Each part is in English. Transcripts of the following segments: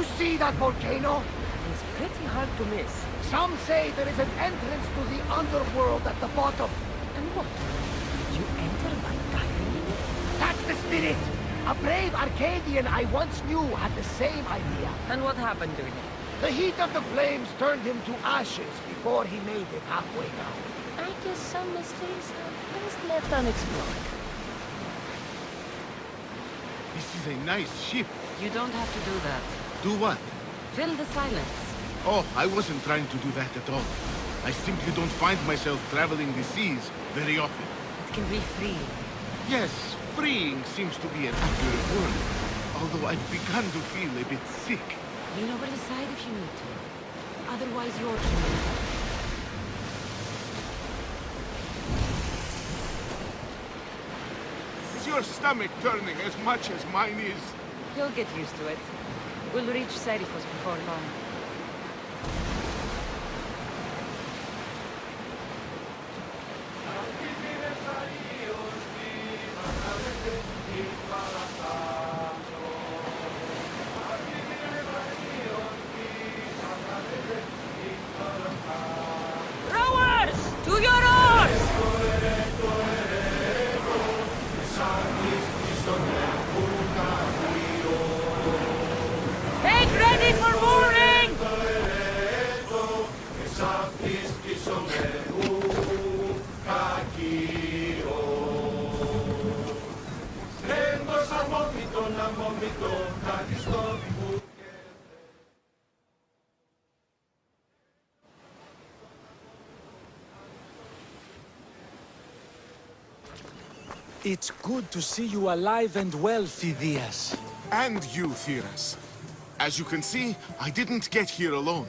you see that volcano? It's pretty hard to miss. Some say there is an entrance to the underworld at the bottom. And what? You enter by diving in it? That's the spirit! A brave Arcadian I once knew had the same idea. And what happened to him? The heat of the flames turned him to ashes before he made it halfway down. I guess some mysteries are best left unexplored. This is a nice ship. You don't have to do that. Do what? Fill the silence. Oh, I wasn't trying to do that at all. I simply don't find myself traveling the seas very often. It can be freeing. Yes, freeing seems to be an accurate word. Although I've begun to feel a bit sick. Lean over the side if you need to. Otherwise, you're too. Is your stomach turning as much as mine is? You'll get used to it. We'll reach Serifos before long. Rowers! To your oars! Make ready for mooring! It's good to see you alive and well, Phidias. And you, Theras. As you can see, I didn't get here alone.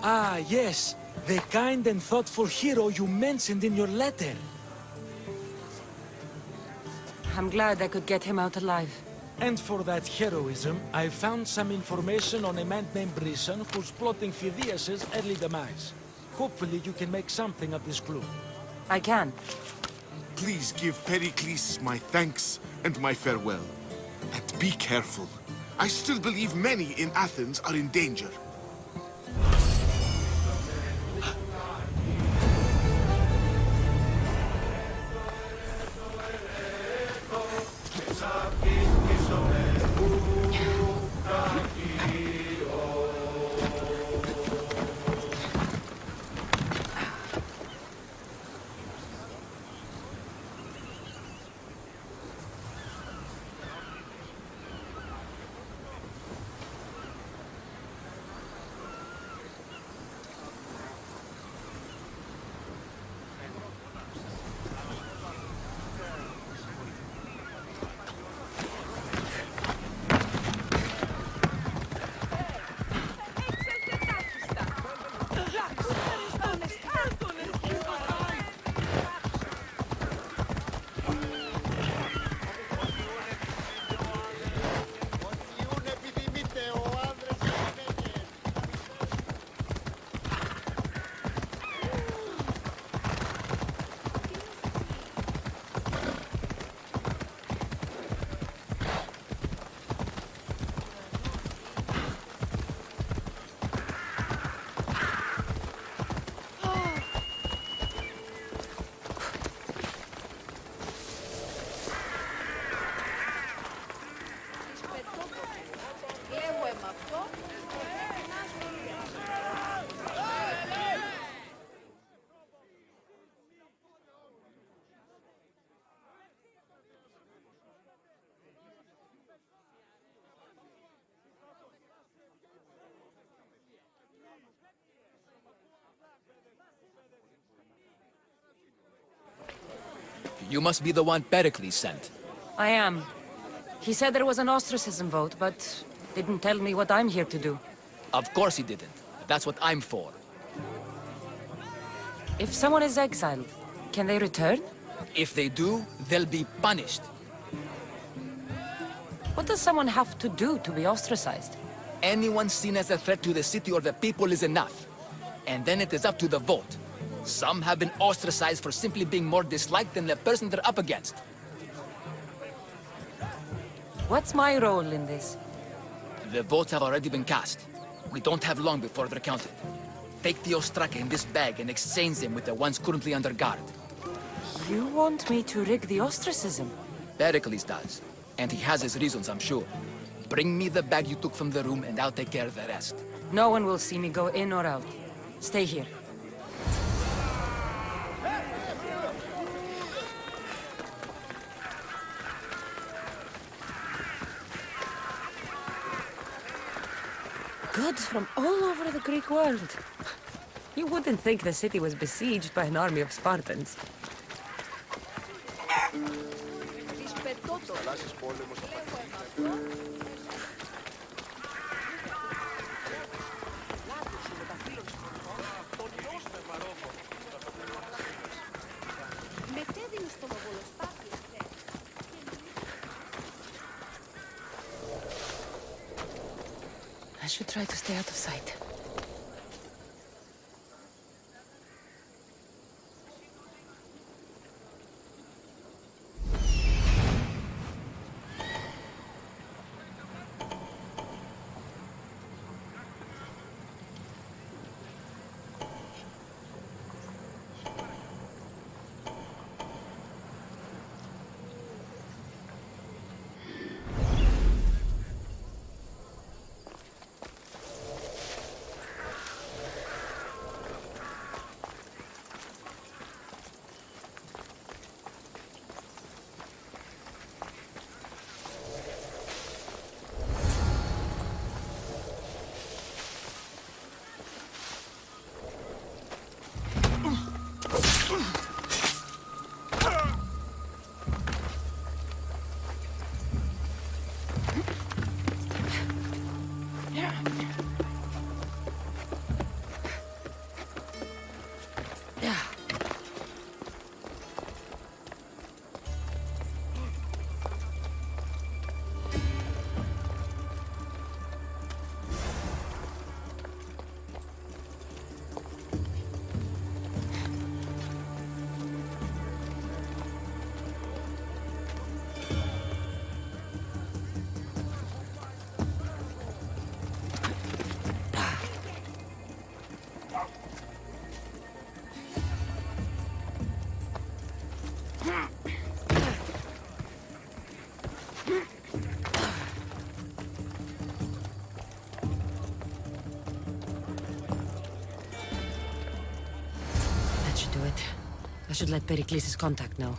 Ah, yes. The kind and thoughtful hero you mentioned in your letter. I'm glad I could get him out alive. And for that heroism, I found some information on a man named Brisson who's plotting Phidias' early demise. Hopefully you can make something of this clue. I can. Please give Pericles my thanks and my farewell. And be careful. I still believe many in Athens are in danger. You must be the one Pericles sent. I am. He said there was an ostracism vote, but didn't tell me what I'm here to do. Of course he didn't. That's what I'm for. If someone is exiled, can they return? If they do, they'll be punished. What does someone have to do to be ostracized? Anyone seen as a threat to the city or the people is enough. And then it is up to the vote. Some have been ostracized for simply being more disliked than the person they're up against. What's my role in this? The votes have already been cast. We don't have long before they're counted. Take the اشتراك in this bag and exchange them with the ones currently under guard. You want me to rig the ostracism? Pericles does. And he has his reasons, I'm sure. Bring me the bag you took from the room and I'll take care of the rest. No one will see me go in or out. Stay here. Goods from all over the Greek world. You wouldn't think the city was besieged by an army of Spartans. I should try to stay out of sight. I should let Pericles' contact know.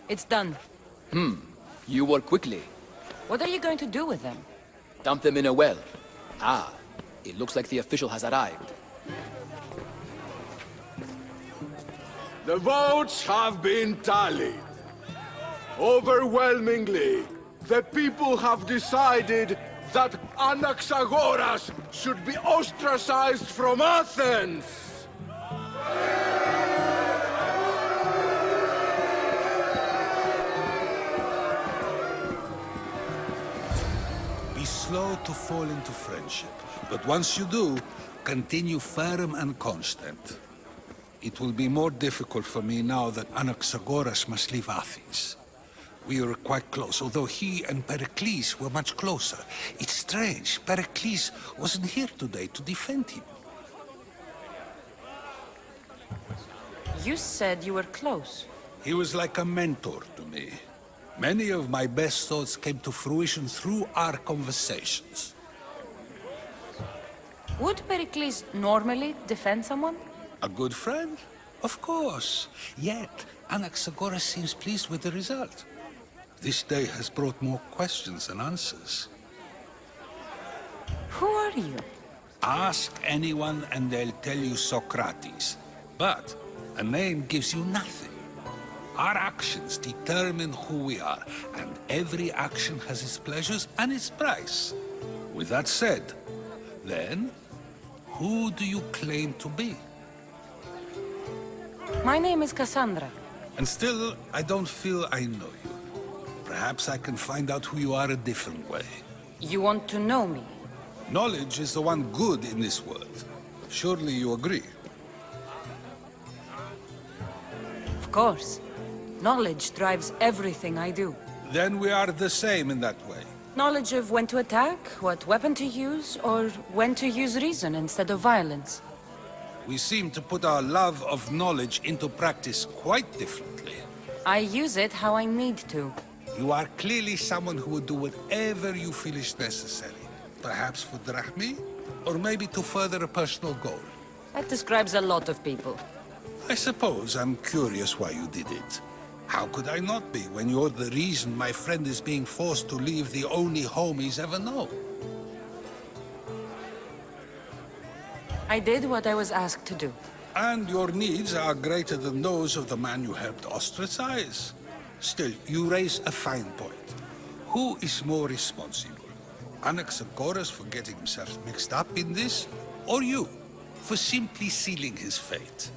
It's done. You work quickly. What are you going to do with them? Dump them in a well. Ah, it looks like the official has arrived. The votes have been tallied. Overwhelmingly, the people have decided that Anaxagoras should be ostracized from Athens! Be slow to fall into friendship, but once you do, continue firm and constant. It will be more difficult for me now that Anaxagoras must leave Athens. We were quite close, although he and Pericles were much closer. It's strange, Pericles wasn't here today to defend him. You said you were close. He was like a mentor to me. Many of my best thoughts came to fruition through our conversations. Would Pericles normally defend someone? A good friend? Of course. Yet, Anaxagoras seems pleased with the result. This day has brought more questions than answers. Who are you? Ask anyone and they'll tell you Socrates. But a name gives you nothing. Our actions determine who we are, and every action has its pleasures and its price. With that said, then, who do you claim to be? My name is Cassandra. And still, I don't feel I know you. Perhaps I can find out who you are a different way. You want to know me? Knowledge is the one good in this world. Surely you agree? Of course. Knowledge drives everything I do. Then we are the same in that way. Knowledge of when to attack, what weapon to use, or when to use reason instead of violence. We seem to put our love of knowledge into practice quite differently. I use it how I need to. You are clearly someone who would do whatever you feel is necessary. Perhaps for drachmi, or maybe to further a personal goal. That describes a lot of people. I suppose I'm curious why you did it. How could I not be when you're the reason my friend is being forced to leave the only home he's ever known? I did what I was asked to do. And your needs are greater than those of the man you helped ostracize. Still, you raise a fine point. Who is more responsible? Anaxagoras for getting himself mixed up in this, or you for simply sealing his fate?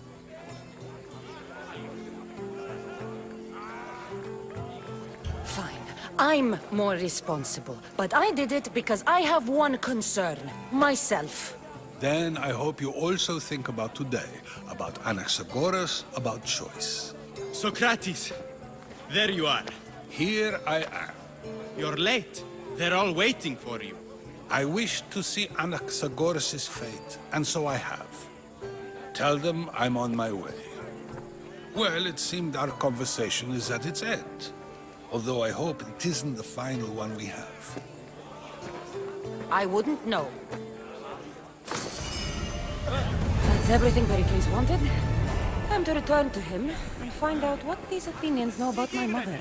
Fine. I'm more responsible. But I did it because I have one concern. Myself. Then I hope you also think about today, about Anaxagoras, about choice. Socrates, there you are. Here I am. You're late. They're all waiting for you. I wish to see Anaxagoras' fate, and so I have. Tell them I'm on my way. Well, it seemed our conversation is at its end. Although I hope it isn't the final one we have. I wouldn't know. That's everything Pericles wanted. Time to return to him and find out what these Athenians know about my mother.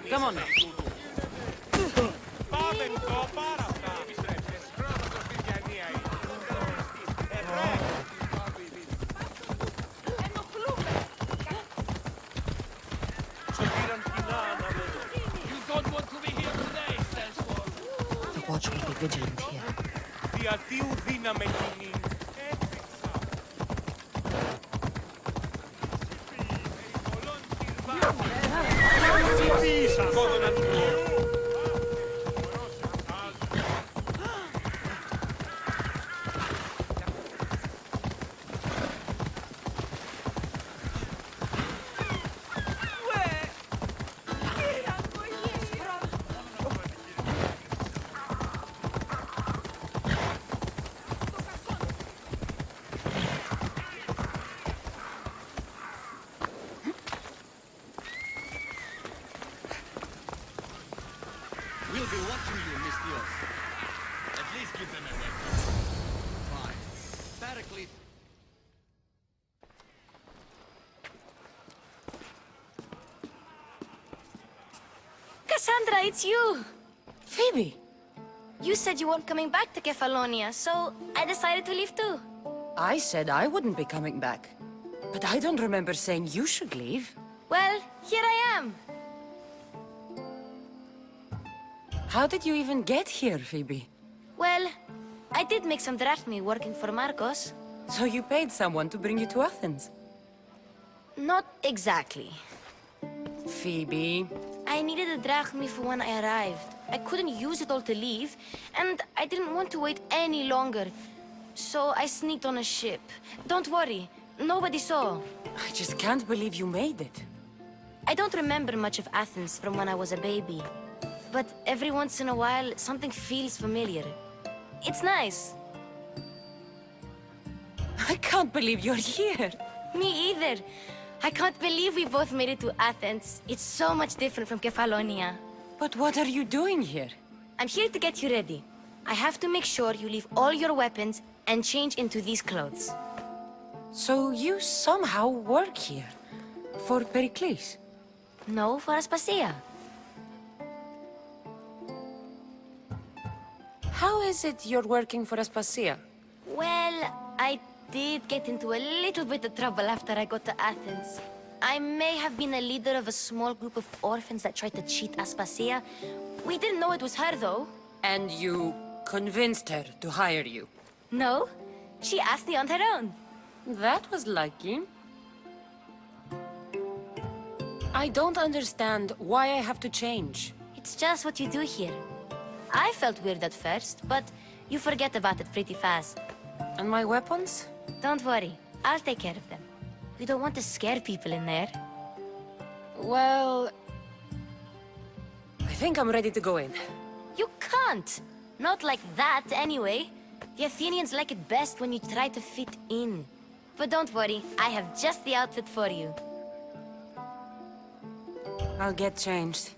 Come on now. The watch will be vigilant here. We'll be watching you, Miss Dios. At least give them a weapon. Fine. Pericles, Cassandra, it's you! Phoebe! You said you weren't coming back to Kefalonia, so I decided to leave too. I said I wouldn't be coming back. But I don't remember saying you should leave. Well, here I am. How did you even get here, Phoebe? Well, I did make some drachmi working for Marcos. So you paid someone to bring you to Athens? Not exactly. Phoebe... I needed a drachmi for when I arrived. I couldn't use it all to leave, and I didn't want to wait any longer. So I sneaked on a ship. Don't worry, nobody saw. I just can't believe you made it. I don't remember much of Athens from when I was a baby. But every once in a while, something feels familiar. It's nice. I can't believe you're here. Me either. I can't believe we both made it to Athens. It's so much different from Kefalonia. But what are you doing here? I'm here to get you ready. I have to make sure you leave all your weapons and change into these clothes. So you somehow work here? For Pericles? No, for Aspasia. How is it you're working for Aspasia? Well, I did get into a little bit of trouble after I got to Athens. I may have been a leader of a small group of orphans that tried to cheat Aspasia. We didn't know it was her, though. And you convinced her to hire you? No, she asked me on her own. That was lucky. I don't understand why I have to change. It's just what you do here. I felt weird at first, but you forget about it pretty fast. And my weapons? Don't worry, I'll take care of them. We don't want to scare people in there. Well... I think I'm ready to go in. You can't! Not like that, anyway. The Athenians like it best when you try to fit in. But don't worry, I have just the outfit for you. I'll get changed.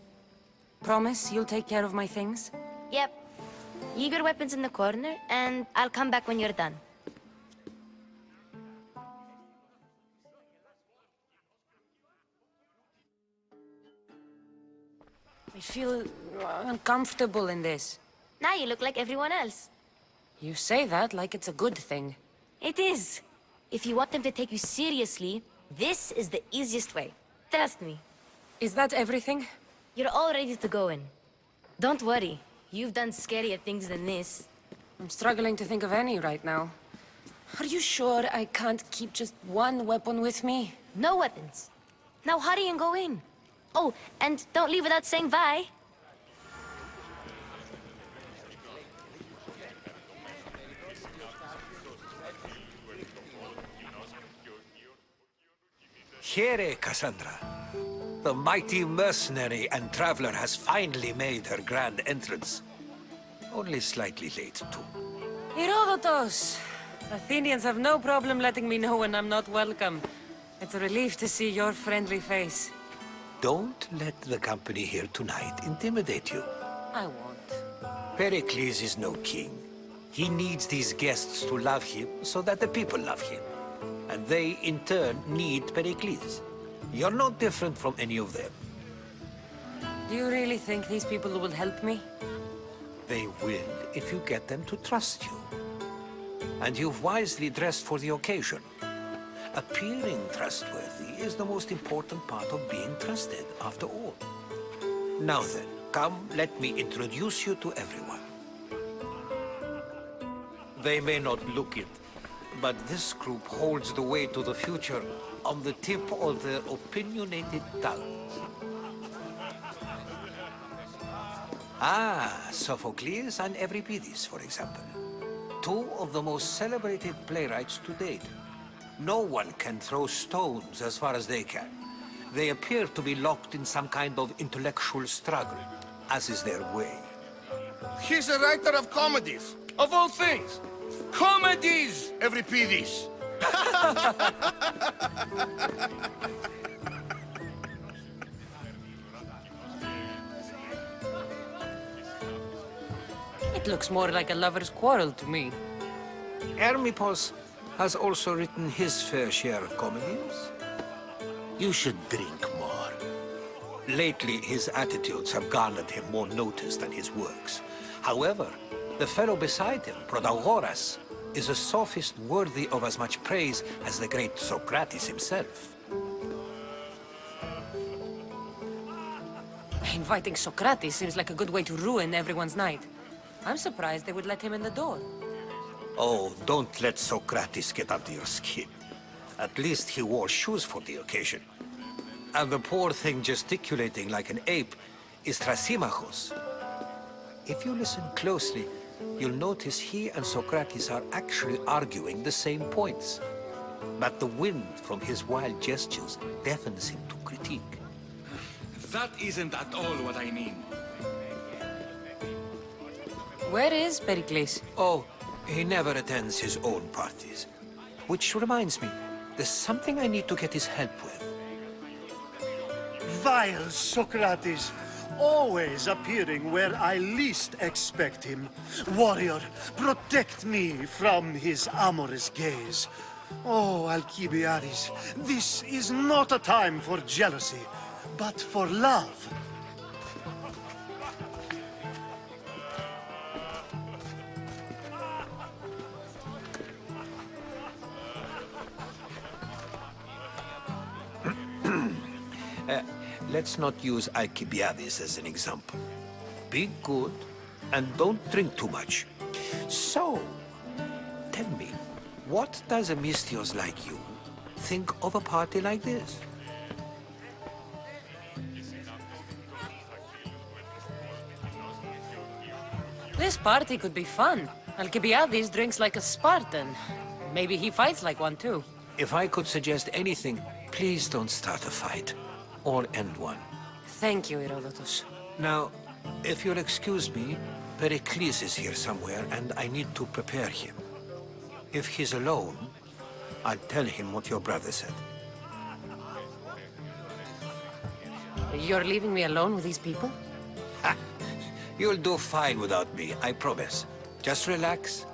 Promise you'll take care of my things? Yep. Leave your weapons in the corner, and I'll come back when you're done. I feel uncomfortable in this. Now you look like everyone else. You say that like it's a good thing. It is. If you want them to take you seriously, this is the easiest way. Trust me. Is that everything? You're all ready to go in. Don't worry. You've done scarier things than this. I'm struggling to think of any right now. Are you sure I can't keep just one weapon with me? No weapons. Now hurry and go in. Oh, and don't leave without saying bye. Here, Cassandra. The mighty mercenary and traveler has finally made her grand entrance. Only slightly late, too. Herodotus! Athenians have no problem letting me know when I'm not welcome. It's a relief to see your friendly face. Don't let the company here tonight intimidate you. I won't. Pericles is no king. He needs these guests to love him so that the people love him. And they, in turn, need Pericles. You're no different from any of them. Do you really think these people will help me? They will if you get them to trust you. And you've wisely dressed for the occasion. Appearing trustworthy is the most important part of being trusted, after all. Now then, come, let me introduce you to everyone. They may not look it, but this group holds the way to the future on the tip of their opinionated tongues. Ah, Sophocles and Euripides, for example. Two of the most celebrated playwrights to date. No one can throw stones as far as they can. They appear to be locked in some kind of intellectual struggle, as is their way. He's a writer of comedies, of all things. Comedies, Euripides. It looks more like a lover's quarrel to me. Hermippos has also written his fair share of comedies. You should drink more. Lately, his attitudes have garnered him more notice than his works. However, the fellow beside him, Protagoras, is a sophist worthy of as much praise as the great Socrates himself. Inviting Socrates seems like a good way to ruin everyone's night. I'm surprised they would let him in the door. Oh, don't let Socrates get under your skin. At least he wore shoes for the occasion. And the poor thing gesticulating like an ape is Thrasymachos. If you listen closely, you'll notice he and Socrates are actually arguing the same points. But the wind from his wild gestures deafens him to critique. That isn't at all what I mean. Where is Pericles? Oh, he never attends his own parties. Which reminds me, there's something I need to get his help with. Vile Socrates, always appearing where I least expect him. Warrior, protect me from his amorous gaze. Oh, Alcibiades, this is not a time for jealousy, but for love. Let's not use Alcibiades as an example. Be good and don't drink too much. So, tell me, what does a Misthios like you think of a party like this? This party could be fun. Alcibiades drinks like a Spartan. Maybe he fights like one too. If I could suggest anything, please don't start a fight. Or end one. Thank you, Herodotus. Now, if you'll excuse me, Pericles is here somewhere and I need to prepare him. If he's alone, I'll tell him what your brother said. You're leaving me alone with these people? Ha! You'll do fine without me, I promise. Just relax,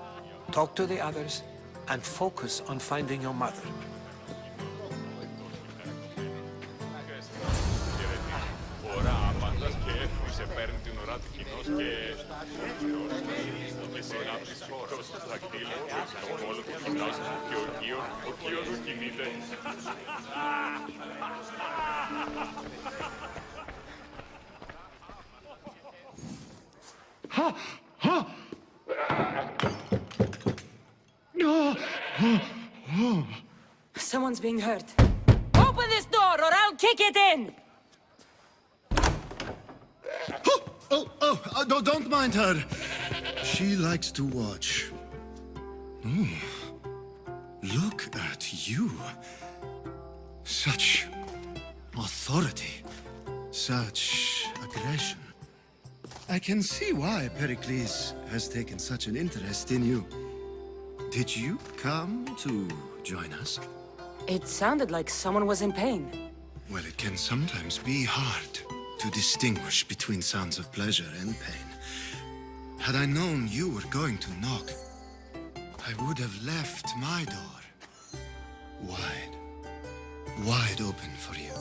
talk to the others, and focus on finding your mother. Someone's being hurt. Open this door or I'll kick it in! Don't mind her. She likes to watch. Look at you. Such authority. Such aggression. I can see why Pericles has taken such an interest in you. Did you come to join us? It sounded like someone was in pain. Well, it can sometimes be hard to distinguish between sounds of pleasure and pain. Had I known you were going to knock, I would have left my door wide open for you.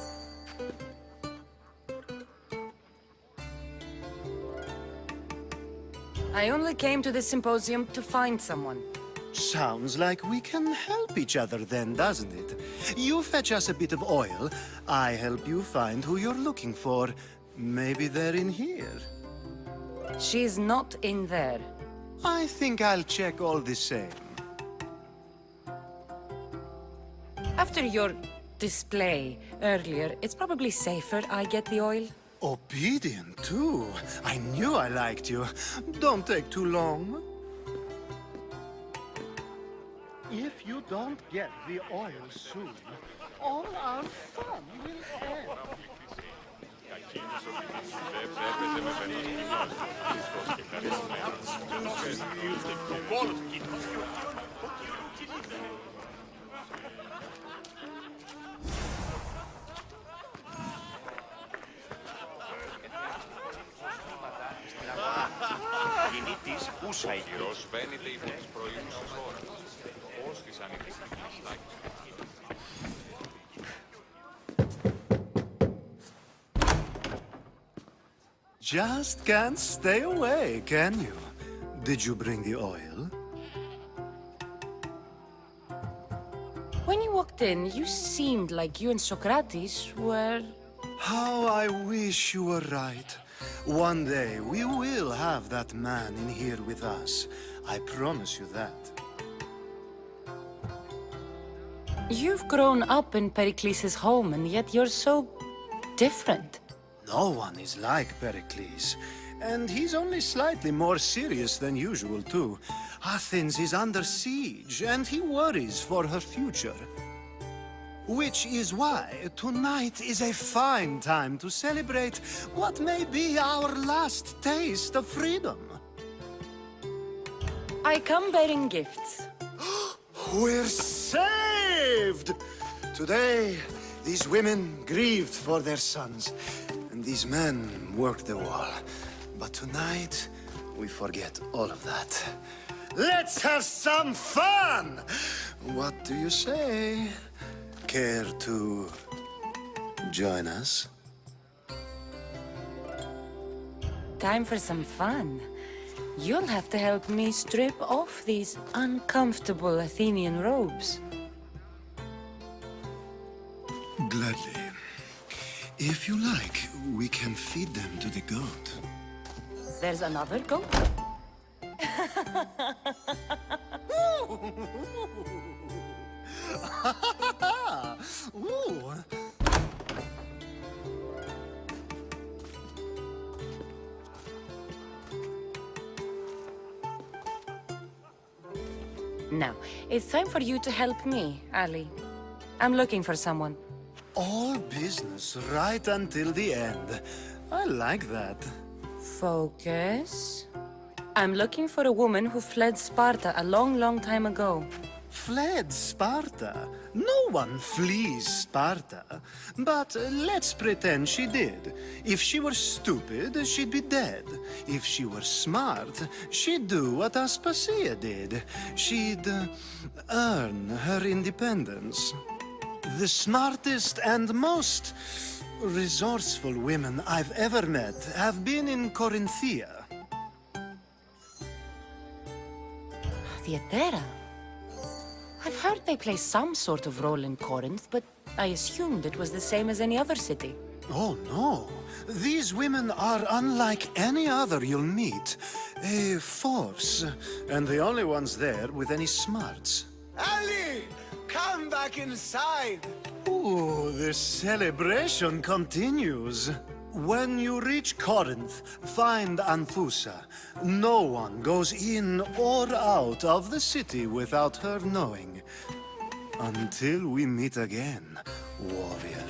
I only came to this symposium to find someone. Sounds like we can help each other then, doesn't it? You fetch us a bit of oil, I help you find who you're looking for. Maybe they're in here. She's not in there. I think I'll check all the same. After your display earlier, it's probably safer I get the oil. Obedient, too. I knew I liked you. Don't take too long. If you don't get the oil soon, all our fun will end. just can't stay away, can you? Did you bring the oil? When you walked in, you seemed like you and Socrates were... How I wish you were right. One day, we will have that man in here with us. I promise you that. You've grown up in Pericles' home, and yet you're so... different. No one is like Pericles. And he's only slightly more serious than usual, too. Athens is under siege, and he worries for her future. Which is why tonight is a fine time to celebrate what may be our last taste of freedom. I come bearing gifts. We're saved! Today, these women grieved for their sons, and these men worked the wall. But tonight, we forget all of that. Let's have some fun! What do you say? Care to join us? Time for some fun. You'll have to help me strip off these uncomfortable Athenian robes. Gladly. If you like, we can feed them to the goat. There's another goat? Ooh. Now, it's time for you to help me, Ali. I'm looking for someone. All business right until the end. I like that. Focus. I'm looking for a woman who fled Sparta a long, long time ago. Fled Sparta? No one flees Sparta. But let's pretend she did. If she were stupid, she'd be dead. If she were smart, she'd do what Aspasia did. She'd earn her independence. The smartest and most resourceful women I've ever met have been in Corinthia. Theatera? I've heard they play some sort of role in Corinth, but I assumed it was the same as any other city. Oh, no. These women are unlike any other you'll meet. A force, and the only ones there with any smarts. Ali! Come back inside! Ooh, the celebration continues. When you reach Corinth, find Anfusa. No one goes in or out of the city without her knowing. Until we meet again, warrior.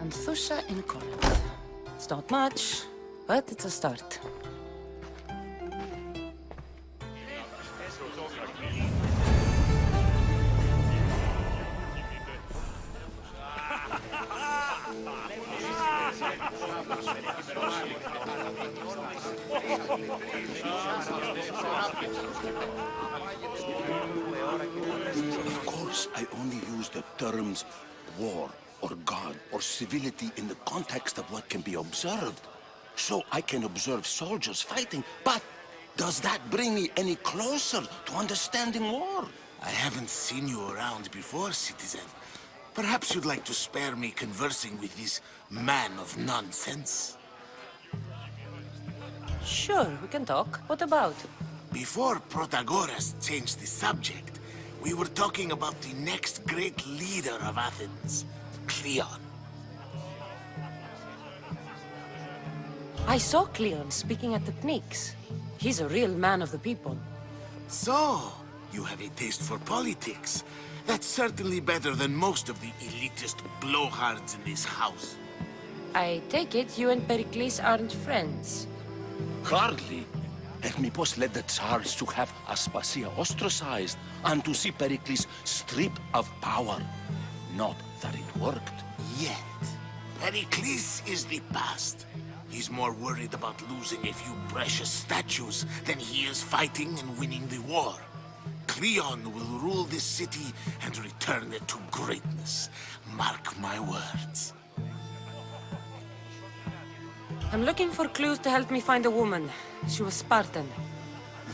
Anthusha in Corinth. It's not much, but it's a start. Of course, I only use the terms war or God or civility in the context of what can be observed. So I can observe soldiers fighting, but does that bring me any closer to understanding war? I haven't seen you around before, citizen. Perhaps you'd like to spare me conversing with this man of nonsense? Sure, we can talk. What about? Before Protagoras changed the subject, we were talking about the next great leader of Athens, Cleon. I saw Cleon speaking at the Pnyx. He's a real man of the people. So, you have a taste for politics. That's certainly better than most of the elitist blowhards in this house. I take it you and Pericles aren't friends. Hardly. Hermipos led the Tsars to have Aspasia ostracized and to see Pericles stripped of power. Not that it worked. Yet. Pericles is the past. He's more worried about losing a few precious statues than he is fighting and winning the war. Cleon will rule this city and return it to greatness. Mark my words. I'm looking for clues to help me find a woman. She was Spartan.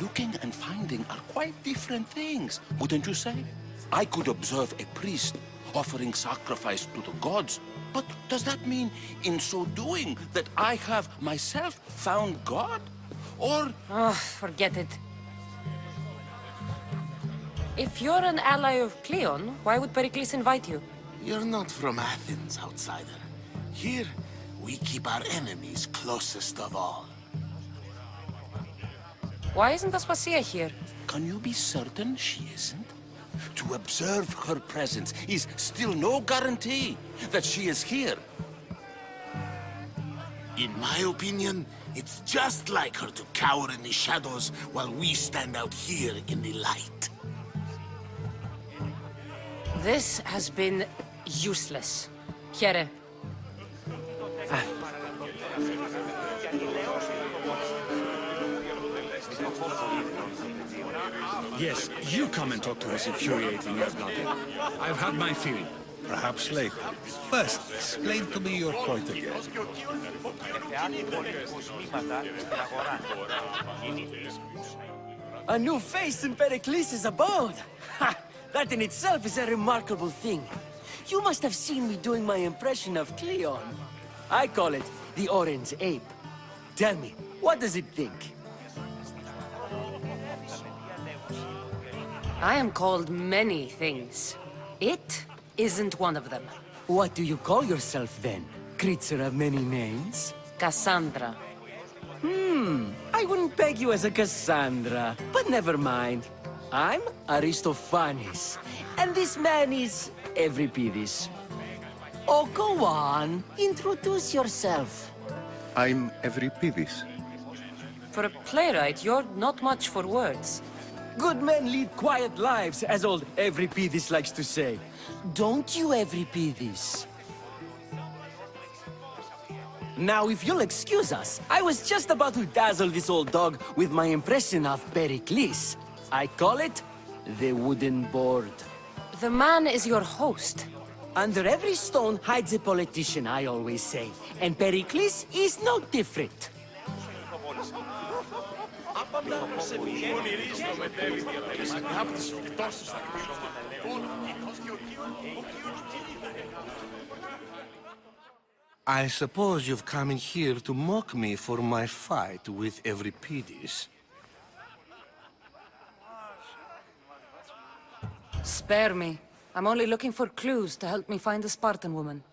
Looking and finding are quite different things, wouldn't you say? I could observe a priest offering sacrifice to the gods, but does that mean, in so doing, that I have myself found God? Or... Oh, forget it. If you're an ally of Cleon, why would Pericles invite you? You're not from Athens, outsider. Here, we keep our enemies closest of all. Why isn't Aspasia here? Can you be certain she isn't? To observe her presence is still no guarantee that she is here. In my opinion, it's just like her to cower in the shadows while we stand out here in the light. This has been useless. Here. Yes, you come and talk to us infuriating Yazdaki. I've had my fill. Perhaps later. First, explain to me your point of view. A new face in Pericles' abode! Ha! That in itself is a remarkable thing. You must have seen me doing my impression of Cleon. I call it the Orange Ape. Tell me, what does it think? I am called many things. It isn't one of them. What do you call yourself then? Creature of many names? Cassandra. I wouldn't peg you as a Cassandra, but never mind. I'm Aristophanes, and this man is Euripides. Oh, go on. Introduce yourself. I'm Euripides. For a playwright, you're not much for words. Good men lead quiet lives, as old Euripides likes to say. Don't you, Euripides? Now, if you'll excuse us, I was just about to dazzle this old dog with my impression of Pericles. I call it the wooden board. The man is your host. Under every stone hides a politician, I always say. And Pericles is no different. I suppose you've come in here to mock me for my fight with Euripides. Spare me. I'm only looking for clues to help me find a Spartan woman.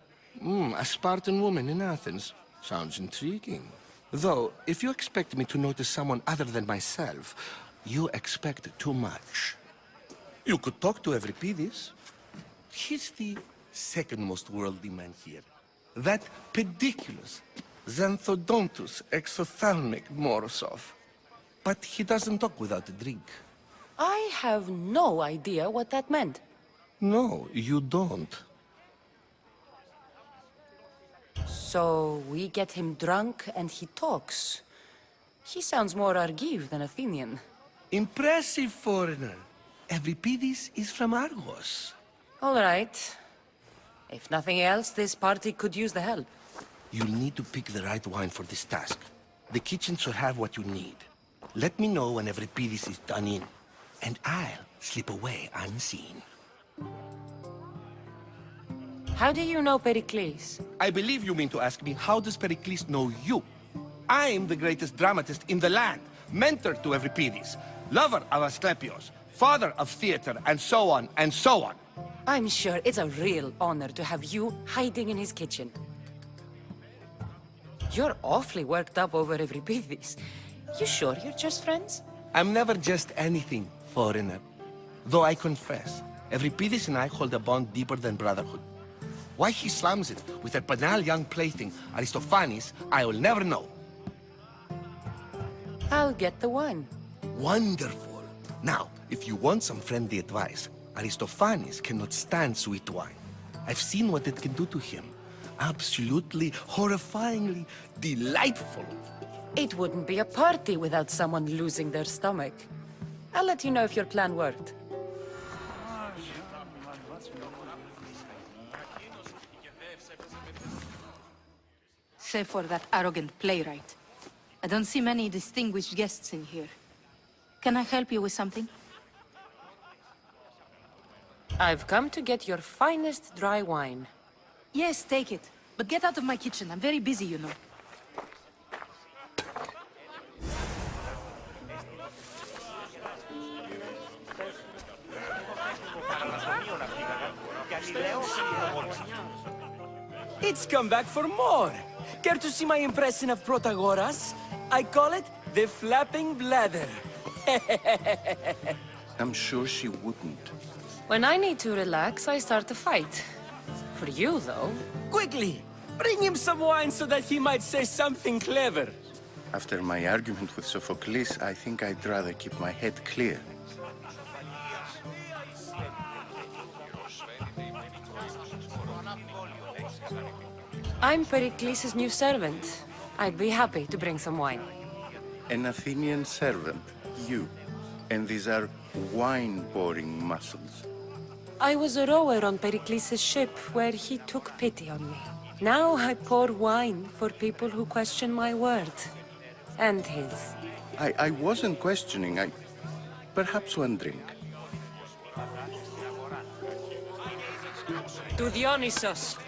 A Spartan woman in Athens. Sounds intriguing. Though, if you expect me to notice someone other than myself, you expect too much. You could talk to Euripides. He's the second most worldly man here. That pediculous, xanthodontus exophthalmic Morosov. But he doesn't talk without a drink. I have no idea what that meant. No, you don't. So we get him drunk and he talks. He sounds more Argive than Athenian. Impressive foreigner. Euripides is from Argos. All right. If nothing else, this party could use the help. You'll need to pick the right wine for this task. The kitchen should have what you need. Let me know when Euripides is done in, and I'll slip away unseen. How do you know Pericles? I believe you mean to ask me, how does Pericles know you? I'm the greatest dramatist in the land, mentor to Euripides, lover of Asclepios, father of theater, and so on, and so on. I'm sure it's a real honor to have you hiding in his kitchen. You're awfully worked up over Euripides. You sure you're just friends? I'm never just anything, foreigner. Though I confess, Euripides and I hold a bond deeper than brotherhood. Why he slams it with a banal young plaything, Aristophanes, I will never know. I'll get the wine. Wonderful. Now, if you want some friendly advice, Aristophanes cannot stand sweet wine. I've seen what it can do to him. Absolutely, horrifyingly delightful. It wouldn't be a party without someone losing their stomach. I'll let you know if your plan worked. Save for that arrogant playwright. I don't see many distinguished guests in here. Can I help you with something? I've come to get your finest dry wine. Yes, take it. But get out of my kitchen. I'm very busy, you know. It's come back for more. Care to see my impression of Protagoras? I call it the flapping bladder. I'm sure she wouldn't. When I need to relax, I start a fight. For you, though. Quickly! Bring him some wine so that he might say something clever. After my argument with Sophocles, I think I'd rather keep my head clear. I'm Pericles' new servant. I'd be happy to bring some wine. An Athenian servant, you. And these are wine-pouring muscles. I was a rower on Pericles' ship where he took pity on me. Now I pour wine for people who question my word. And his. I wasn't questioning. Perhaps one drink. To Dionysos.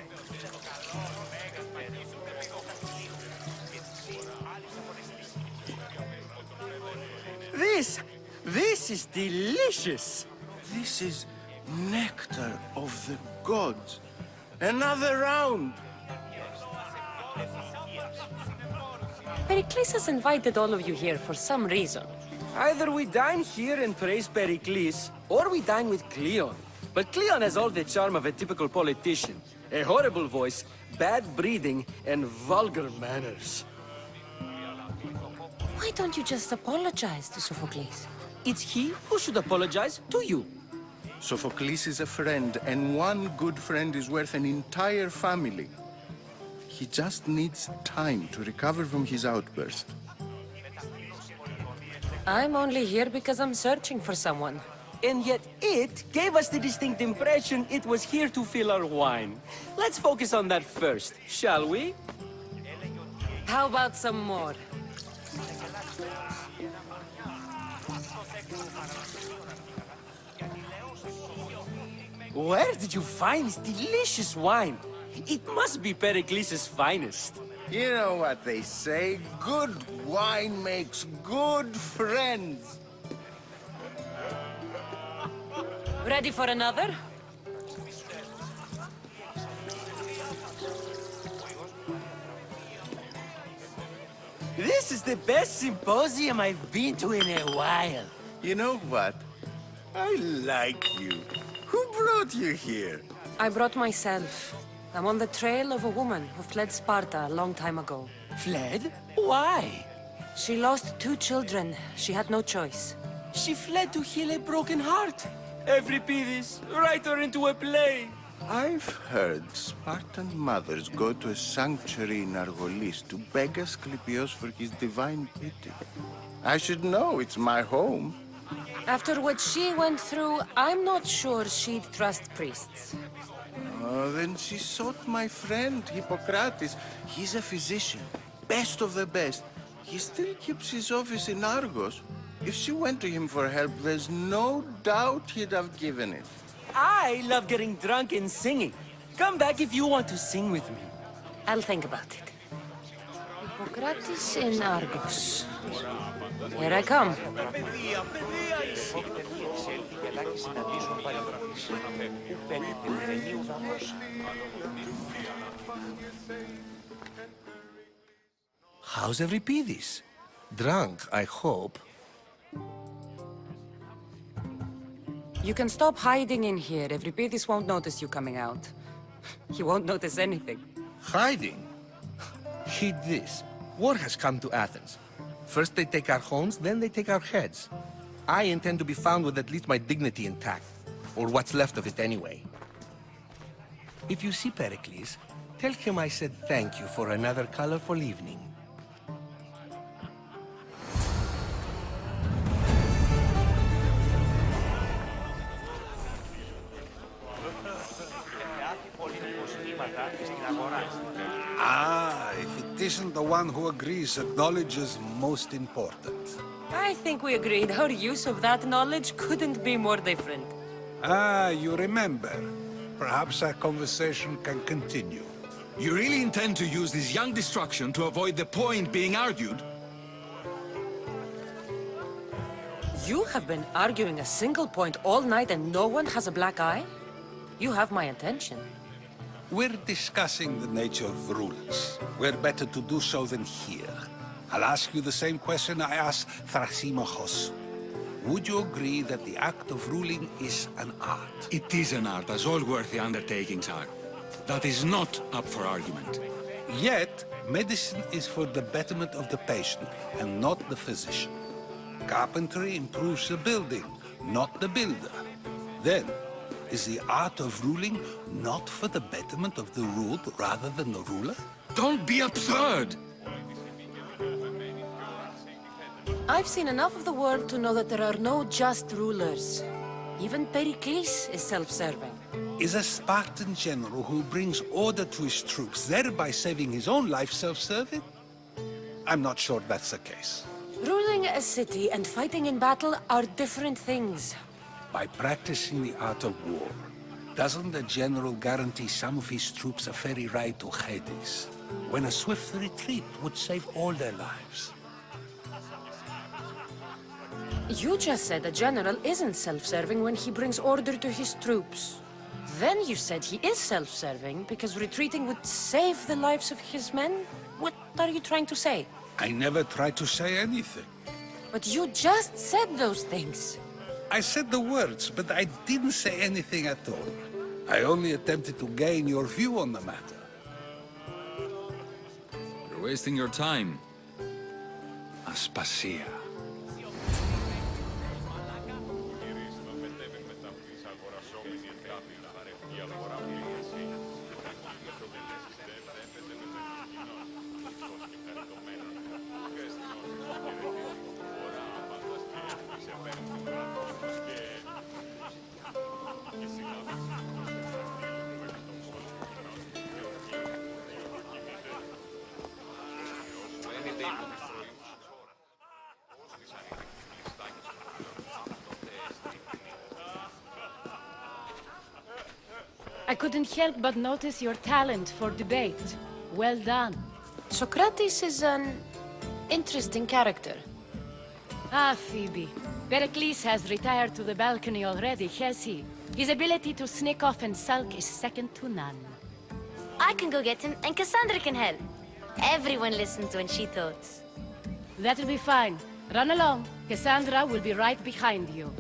This is delicious. This is nectar of the gods. Another round. Pericles has invited all of you here for some reason. Either we dine here and praise Pericles, or we dine with Cleon. But Cleon has all the charm of a typical politician. A horrible voice, bad breeding, and vulgar manners. Why don't you just apologize to Sophocles? It's he who should apologize to you. Sophocles is a friend, and one good friend is worth an entire family. He just needs time to recover from his outburst. I'm only here because I'm searching for someone. And yet it gave us the distinct impression it was here to fill our wine. Let's focus on that first, shall we? How about some more? Where did you find this delicious wine? It must be Pericles' finest. You know what they say, good wine makes good friends. Ready for another? This is the best symposium I've been to in a while. You know what? I like you. Who brought you here? I brought myself. I'm on the trail of a woman who fled Sparta a long time ago. Fled? Why? She lost 2 children. She had no choice. She fled to heal a broken heart. Euripides, write her into a play. I've heard Spartan mothers go to a sanctuary in Argolis to beg Asclepios for his divine pity. I should know, it's my home. After what she went through, I'm not sure she'd trust priests. Oh, then she sought my friend, Hippocrates. He's a physician, best of the best. He still keeps his office in Argos. If she went to him for help, there's no doubt he'd have given it. I love getting drunk and singing. Come back if you want to sing with me. I'll think about it. Hippocrates in Argos. Here I come. How's Euripides? Drunk, I hope. You can stop hiding in here. Euripides won't notice you coming out. He won't notice anything. Hiding? Heed this. War has come to Athens. First they take our homes, then they take our heads. I intend to be found with at least my dignity intact. Or what's left of it anyway. If you see Pericles, tell him I said thank you for another colorful evening. Ah, if it isn't the one who agrees that knowledge is most important. I think we agreed our use of that knowledge couldn't be more different. Ah, you remember. Perhaps our conversation can continue. You really intend to use this young destruction to avoid the point being argued? You have been arguing a single point all night and no one has a black eye? You have my attention. We're discussing the nature of rules. Where better to do so than here? I'll ask you the same question I asked Thrasimachos. Would you agree that the act of ruling is an art? It is an art, as all worthy undertakings are. That is not up for argument. Yet, medicine is for the betterment of the patient and not the physician. Carpentry improves the building, not the builder. Then, is the art of ruling not for the betterment of the ruled rather than the ruler? Don't be absurd! I've seen enough of the world to know that there are no just rulers. Even Pericles is self-serving. Is a Spartan general who brings order to his troops, thereby saving his own life, self-serving? I'm not sure that's the case. Ruling a city and fighting in battle are different things. By practicing the art of war, doesn't the general guarantee some of his troops a ferry ride to Hades, when a swift retreat would save all their lives? You just said a general isn't self-serving when he brings order to his troops. Then you said he is self-serving because retreating would save the lives of his men? What are you trying to say? I never tried to say anything. But you just said those things. I said the words, but I didn't say anything at all. I only attempted to gain your view on the matter. You're wasting your time. Aspasia. I couldn't help but notice your talent for debate. Well done. Socrates is an interesting character. Ah, Phoebe. Pericles has retired to the balcony already, has he? His ability to sneak off and sulk is second to none. I can go get him, and Cassandra can help. Everyone listens when she talks. That'll be fine. Run along. Cassandra will be right behind you.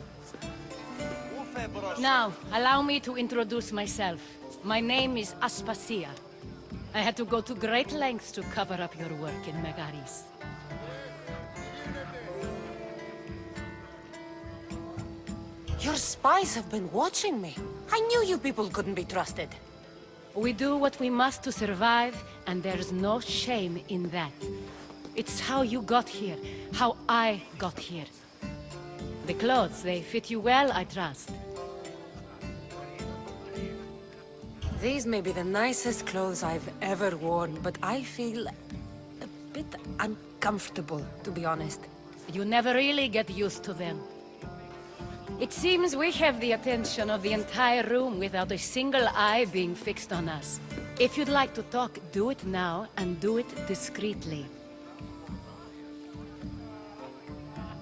Now, allow me to introduce myself. My name is Aspasia. I had to go to great lengths to cover up your work in Megaris. Your spies have been watching me. I knew you people couldn't be trusted. We do what we must to survive, and there's no shame in that. It's how you got here, how I got here. The clothes, they fit you well, I trust. These may be the nicest clothes I've ever worn, but I feel a bit uncomfortable, to be honest. You never really get used to them. It seems we have the attention of the entire room without a single eye being fixed on us. If you'd like to talk, do it now, and do it discreetly.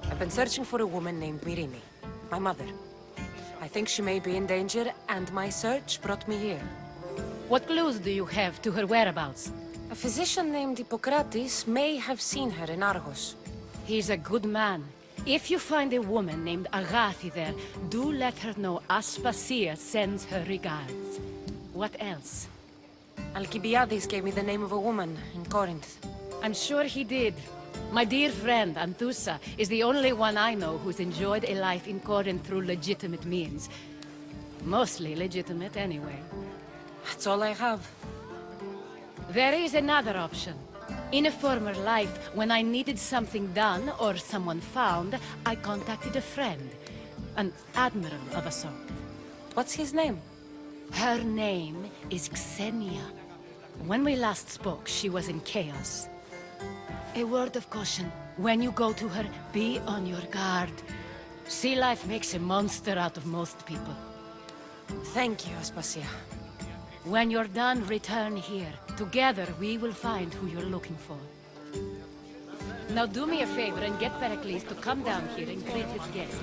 I've been searching for a woman named Myrine, my mother. I think she may be in danger, and my search brought me here. What clues do you have to her whereabouts? A physician named Hippocrates may have seen her in Argos. He's a good man. If you find a woman named Agathi there, do let her know Aspasia sends her regards. What else? Alcibiades gave me the name of a woman in Corinth. I'm sure he did. My dear friend, Anthusa, is the only one I know who's enjoyed a life in Corinth through legitimate means. Mostly legitimate, anyway. That's all I have. There is another option. In a former life, when I needed something done or someone found, I contacted a friend. An admiral of a sort. What's his name? Her name is Xenia. When we last spoke, she was in chaos. A word of caution. When you go to her, be on your guard. Sea life makes a monster out of most people. Thank you, Aspasia. When you're done, return here. Together, we will find who you're looking for. Now do me a favor and get Pericles to come down here and greet his guests.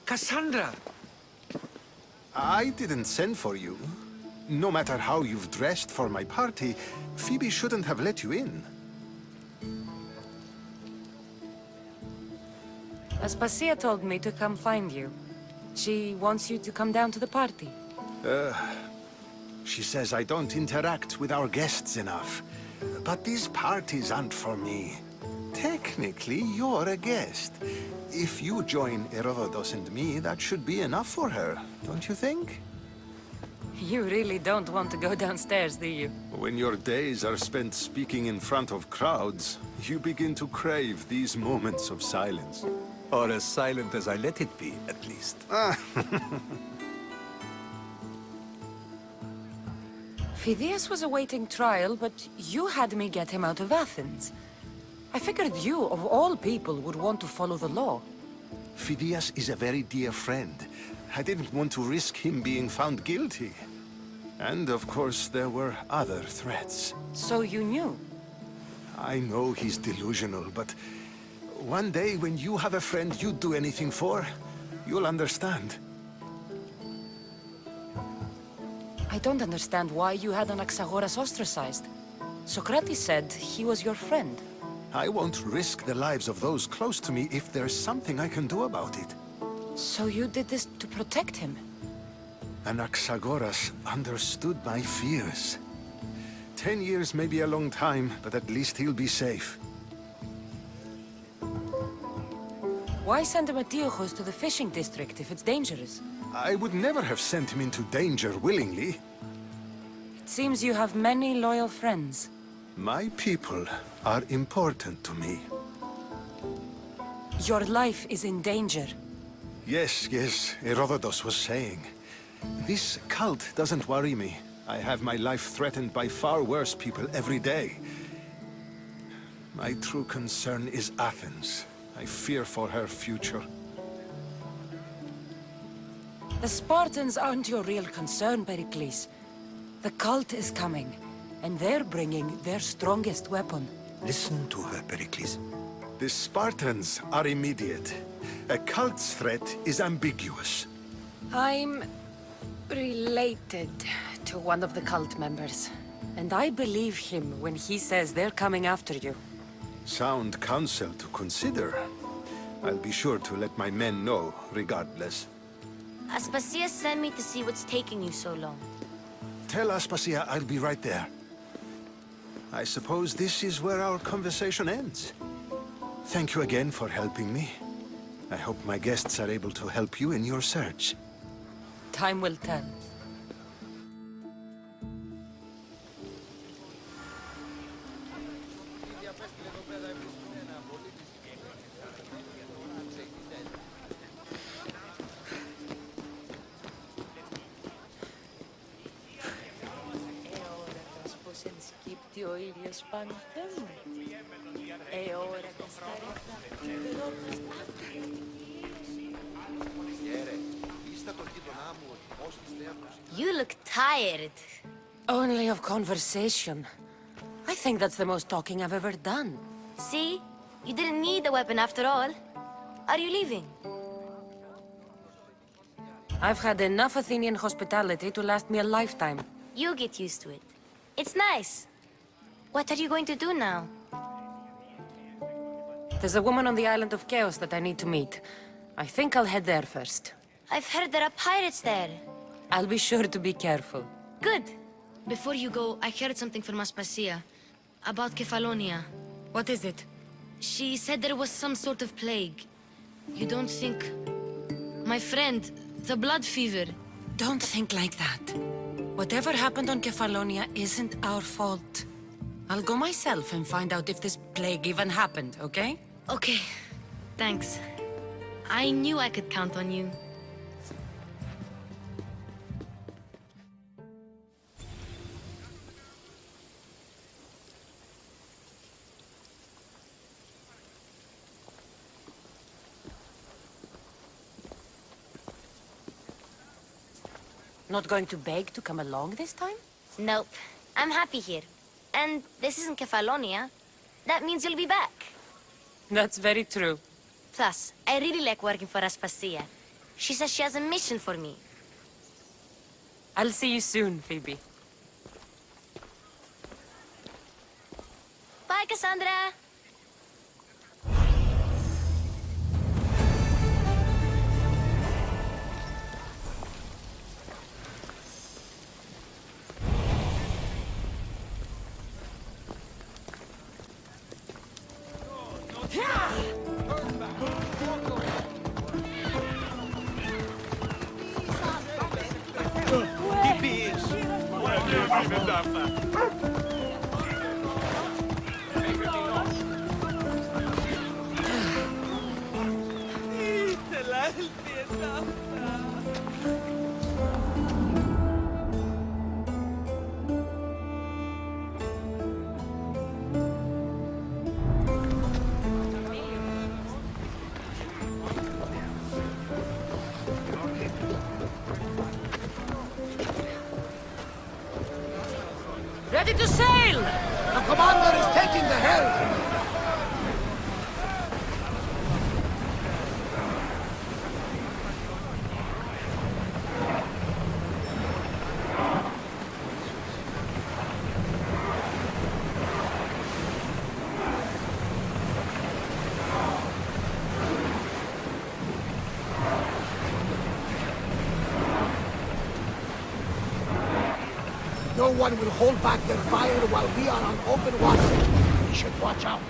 Cassandra! I didn't send for you. No matter how you've dressed for my party, Phoebe shouldn't have let you in. Aspasia told me to come find you. She wants you to come down to the party. She says I don't interact with our guests enough. But these parties aren't for me. Technically, you're a guest. If you join Herodotus and me, that should be enough for her, don't you think? You really don't want to go downstairs, do you? When your days are spent speaking in front of crowds, you begin to crave these moments of silence. Or as silent as I let it be, at least. Phidias was awaiting trial, but you had me get him out of Athens. I figured you, of all people, would want to follow the law. Phidias is a very dear friend. I didn't want to risk him being found guilty. And, of course, there were other threats. So you knew? I know he's delusional, but one day when you have a friend you'd do anything for, you'll understand. I don't understand why you had Anaxagoras ostracized. Socrates said he was your friend. I won't risk the lives of those close to me if there's something I can do about it. So you did this to protect him? Anaxagoras understood my fears. 10 years may be a long time, but at least he'll be safe. Why send Emetiochos to the fishing district if it's dangerous? I would never have sent him into danger willingly. It seems you have many loyal friends. My people are important to me. Your life is in danger. Yes, Herodotus was saying. This cult doesn't worry me. I have my life threatened by far worse people every day. My true concern is Athens. I fear for her future. The Spartans aren't your real concern, Pericles. The cult is coming, and they're bringing their strongest weapon. Listen to her, Pericles. The Spartans are immediate. A cult's threat is ambiguous. I'm related to one of the cult members, and I believe him when he says they're coming after you. Sound counsel to consider. I'll be sure to let my men know, regardless. Aspasia sent me to see what's taking you so long. Tell Aspasia I'll be right there. I suppose this is where our conversation ends. Thank you again for helping me. I hope my guests are able to help you in your search. Time will tell. Ο ήλιος πάνω θέμου. Ώρα τα You look tired. Only of conversation. I think that's the most talking I've ever done. See? You didn't need the weapon after all. Are you leaving? I've had enough Athenian hospitality to last me a lifetime. You get used to it. It's nice. What are you going to do now? There's a woman on the island of Chaos that I need to meet. I think I'll head there first. I've heard there are pirates there. I'll be sure to be careful. Good. Before you go, I heard something from Aspasia. About Kefalonia. What is it? She said there was some sort of plague. You don't think... My friend, the blood fever. Don't think like that. Whatever happened on Kefalonia isn't our fault. I'll go myself and find out if this plague even happened, okay? Okay. Thanks. I knew I could count on you. Not going to beg to come along this time? Nope. I'm happy here. And this isn't Kefalonia. That means you'll be back. That's very true. Plus, I really like working for Aspasia. She says she has a mission for me. I'll see you soon, Phoebe. Bye, Cassandra! Ready to sail! The commander is taking the helm! No one will hold back their fire while we are on open water. We should watch out.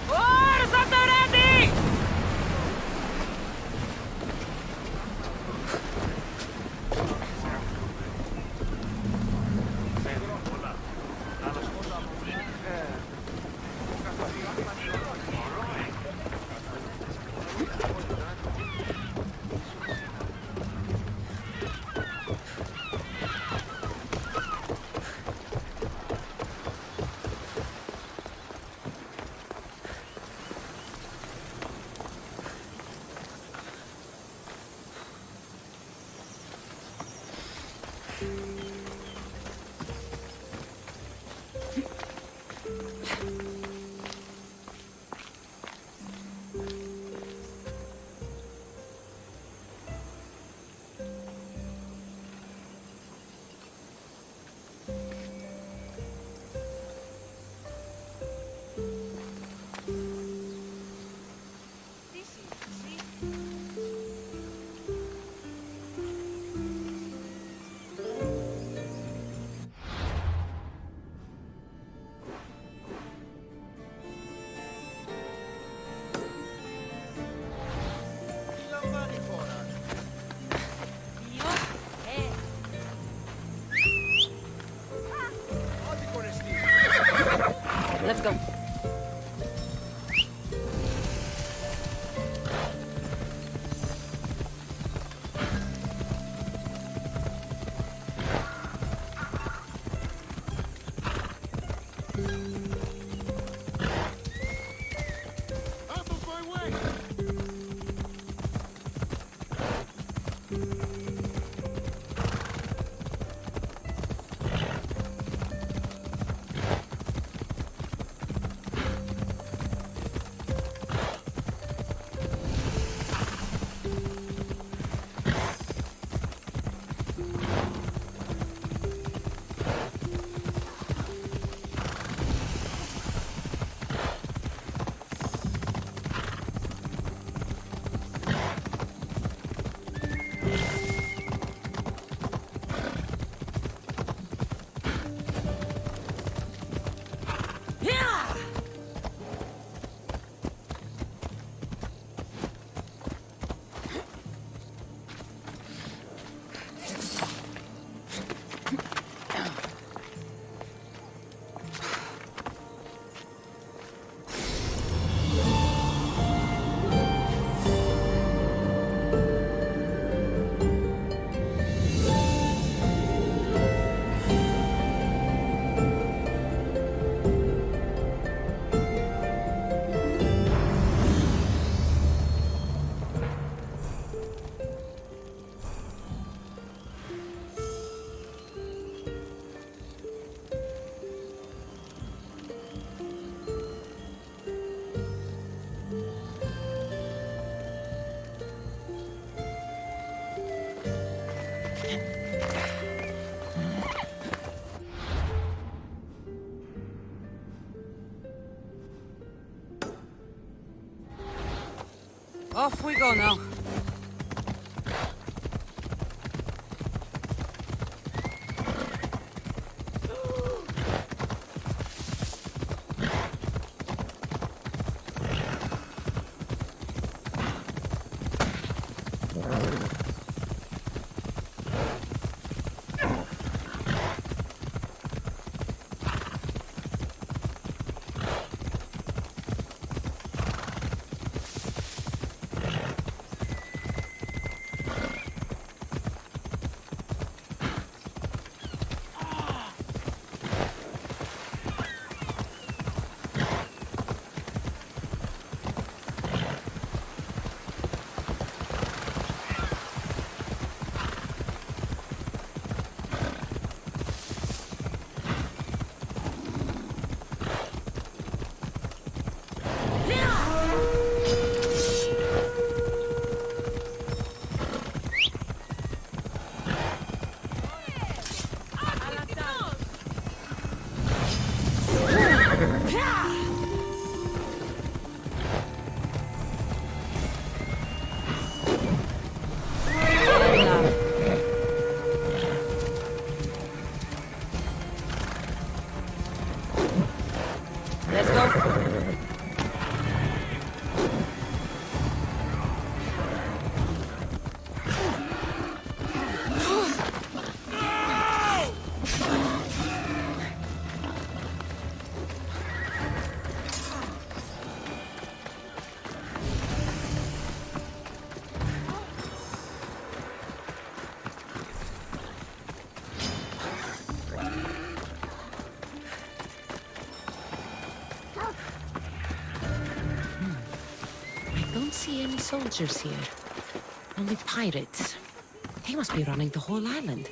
Oars at the ready! Off we go now. See any soldiers here. Only pirates. They must be running the whole island.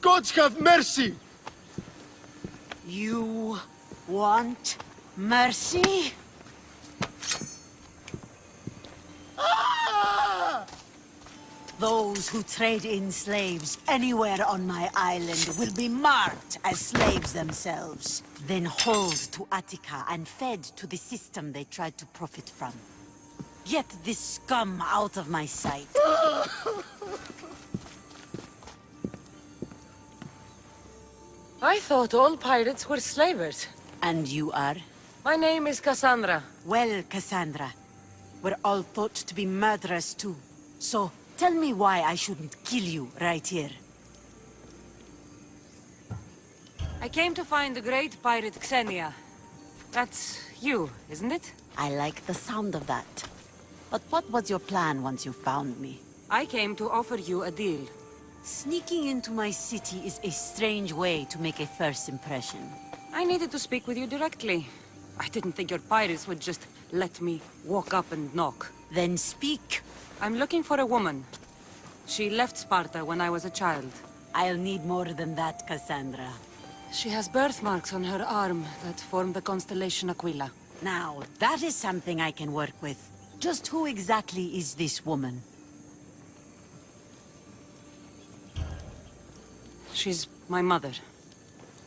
Gods have mercy! You want mercy? Those who trade in slaves anywhere on my island will be marked as slaves themselves, then hauled to Attica and fed to the system they tried to profit from. Get this scum out of my sight. I thought all pirates were slavers. And you are? My name is Cassandra. Well, Cassandra, we're all thought to be murderers too. So, tell me why I shouldn't kill you right here. I came to find the great pirate Xenia. That's you, isn't it? I like the sound of that. But what was your plan once you found me? I came to offer you a deal. Sneaking into my city is a strange way to make a first impression. I needed to speak with you directly. I didn't think your pirates would just let me walk up and knock. Then speak. I'm looking for a woman. She left Sparta when I was a child. I'll need more than that, Cassandra. She has birthmarks on her arm that form the constellation Aquila. Now, that is something I can work with. Just who exactly is this woman? She's my mother.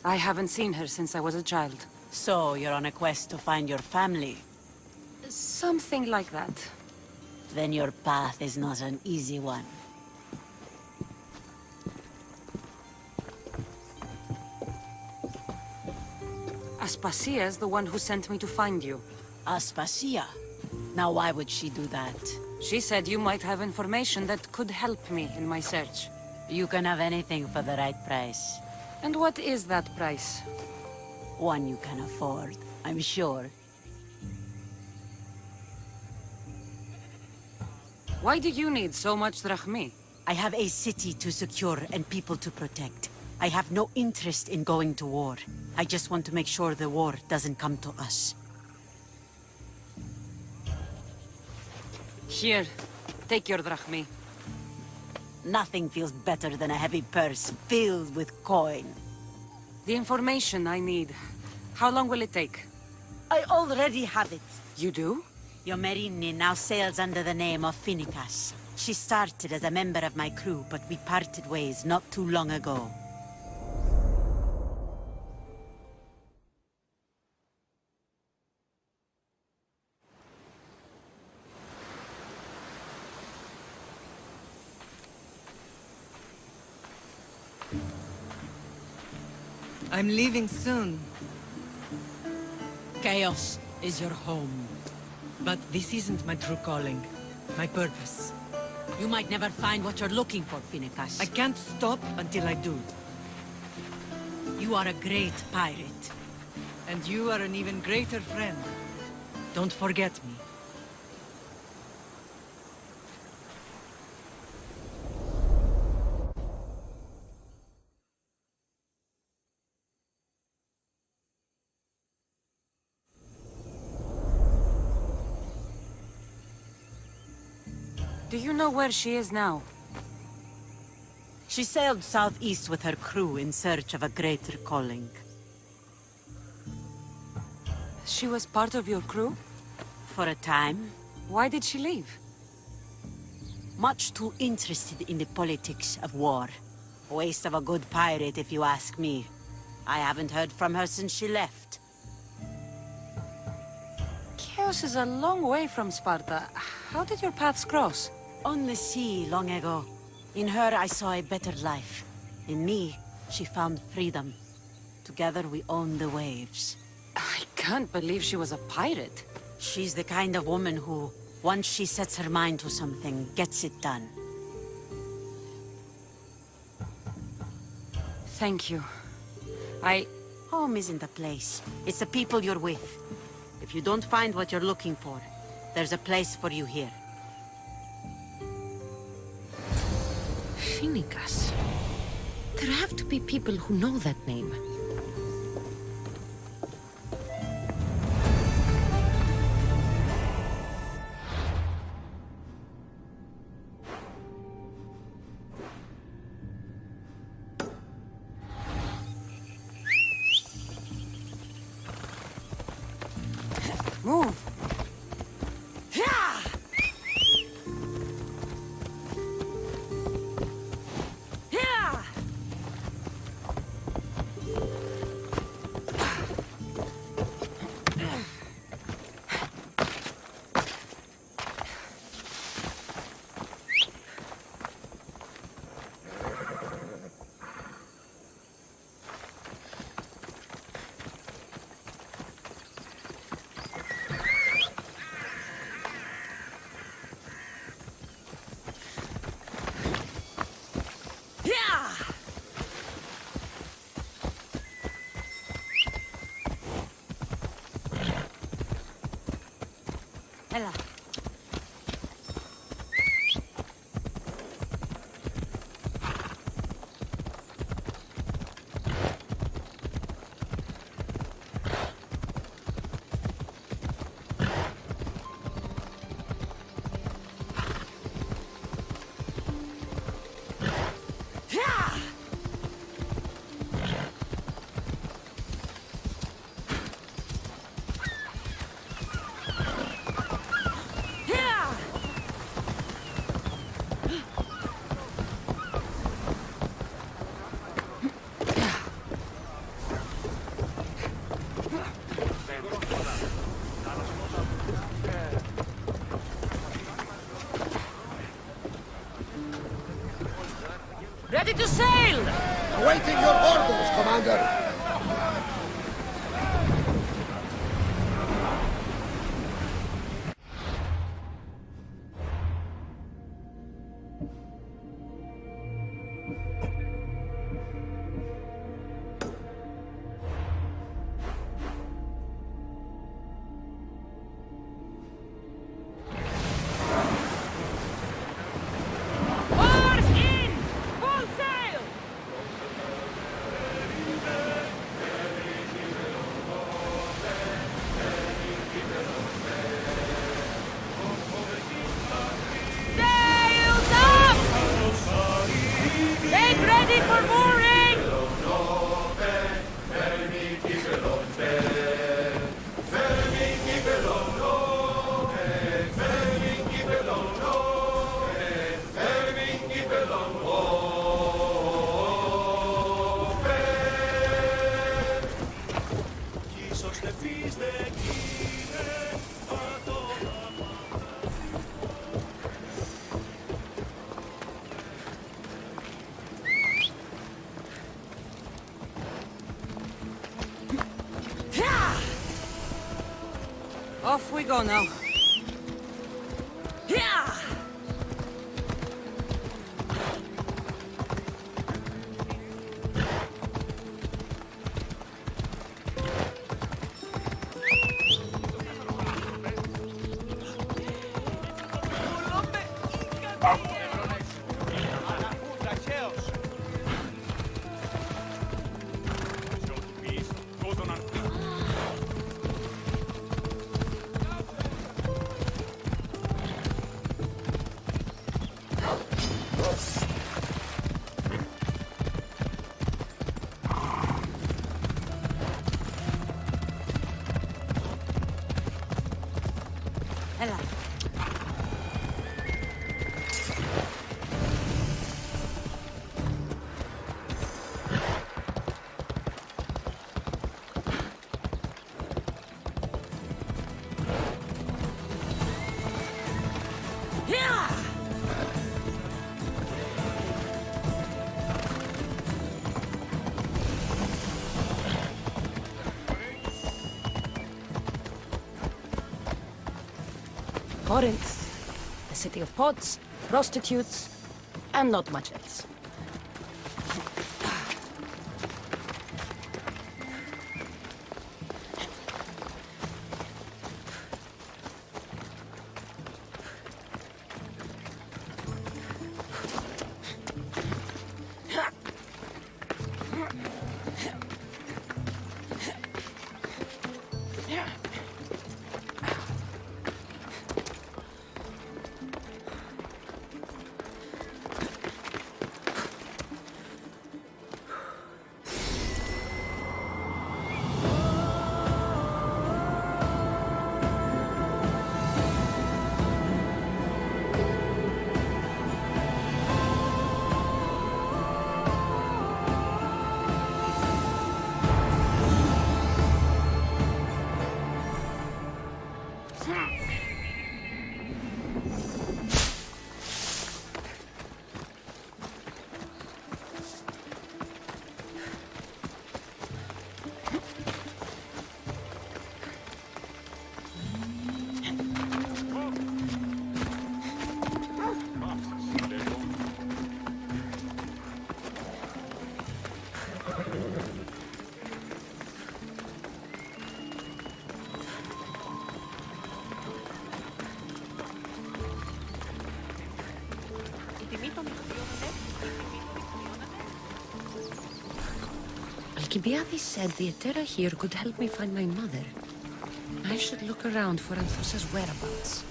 I haven't seen her since I was a child. So, you're on a quest to find your family? Something like that. Then your path is not an easy one. Aspasia's the one who sent me to find you. Aspasia? Now why would she do that? She said you might have information that could help me in my search. You can have anything for the right price. And what is that price? One you can afford, I'm sure. Why do you need so much drachmi? I have a city to secure and people to protect. I have no interest in going to war. I just want to make sure the war doesn't come to us. Here, take your drachmi. Nothing feels better than a heavy purse filled with coin. The information I need. How long will it take? I already have it. You do? Yomerini now sails under the name of Finicas. She started as a member of my crew, but we parted ways not too long ago. I'm leaving soon. Chaos is your home. But this isn't my true calling. My purpose. You might never find what you're looking for, Finicas. I can't stop until I do. You are a great pirate. And you are an even greater friend. Don't forget me. Do you know where she is now? She sailed southeast with her crew in search of a greater calling. She was part of your crew? For a time. Why did she leave? Much too interested in the politics of war. Waste of a good pirate, if you ask me. I haven't heard from her since she left. Chaos is a long way from Sparta. How did your paths cross? On the sea, long ago. In her, I saw a better life. In me, she found freedom. Together, we own the waves. I can't believe she was a pirate. She's the kind of woman who, once she sets her mind to something, gets it done. Thank you. Home isn't a place. It's the people you're with. If you don't find what you're looking for, there's a place for you here. Finicas. There have to be people who know that name. Move! Ella. Sail! Awaiting your orders, Commander. Oars in! Full sail! Sails up! Make ready for mooring! Off we go now. Corinth, the city of pots, prostitutes, and not much else. Alcibiades said the Etera here could help me find my mother. I should look around for Anthusa's whereabouts.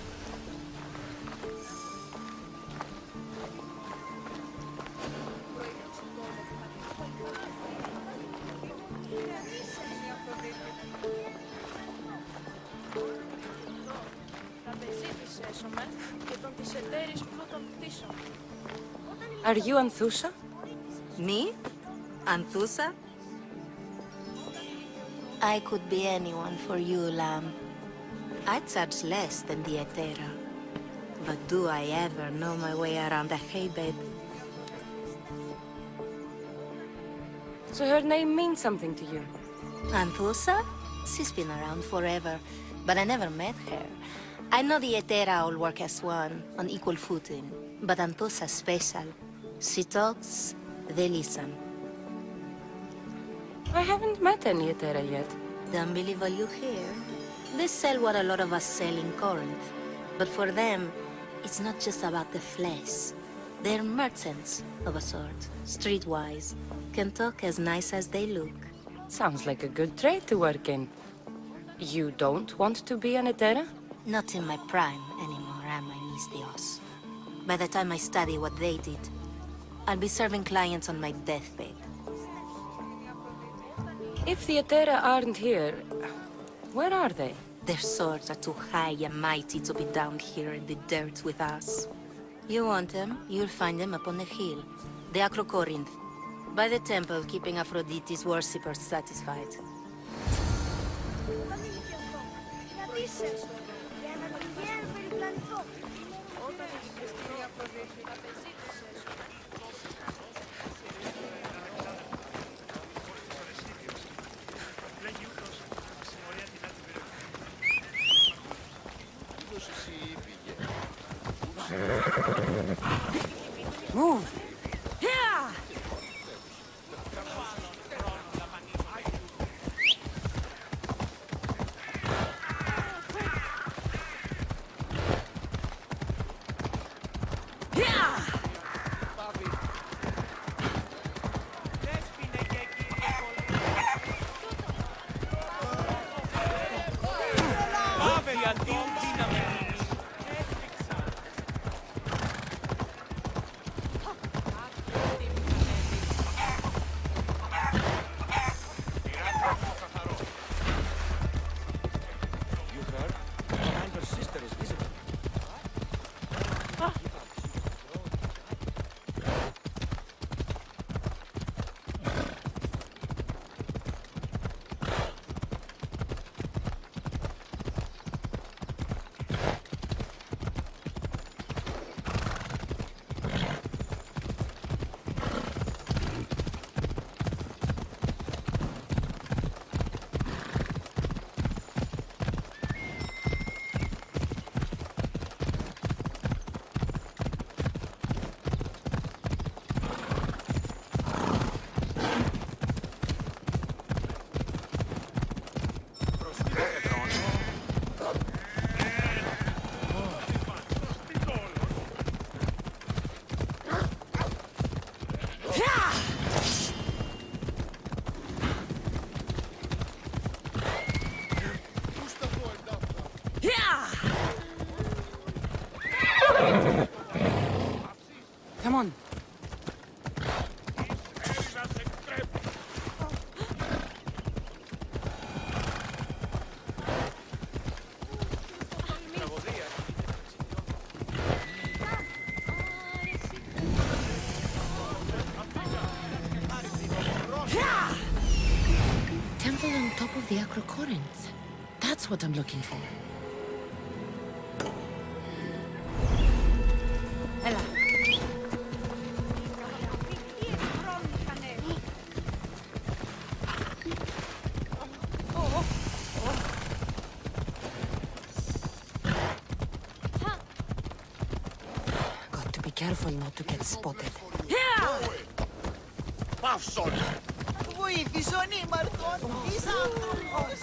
Are you Anthusa? Me? Anthusa? I could be anyone for you, lamb. I charge less than the Etera. But do I ever know my way around a hay bed? So her name means something to you? Anthusa? She's been around forever, but I never met her. I know the Etera all work as one, on equal footing, but Anthusa's special. She talks, they listen. I haven't met any Etera yet. Don't believe all you hear. They sell what a lot of us sell in Corinth. But for them, it's not just about the flesh. They're merchants, of a sort, streetwise. Can talk as nice as they look. Sounds like a good trade to work in. You don't want to be an Etera? Not in my prime anymore, am I, Miss Dios? By the time I study what they did, I'll be serving clients on my deathbed. If the Etera aren't here, where are they? Their swords are too high and mighty to be down here in the dirt with us. You want them, you'll find them up on the hill. The Acrocorinth. By the temple, keeping Aphrodite's worshippers satisfied. Move! Come on. Temple on top of the Acrocorinth. That's what I'm looking for. Got to be careful not to get spotted. Παύσον! Βοήθησον ήμαρτον εις άνθρωπος!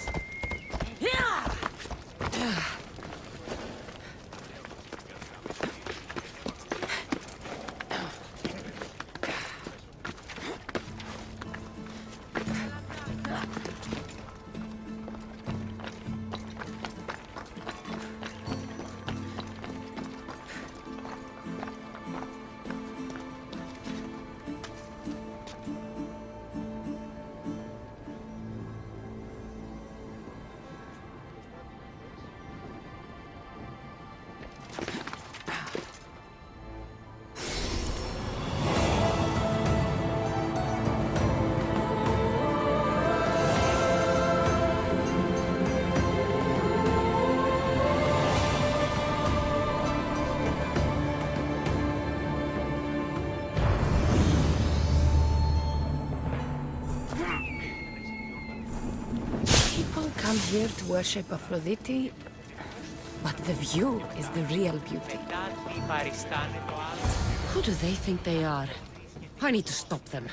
here to worship Aphrodite, but the view is the real beauty. Who do they think they are? I need to stop them.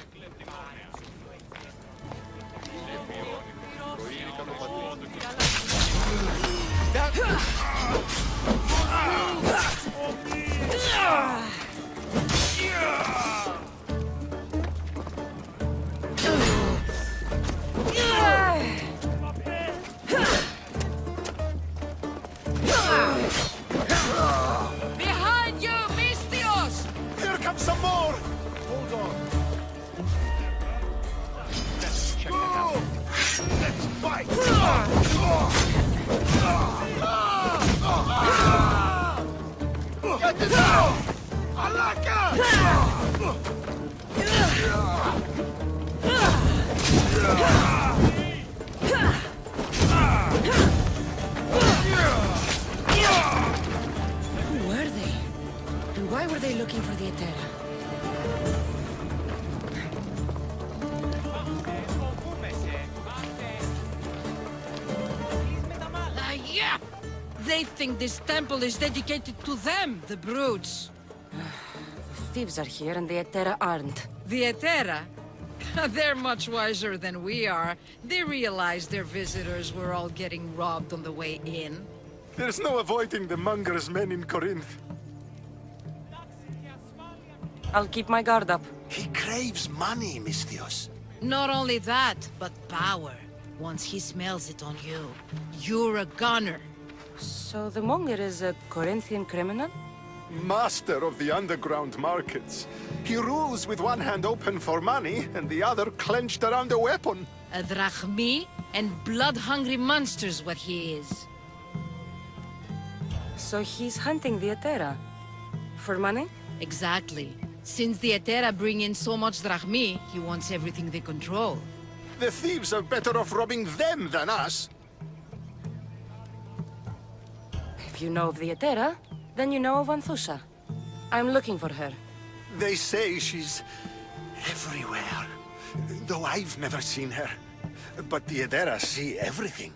Behind you, Mistios! Here comes some more! Hold on. Let's check it out. Let's fight! Get this out! Who were they? And why were they looking for the Etera? Yeah! They think this temple is dedicated to them, the brutes. The thieves are here and the Etera aren't. The Etera? They're much wiser than we are. They realized their visitors were all getting robbed on the way in. There's no avoiding the monger's men in Corinth. I'll keep my guard up. He craves money, Mistios. Not only that, but power. Once he smells it on you, you're a gunner. So the monger is a Corinthian criminal? Master of the underground markets. He rules with one hand open for money and the other clenched around a weapon. A drachmi and blood-hungry monster's what he is. So he's hunting the Etera? For money? Exactly. Since the Etera bring in so much drachmi, he wants everything they control. The thieves are better off robbing them than us. If you know of the Etera, then you know of Anthusa. I'm looking for her. They say she's everywhere, though I've never seen her. But the Edera see everything.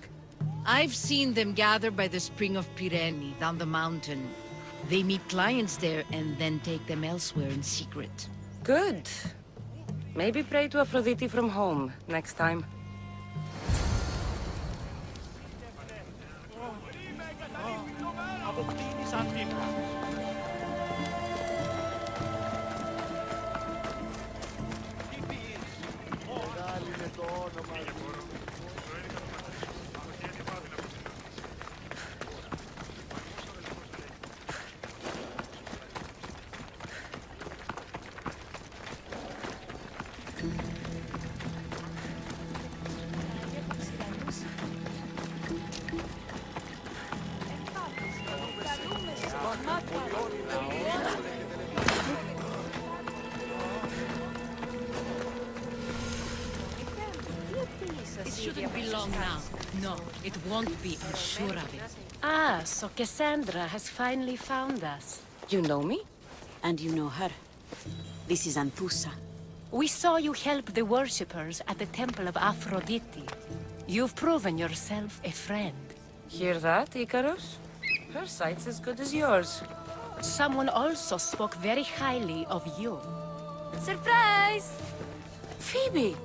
I've seen them gather by the spring of Pirene, down the mountain. They meet clients there and then take them elsewhere in secret. Good. Maybe pray to Aphrodite from home next time. It shouldn't be long now. No, it won't be, I'm sure of it. Ah, so Cassandra has finally found us. You know me? And you know her. This is Anthusa. We saw you help the worshippers at the Temple of Aphrodite. You've proven yourself a friend. Hear that, Icarus? Her sight's as good as yours. Someone also spoke very highly of you. Surprise! Phoebe!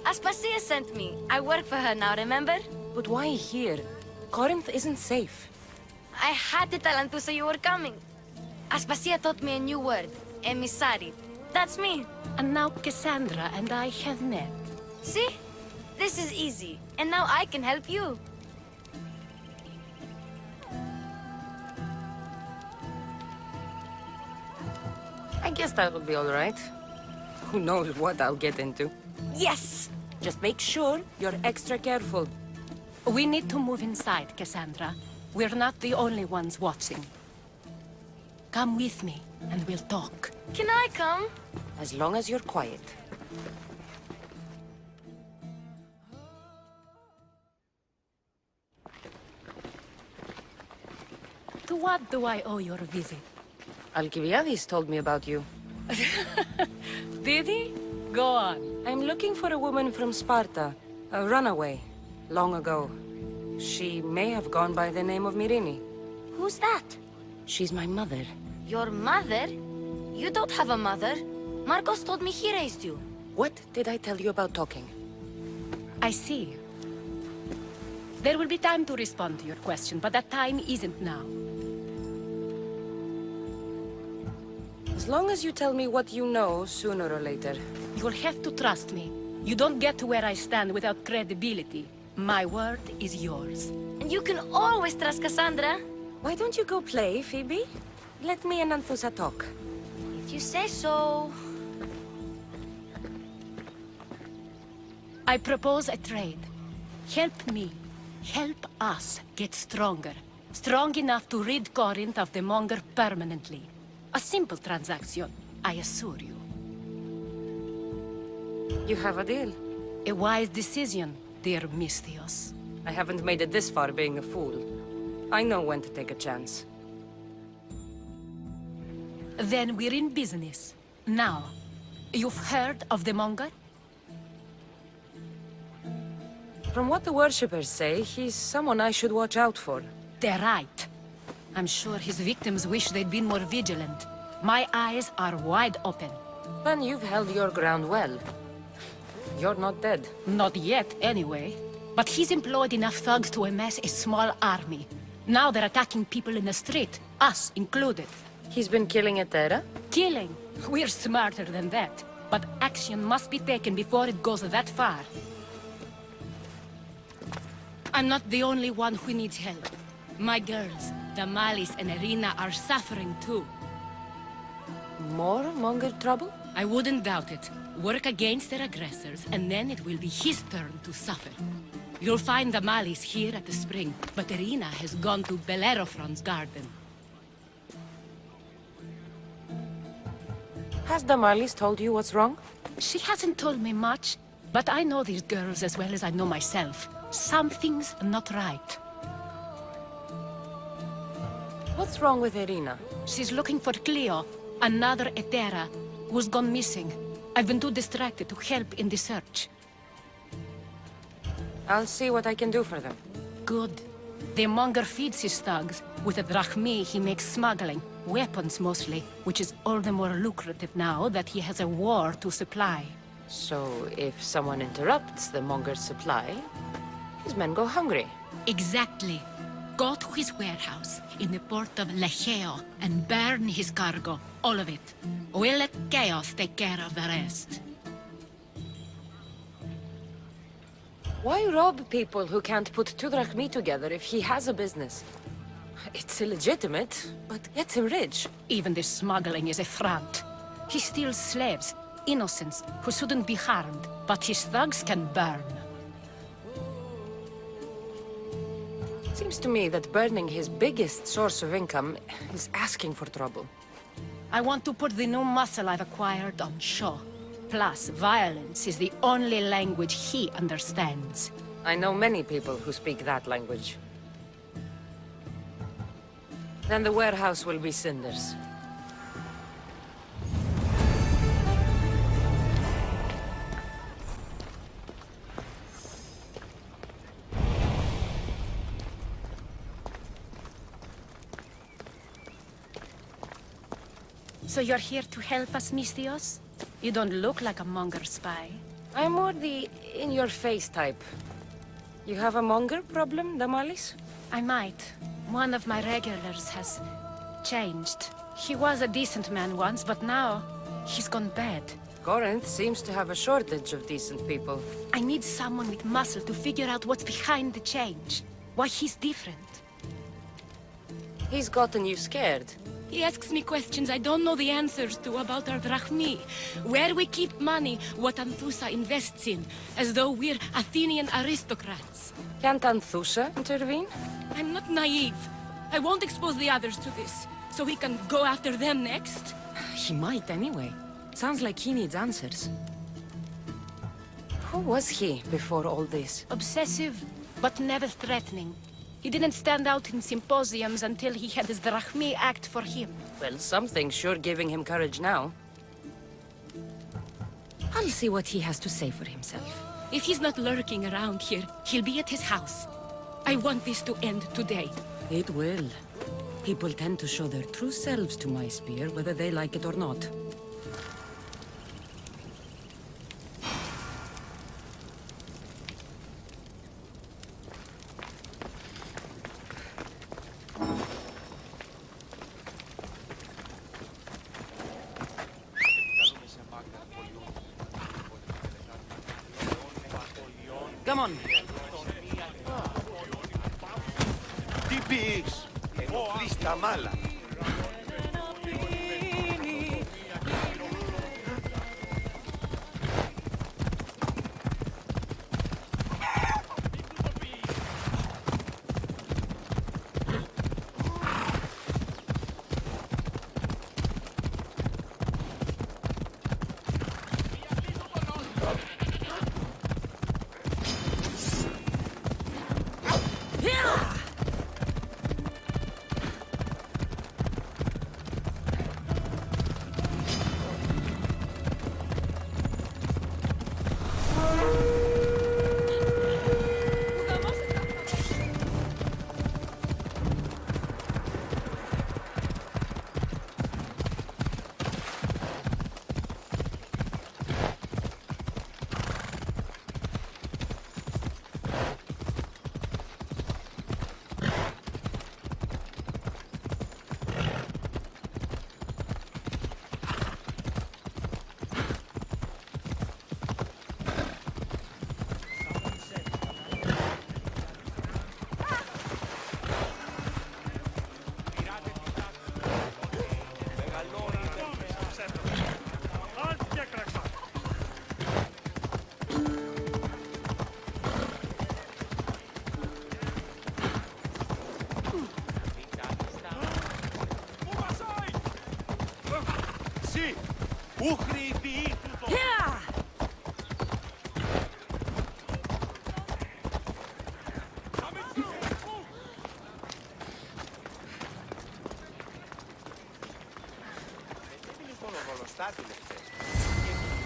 Aspasia sent me. I work for her now, remember? But why here? Corinth isn't safe. I had to tell Anthusa you were coming. Aspasia taught me a new word. Emissary. That's me. And now Cassandra and I have met. See? This is easy. And now I can help you. I guess that will be all right. Who knows what I'll get into. Yes! Just make sure you're extra careful. We need to move inside, Cassandra. We're not the only ones watching. Come with me, and we'll talk. Can I come? As long as you're quiet. To what do I owe your visit? Alcibiades told me about you. Did he? Go on. I'm looking for a woman from Sparta. A runaway. Long ago. She may have gone by the name of Mirini. Who's that? She's my mother. Your mother? You don't have a mother. Marcos told me he raised you. What did I tell you about talking? I see. There will be time to respond to your question, but that time isn't now. As long as you tell me what you know, sooner or later. You will have to trust me. You don't get to where I stand without credibility. My word is yours. And you can always trust Cassandra. Why don't you go play, Phoebe? Let me and Anthusa talk. If you say so. I propose a trade. Help me. Help us get stronger. Strong enough to rid Corinth of the Monger permanently. A simple transaction, I assure you. You have a deal. A wise decision, dear Misthios. I haven't made it this far being a fool. I know when to take a chance. Then we're in business. Now, you've heard of the Monger? From what the worshippers say, he's someone I should watch out for. They're right. I'm sure his victims wish they'd been more vigilant. My eyes are wide open. Then you've held your ground well. You're not dead. Not yet, anyway. But he's employed enough thugs to amass a small army. Now they're attacking people in the street, us included. He's been killing Etera? Killing? We're smarter than that. But action must be taken before it goes that far. I'm not the only one who needs help. My girls, Damalis and Irina, are suffering too. More Monger trouble? I wouldn't doubt it. Work against their aggressors, and then it will be his turn to suffer. You'll find Damalis here at the spring, but Irina has gone to Bellerophon's garden. Has Damalis told you what's wrong? She hasn't told me much, but I know these girls as well as I know myself. Something's not right. What's wrong with Irina? She's looking for Cleo, another Etera, who's gone missing. I've been too distracted to help in the search. I'll see what I can do for them. Good. The Monger feeds his thugs. With the drachmi, he makes smuggling. Weapons, mostly, which is all the more lucrative now that he has a war to supply. So, if someone interrupts the Monger's supply, his men go hungry. Exactly. Go to his warehouse in the port of Lecheo and burn his cargo, all of it. We'll let chaos take care of the rest. Why rob people who can't put 2 drachmi together if he has a business? It's illegitimate, but gets him rich. Even the smuggling is a front. He steals slaves, innocents, who shouldn't be harmed, but his thugs can burn. Seems to me that burning his biggest source of income is asking for trouble. I want to put the new muscle I've acquired on show. Plus, violence is the only language he understands. I know many people who speak that language. Then the warehouse will be cinders. So you're here to help us, Misthios? You don't look like a Monger spy. I'm more the in-your-face type. You have a Monger problem, Damalis? I might. One of my regulars has changed. He was a decent man once, but now he's gone bad. Corinth seems to have a shortage of decent people. I need someone with muscle to figure out what's behind the change. Why he's different. He's gotten you scared. He asks me questions I don't know the answers to about our drachmi. Where we keep money, what Anthusa invests in. As though we're Athenian aristocrats. Can't Anthusa intervene? I'm not naive. I won't expose the others to this. So he can go after them next? He might anyway. Sounds like he needs answers. Who was he before all this? Obsessive, but never threatening. He didn't stand out in symposiums until he had his drachmi act for him. Well, something's sure giving him courage now. I'll see what he has to say for himself. If he's not lurking around here, he'll be at his house. I want this to end today. It will. People tend to show their true selves to my spear, whether they like it or not. Come on. Τι πεις? Ενοχλείς τα μάλα.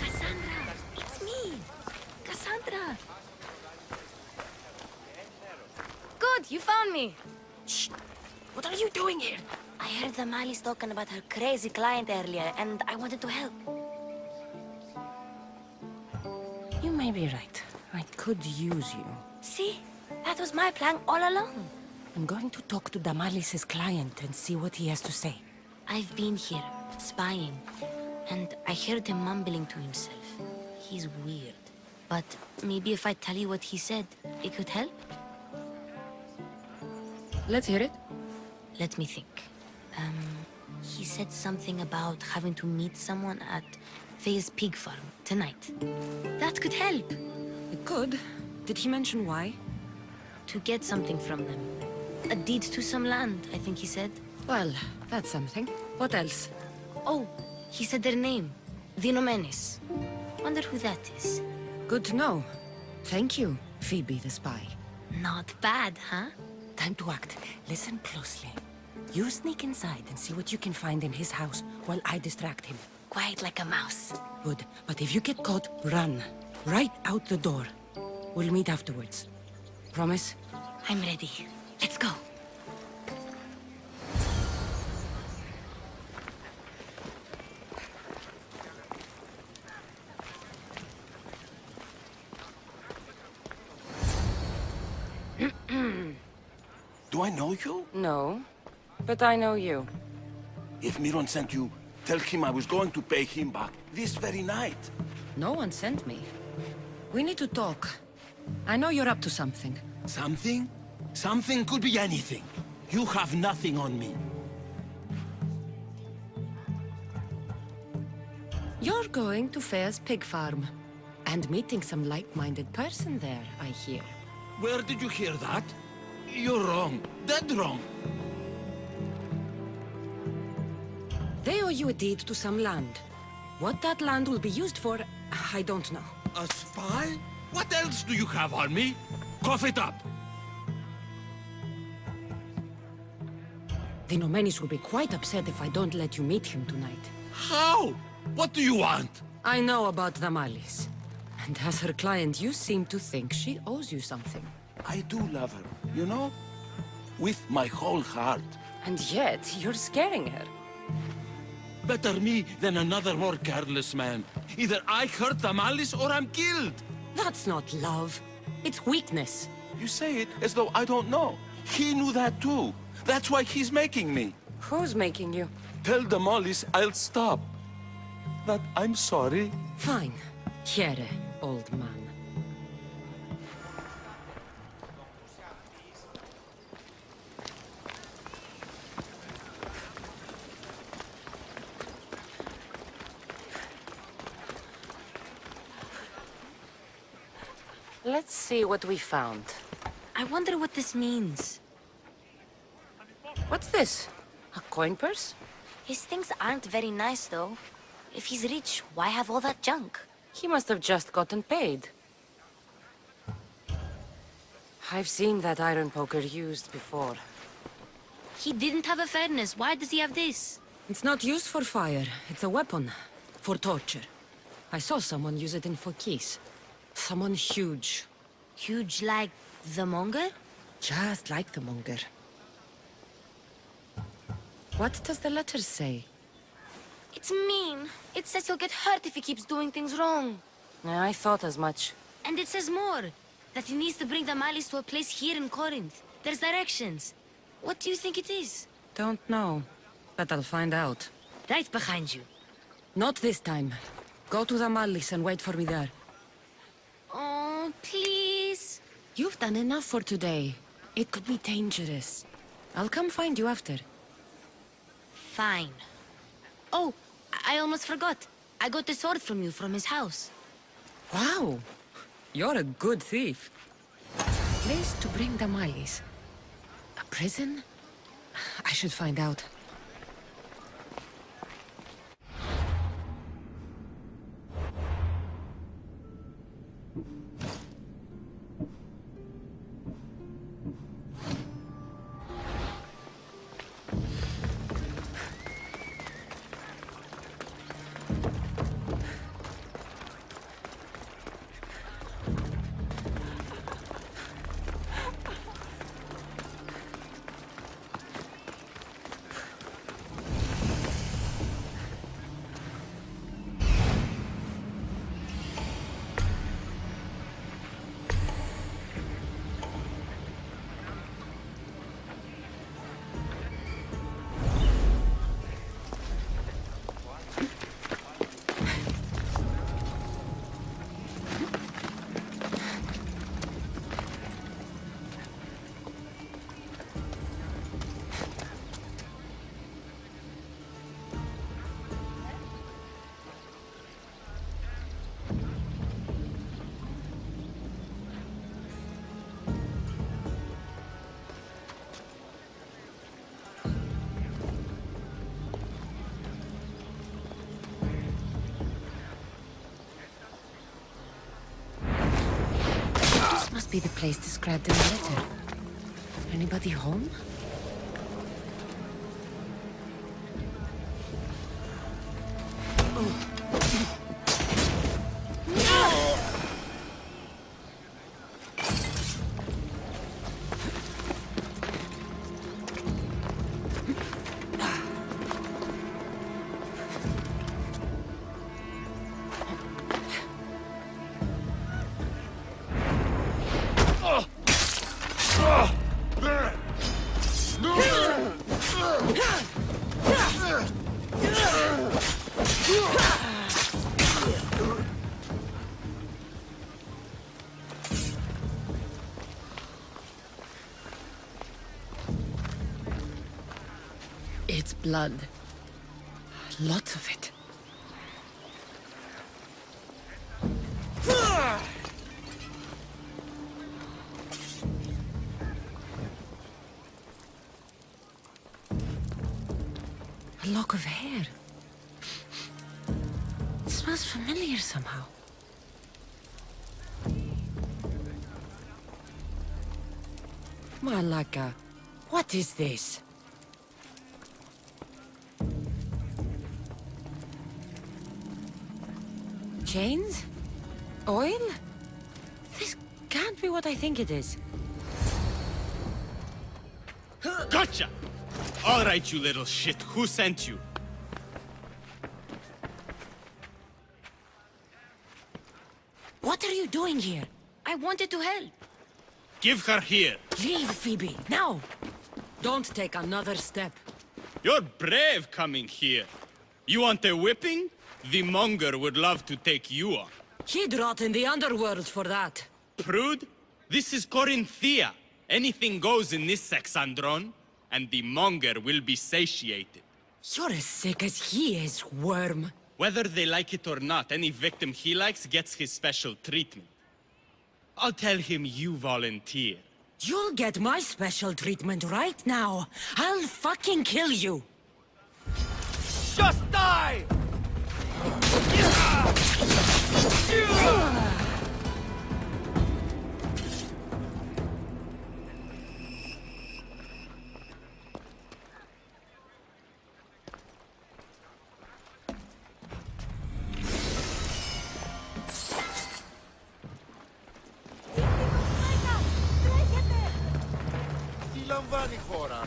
Cassandra! It's me! Cassandra! Good, you found me! Shh! What are you doing here? I heard the Mali's talking about her crazy client earlier, and I wanted to help. You may be right. I could use you. See? That was my plan all along. I'm going to talk to Damalis's client and see what he has to say. I've been here, spying, and I heard him mumbling to himself. He's weird. But maybe if I tell you what he said, it could help? Let's hear it. Let me think. He said something about having to meet someone at Faye's pig farm tonight. That could help. It could. Did he mention why? To get something from them. A deed to some land, I think he said. Well, that's something. What else? Oh, he said their name. The Nomenes. Wonder who that is. Good to know. Thank you, Phoebe the spy. Not bad, huh? Time to act. Listen closely. You sneak inside and see what you can find in his house while I distract him. Quiet like a mouse. Good. But if you get caught, run. Right out the door. We'll meet afterwards. Promise? I'm ready. Let's go. Do I know you? No, but I know you. If Miron sent you, tell him I was going to pay him back this very night. No one sent me. We need to talk. I know you're up to something. Something? Something could be anything. You have nothing on me. You're going to Faye's pig farm. And meeting some like-minded person there, I hear. Where did you hear that? You're wrong. Dead wrong. They owe you a deed to some land. What that land will be used for, I don't know. A spy? What else do you have on me? Cough it up. The Nomenes will be quite upset if I don't let you meet him tonight. How? What do you want? I know about the Malis. And as her client, you seem to think she owes you something. I do love her. you know? With my whole heart. And yet, you're scaring her. Better me than another more careless man. Either I hurt Tamalis or I'm killed. That's not love. It's weakness. You say it as though I don't know. He knew that too. That's why he's making me. Who's making you? Tell Tamalis I'll stop. That I'm sorry. Fine. Here, old man. Let's see what we found. I wonder what this means. What's this? A coin purse? His things aren't very nice, though. If he's rich, why have all that junk? He must have just gotten paid. I've seen that iron poker used before. He didn't have a furnace. Why does he have this? It's not used for fire. It's a weapon. For torture. I saw someone use it in Fokis. Someone huge. Huge like the monger? Just like the monger. What does the letter say? It's mean. It says he'll get hurt if he keeps doing things wrong. I thought as much. And it says more. That he needs to bring the Malis to a place here in Corinth. There's directions. What do you think it is? Don't know. But I'll find out. Right behind you. Not this time. Go to the Malis and wait for me there. Oh, please. You've done enough for today. It could be dangerous. I'll come find you after. Fine. Oh, I almost forgot. I got the sword from you from his house. Wow. You're a good thief. Place to bring the Malis. A prison? I should find out. Must be the place described in the letter. Anybody home? It's blood. Lots of it. A lock of hair. It smells familiar somehow. Malaka, what is this? Chains? Oil? This can't be what I think it is. Gotcha! All right, you little shit. Who sent you? What are you doing here? I wanted to help. Give her here. Leave, Phoebe, now! Don't take another step. You're brave coming here. You want a whipping? The monger would love to take you on. He'd rot in the underworld for that. Prude, this is Corinthia. Anything goes in this sexandron, and the monger will be satiated. You're as sick as he is, worm. Whether they like it or not, any victim he likes gets his special treatment. I'll tell him you volunteer. You'll get my special treatment right now. I'll fucking kill you. Just die! Τι λαμβάνει η χώρα?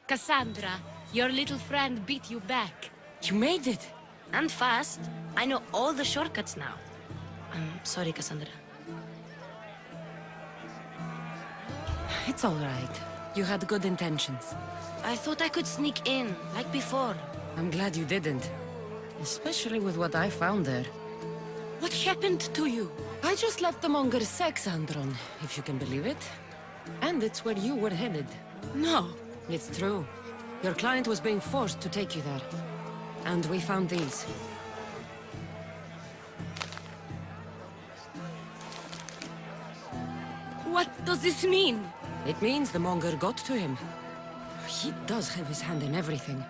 Cassandra, your little friend beat you back. You made it. And fast. I know all the shortcuts now. I'm sorry, Cassandra. It's all right. You had good intentions. I thought I could sneak in, like before. I'm glad you didn't. Especially with what I found there. What happened to you? I just left the monger's sexandron, if you can believe it. And it's where you were headed. No. It's true. Your client was being forced to take you there. And we found these. What does this mean? It means the monger got to him. He does have his hand in everything.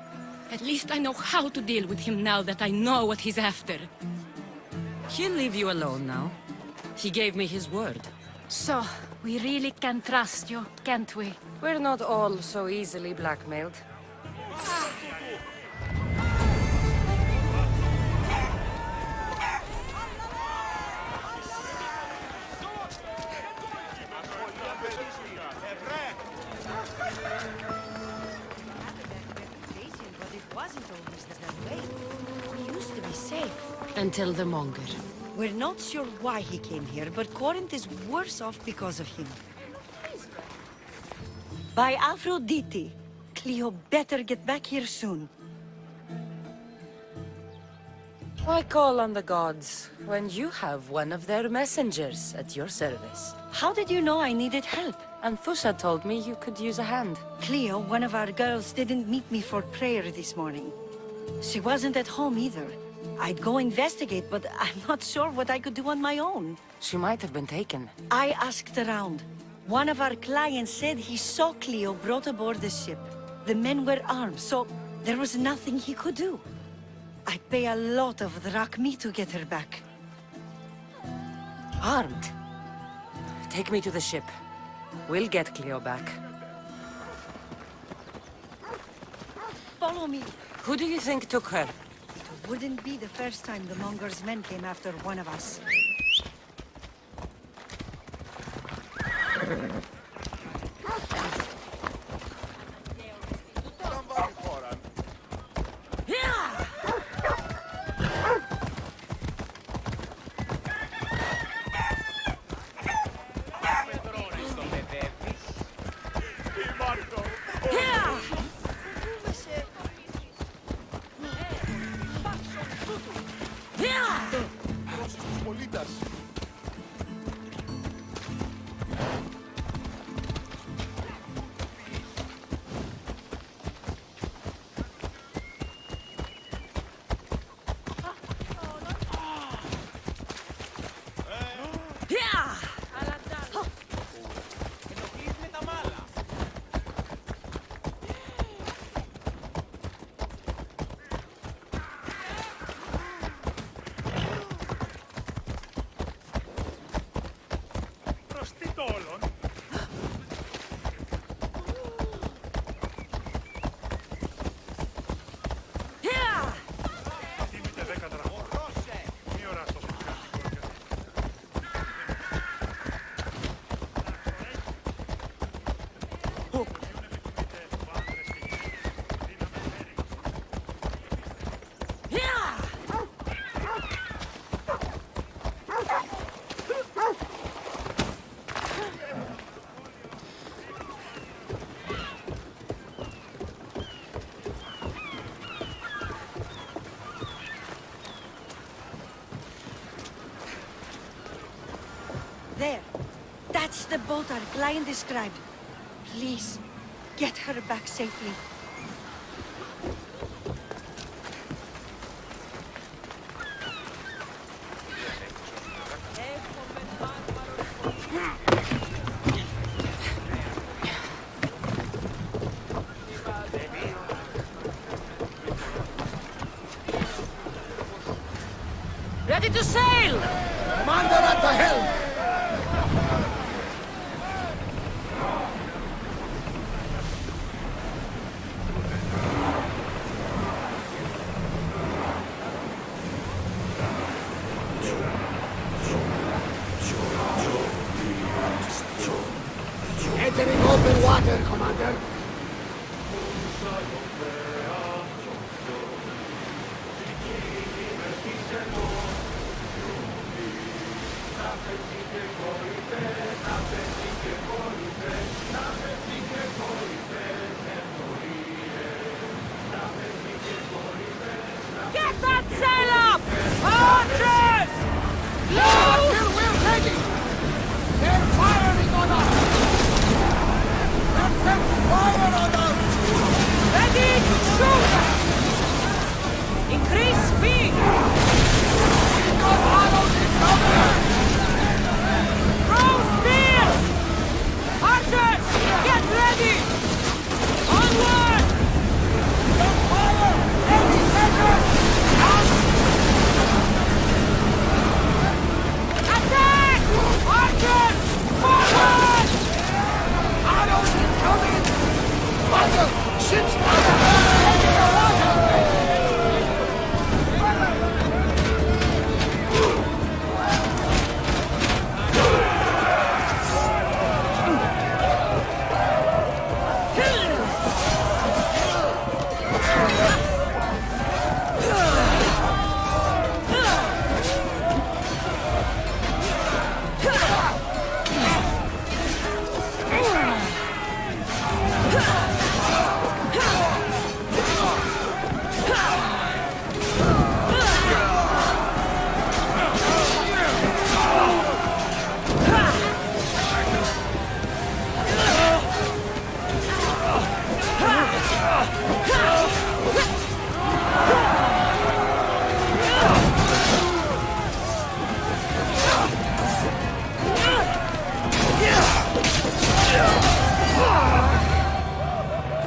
At least I know how to deal with him now that I know what he's after. He'll leave you alone now. He gave me his word. So, we really can trust you, can't we? We're not all so easily blackmailed. Until the monger. We're not sure why he came here, but Corinth is worse off because of him. By Aphrodite, Cleo better get back here soon. Why call on the gods when you have one of their messengers at your service? How did you know I needed help? Anthusa told me you could use a hand. Cleo, one of our girls, didn't meet me for prayer this morning. She wasn't at home either. I'd go investigate, but I'm not sure what I could do on my own. She might have been taken. I asked around. One of our clients said he saw Cleo brought aboard the ship. The men were armed, so there was nothing he could do. I'd pay a lot of drachmi to get her back. Armed? Take me to the ship. We'll get Cleo back. Follow me. Who do you think took her? It wouldn't be the first time the Monger's men came after one of us. There. That's the boat our client described. Please, get her back safely. Ready to sail! Commander at the helm! Entering open water, Commander. Get that sail up! Archers! Till we're ready! They're firing on us! Let them fire on us! Ready to shoot! Increase speed! We've got arrows incoming! Throw spears! Archers, get ready! Onward! Don't fire! 80 seconds! Attack! Archers, forward! Arrows incoming! Fire! Ships taking the water!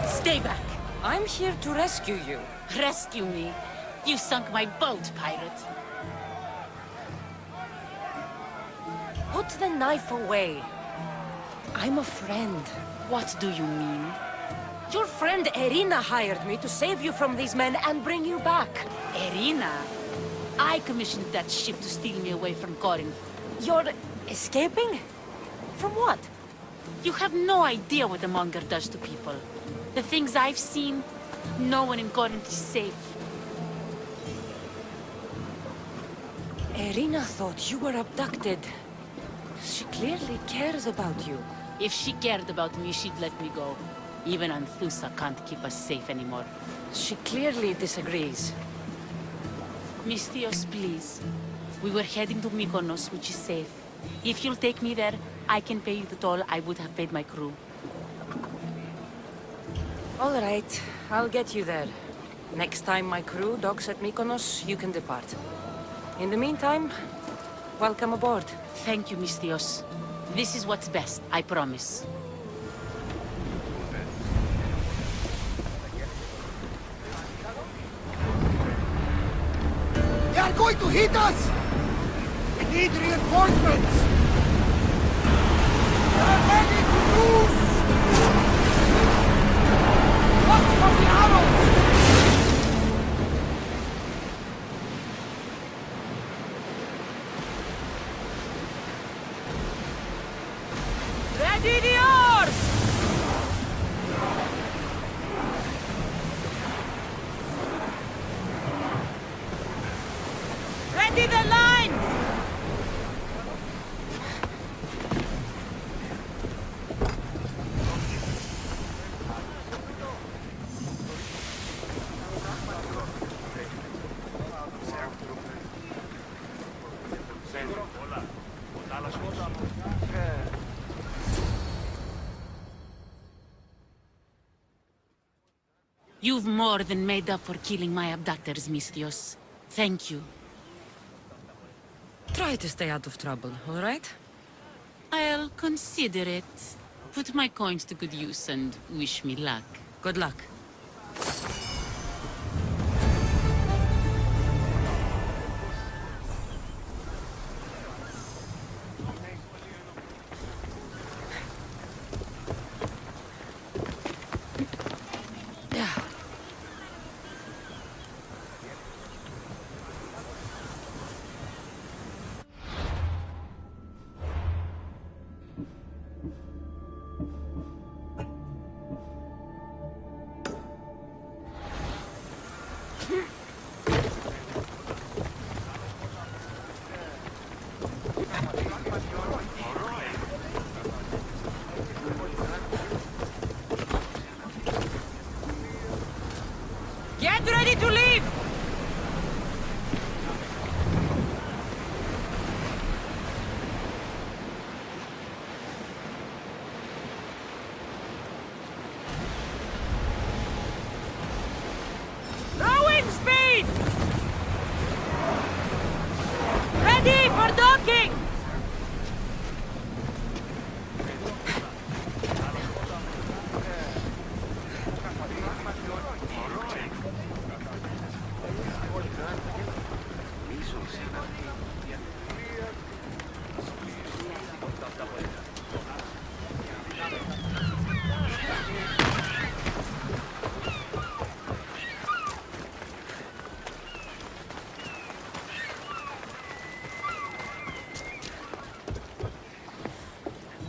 Stay back. I'm here to rescue you. Rescue me? You sunk my boat, pirate. Put the knife away. I'm a friend. What do you mean? Your friend Irina hired me to save you from these men and bring you back. Irina? I commissioned that ship to steal me away from Corinth. You're escaping? From what? You have no idea what the monger does to people. The things I've seen, no one in Corinth is safe. Irina thought you were abducted. She clearly cares about you. If she cared about me, she'd let me go. Even Anthusa can't keep us safe anymore. She clearly disagrees. Misthios, please. We were heading to Mykonos, which is safe. If you'll take me there, I can pay you the toll I would have paid my crew. All right, I'll get you there. Next time my crew docks at Mykonos, you can depart. In the meantime, welcome aboard. Thank you, Misthios. This is what's best, I promise. They are going to hit us! We need reinforcements! They are ready to lose! Watch for the arrows! Ready the oars! You've more than made up for killing my abductors, Misthios. Thank you. Try to stay out of trouble, all right? I'll consider it. Put my coins to good use and wish me luck. Good luck. Get ready to leave! Rowing speed! Ready for docking!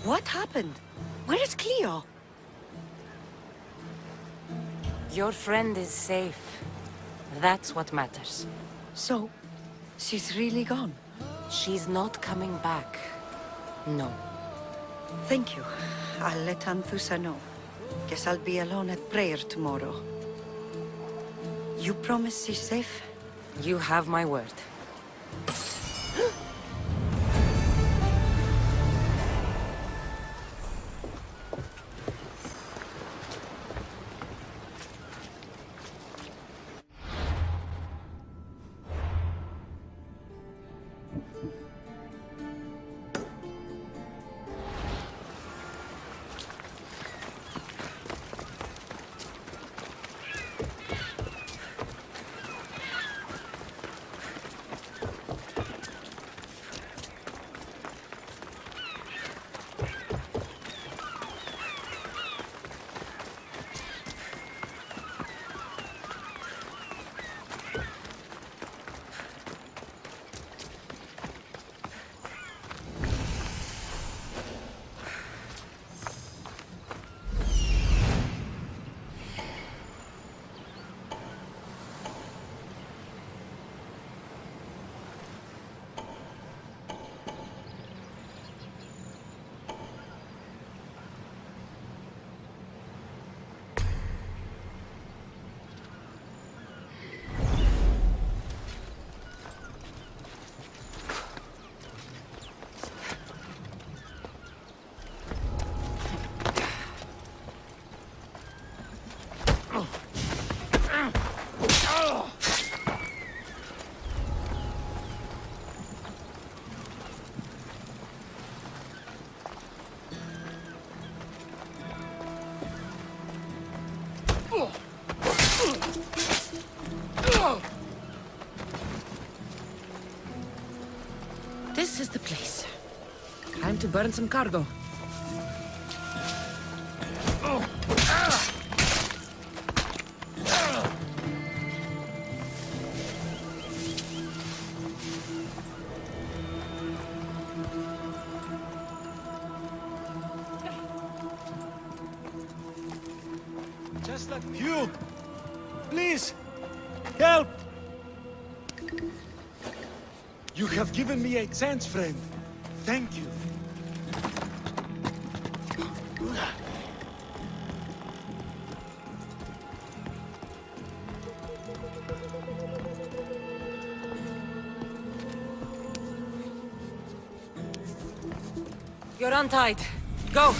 What happened? Where is Cleo? Your friend is safe. That's what matters. So, she's really gone? She's not coming back. No. Thank you. I'll let Anthusa know. Guess I'll be alone at prayer tomorrow. You promise she's safe? You have my word. This is the place. Time to burn some cargo. Just like you! Please! Help! You have given me a chance, friend. Thank you. You're untied. Go!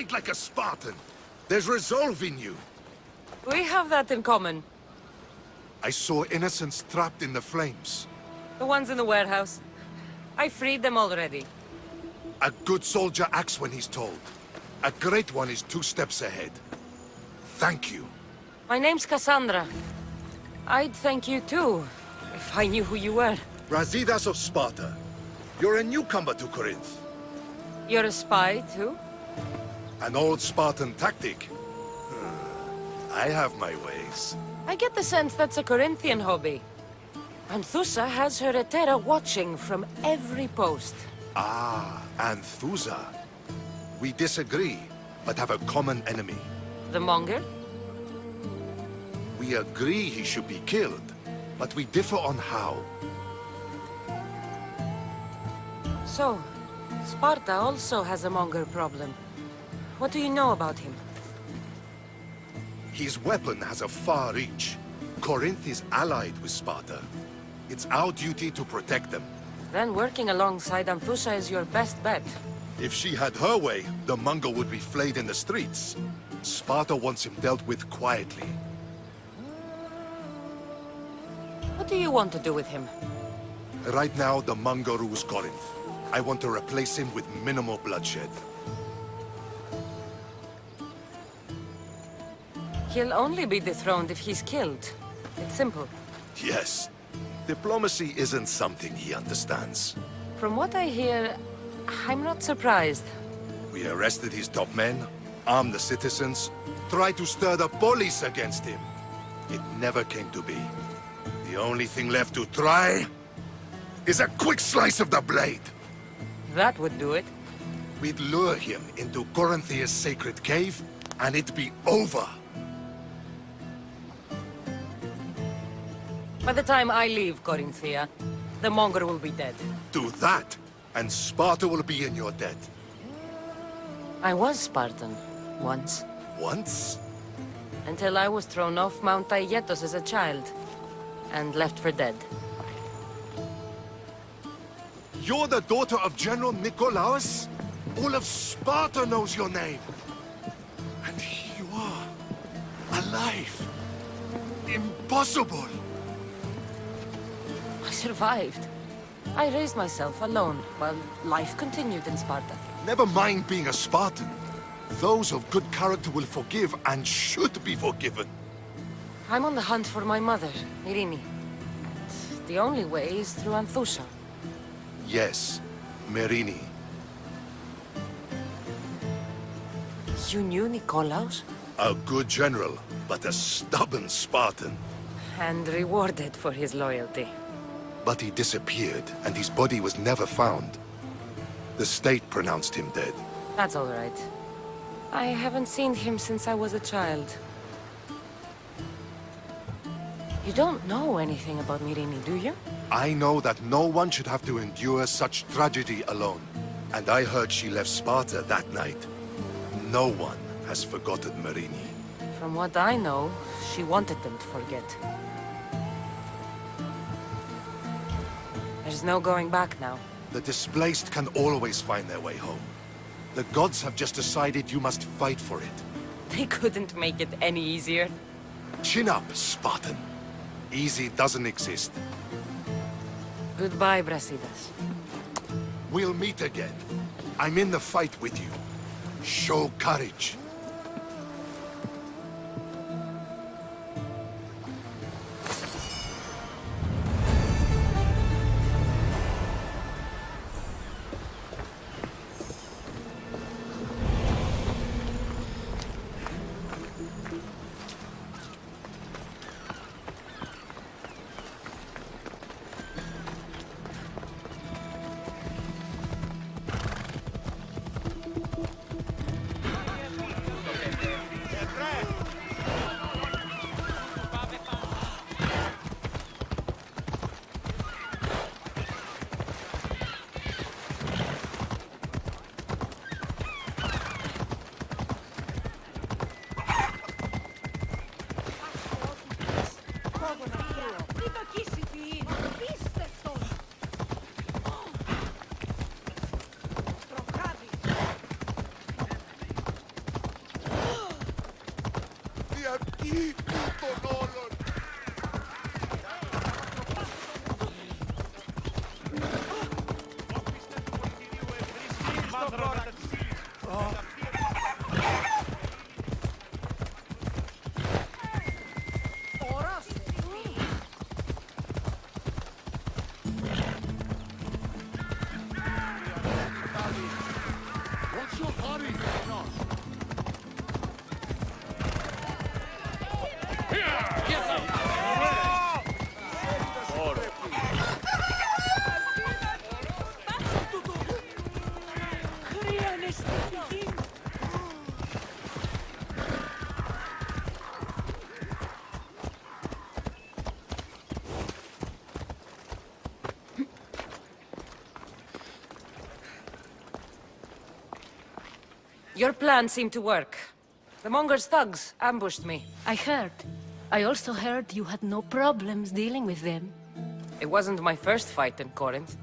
fight like a Spartan. There's resolve in you. We have that in common. I saw innocents trapped in the flames. The ones in the warehouse. I freed them already. A good soldier acts when he's told. A great one is 2 steps ahead. Thank you. My name's Cassandra. I'd thank you too, if I knew who you were. Brasidas of Sparta. You're a newcomer to Corinth. You're a spy too? An old Spartan tactic. I have my ways. I get the sense that's a Corinthian hobby. Anthusa has her Etera watching from every post. Ah, Anthusa. We disagree, but have a common enemy. The Monger? We agree he should be killed, but we differ on how. So, Sparta also has a Monger problem. What do you know about him? His weapon has a far reach. Corinth is allied with Sparta. It's our duty to protect them. Then working alongside Anthusa is your best bet. If she had her way, the Mongol would be flayed in the streets. Sparta wants him dealt with quietly. What do you want to do with him? Right now, the Mongol rules Corinth. I want to replace him with minimal bloodshed. He'll only be dethroned if he's killed. It's simple. Yes. Diplomacy isn't something he understands. From what I hear, I'm not surprised. We arrested his top men, armed the citizens, tried to stir the police against him. It never came to be. The only thing left to try is a quick slice of the blade. That would do it. We'd lure him into Corinthia's sacred cave, and it'd be over. By the time I leave Corinthia, the Monger will be dead. Do that, and Sparta will be in your debt. I was Spartan, once. Once? Until I was thrown off Mount Aietos as a child, and left for dead. You're the daughter of General Nikolaos? All of Sparta knows your name. And here you are, alive. Impossible. I survived. I raised myself alone, while life continued in Sparta. Never mind being a Spartan. Those of good character will forgive and should be forgiven. I'm on the hunt for my mother, Myrini. The only way is through Anthusa. Yes, Myrini. You knew Nikolaos? A good general, but a stubborn Spartan. And rewarded for his loyalty. But he disappeared, and his body was never found. The state pronounced him dead. That's all right. I haven't seen him since I was a child. You don't know anything about Myrini, do you? I know that no one should have to endure such tragedy alone. And I heard she left Sparta that night. No one has forgotten Myrini. From what I know, she wanted them to forget. There's no going back now. The displaced can always find their way home. The gods have just decided you must fight for it. They couldn't make it any easier. Chin up, Spartan. Easy doesn't exist. Goodbye, Brasidas. We'll meet again. I'm in the fight with you. Show courage. Your plan seemed to work. The Monger's thugs ambushed me. I heard. I also heard you had no problems dealing with them. It wasn't my first fight in Corinth.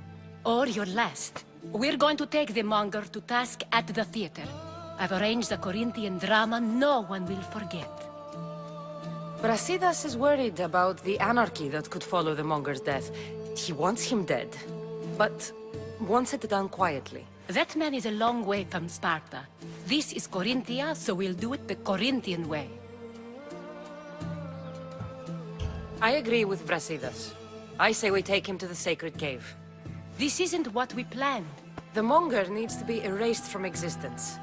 Or your last. We're going to take the Monger to task at the theater. I've arranged a Corinthian drama no one will forget. Brasidas is worried about the anarchy that could follow the Monger's death. He wants him dead, but wants it done quietly. That man is a long way from Sparta. This is Corinthia, so we'll do it the Corinthian way. I agree with Brasidas. I say we take him to the sacred cave. This isn't what we planned. The Monger needs to be erased from existence.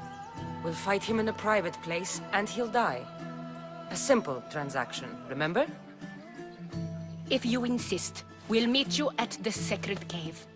We'll fight him in a private place, and he'll die. A simple transaction, remember? If you insist, we'll meet you at the sacred cave.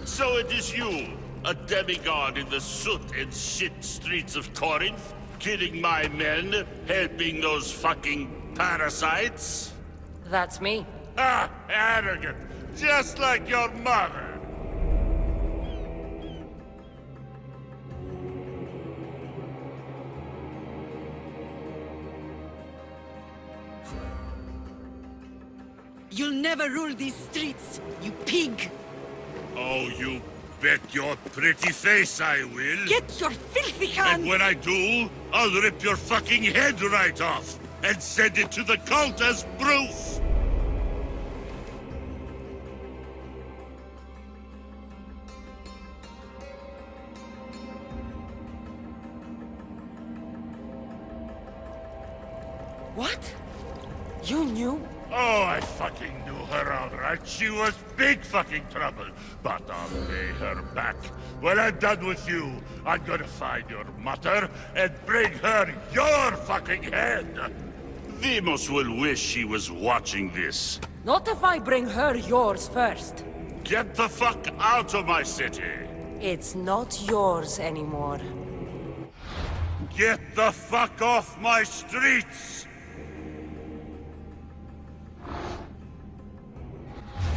So it is you, a demigod in the soot and shit streets of Corinth, killing my men, helping those fucking parasites? That's me. Ah, arrogant, just like your mother. You'll never rule these streets, you pig! Oh, you bet your pretty face I will. Get your filthy hands! And when I do, I'll rip your fucking head right off and send it to the cult as proof. What? You knew? Oh, I fucking knew her all right. She was big fucking trouble. But I'll pay her back. When I'm done with you, I'm gonna find your mother and bring her your fucking head. Demos will wish she was watching this. Not if I bring her yours first. Get the fuck out of my city. It's not yours anymore. Get the fuck off my streets!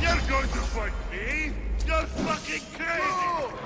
You're going to fight me? You're fucking crazy!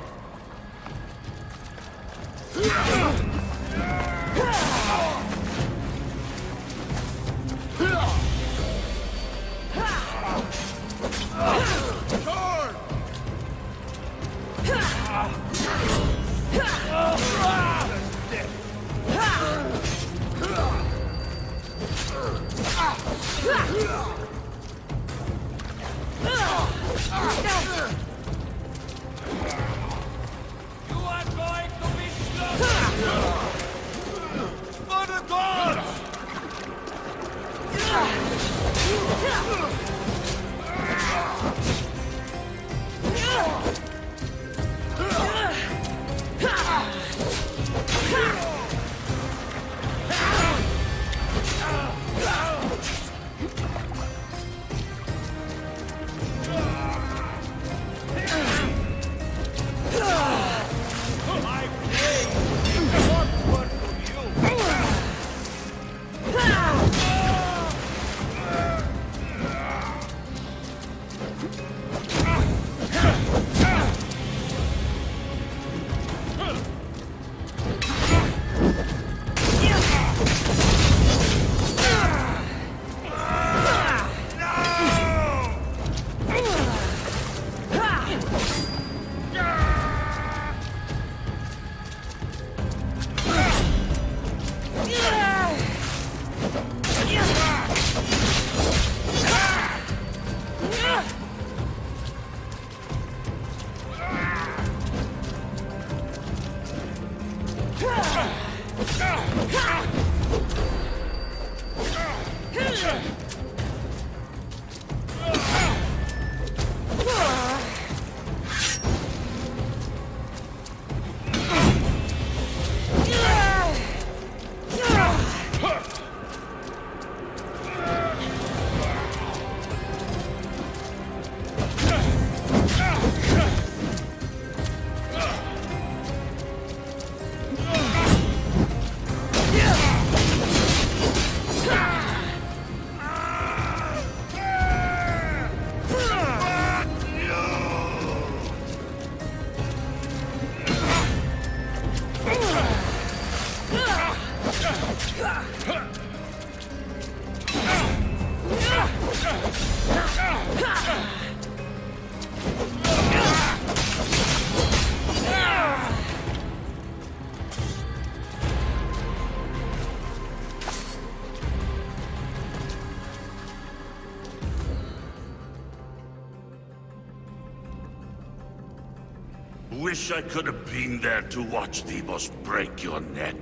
Wish I could have been there to watch Demos break your neck.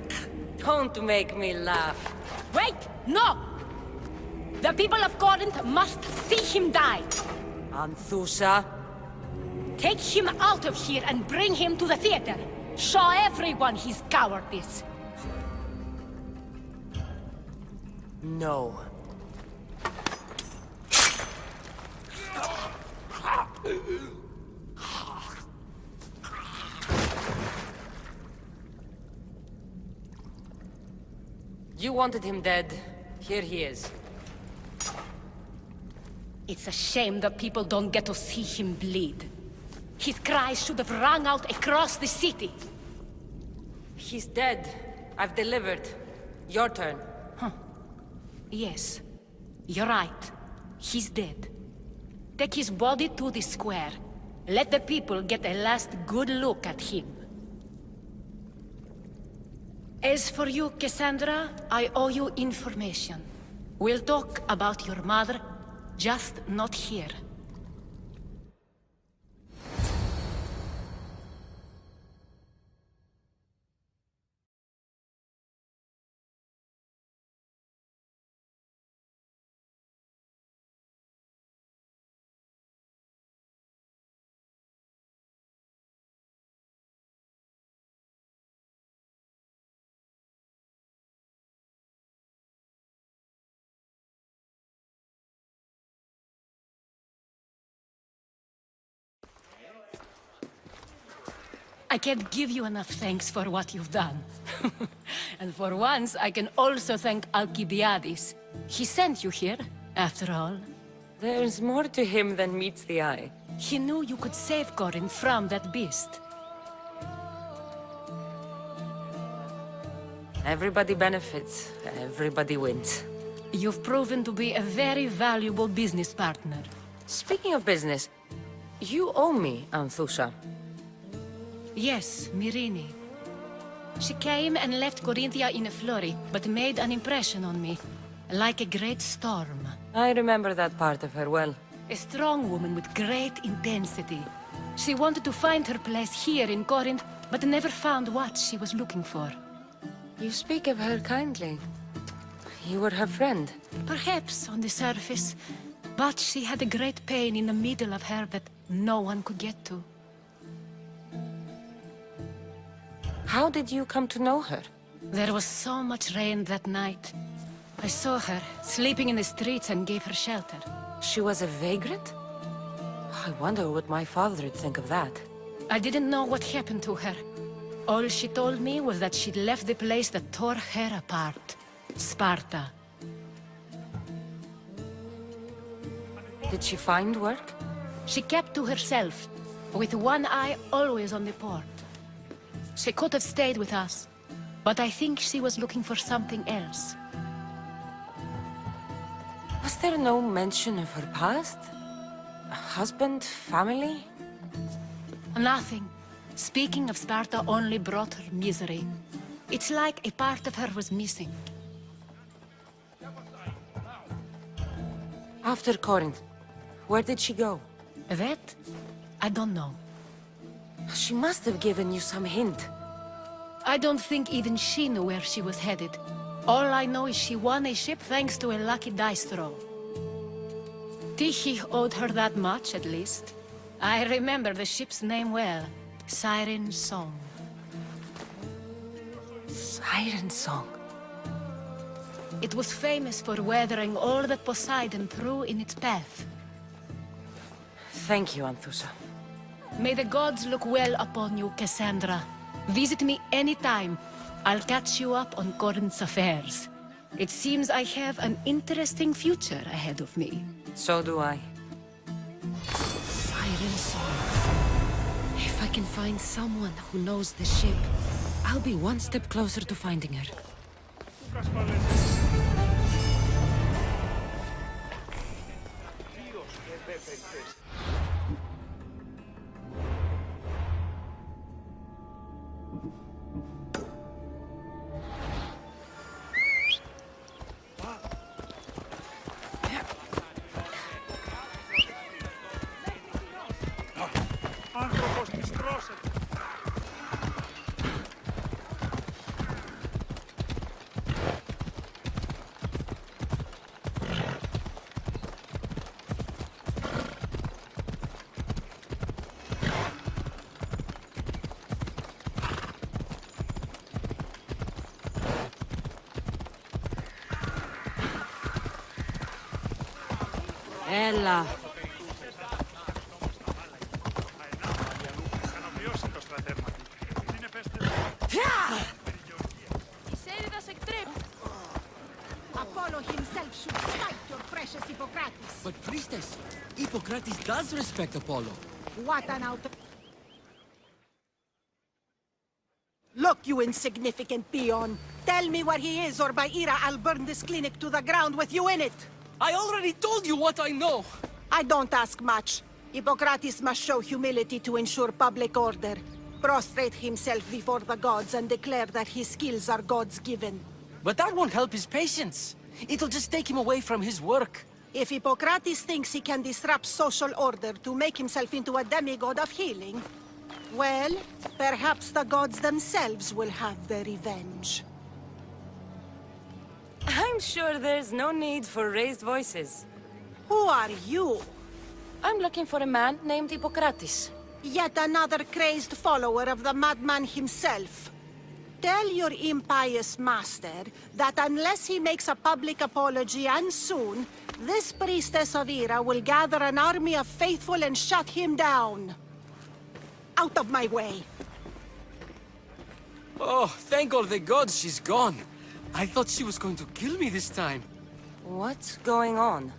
Don't make me laugh. Wait! No! The people of Corinth must see him die. Anthusa, take him out of here and bring him to the theater. Show everyone his cowardice. No. You wanted him dead. Here he is. It's a shame that people don't get to see him bleed. His cries should have rung out across the city. He's dead. I've delivered. Your turn. Yes, you're right. He's dead. Take his body to the square. Let the people get a last good look at him. As for you, Cassandra, I owe you information. We'll talk about your mother, just not here. I can't give you enough thanks for what you've done. And for once, I can also thank Alcibiades. He sent you here, after all. There's more to him than meets the eye. He knew you could save Corinth from that beast. Everybody benefits. Everybody wins. You've proven to be a very valuable business partner. Speaking of business, you owe me, Anthusa. Yes, Myrine. She came and left Corinthia in a flurry, but made an impression on me. Like a great storm. I remember that part of her well. A strong woman with great intensity. She wanted to find her place here in Corinth, but never found what she was looking for. You speak of her kindly. You were her friend. Perhaps on the surface, but she had a great pain in the middle of her that no one could get to. How did you come to know her? There was so much rain that night. I saw her, sleeping in the streets, and gave her shelter. She was a vagrant? I wonder what my father would think of that. I didn't know what happened to her. All she told me was that she'd left the place that tore her apart. Sparta. Did she find work? She kept to herself, with one eye always on the port. She could have stayed with us, but I think she was looking for something else. Was there no mention of her past? Husband, family? Nothing. Speaking of Sparta only brought her misery. It's like a part of her was missing. After Corinth, where did she go? That? I don't know. She must have given you some hint. I don't think even she knew where she was headed. All I know is she won a ship thanks to a lucky dice throw. Tyche owed her that much, at least. I remember the ship's name well. Siren Song. Siren Song? It was famous for weathering all that Poseidon threw in its path. Thank you, Anthusa. May the gods look well upon you, Cassandra. Visit me anytime. I'll catch you up on Corinth's affairs. It seems I have an interesting future ahead of me. So do I. Siren Song. If I can find someone who knows the ship, I'll be one step closer to finding her. Anthropos Mistroset. Ella. Apollo himself should fight your precious Hippocrates. But priestess, Hippocrates does respect Apollo. What an out... Look, you insignificant peon. Tell me where he is, or by Ira, I'll burn this clinic to the ground with you in it. I already told you what I know. I don't ask much. Hippocrates must show humility to ensure public order. Prostrate himself before the gods and declare that his skills are God's given. But that won't help his patients. It'll just take him away from his work. If Hippocrates thinks he can disrupt social order to make himself into a demigod of healing, well, perhaps the gods themselves will have their revenge. I'm sure there's no need for raised voices. Who are you? I'm looking for a man named Hippocrates. Yet another crazed follower of the madman himself. Tell your impious master that unless he makes a public apology, and soon, this priestess of Ira will gather an army of faithful and shut him down. Out of my way! Oh, thank all the gods she's gone. I thought she was going to kill me this time. What's going on?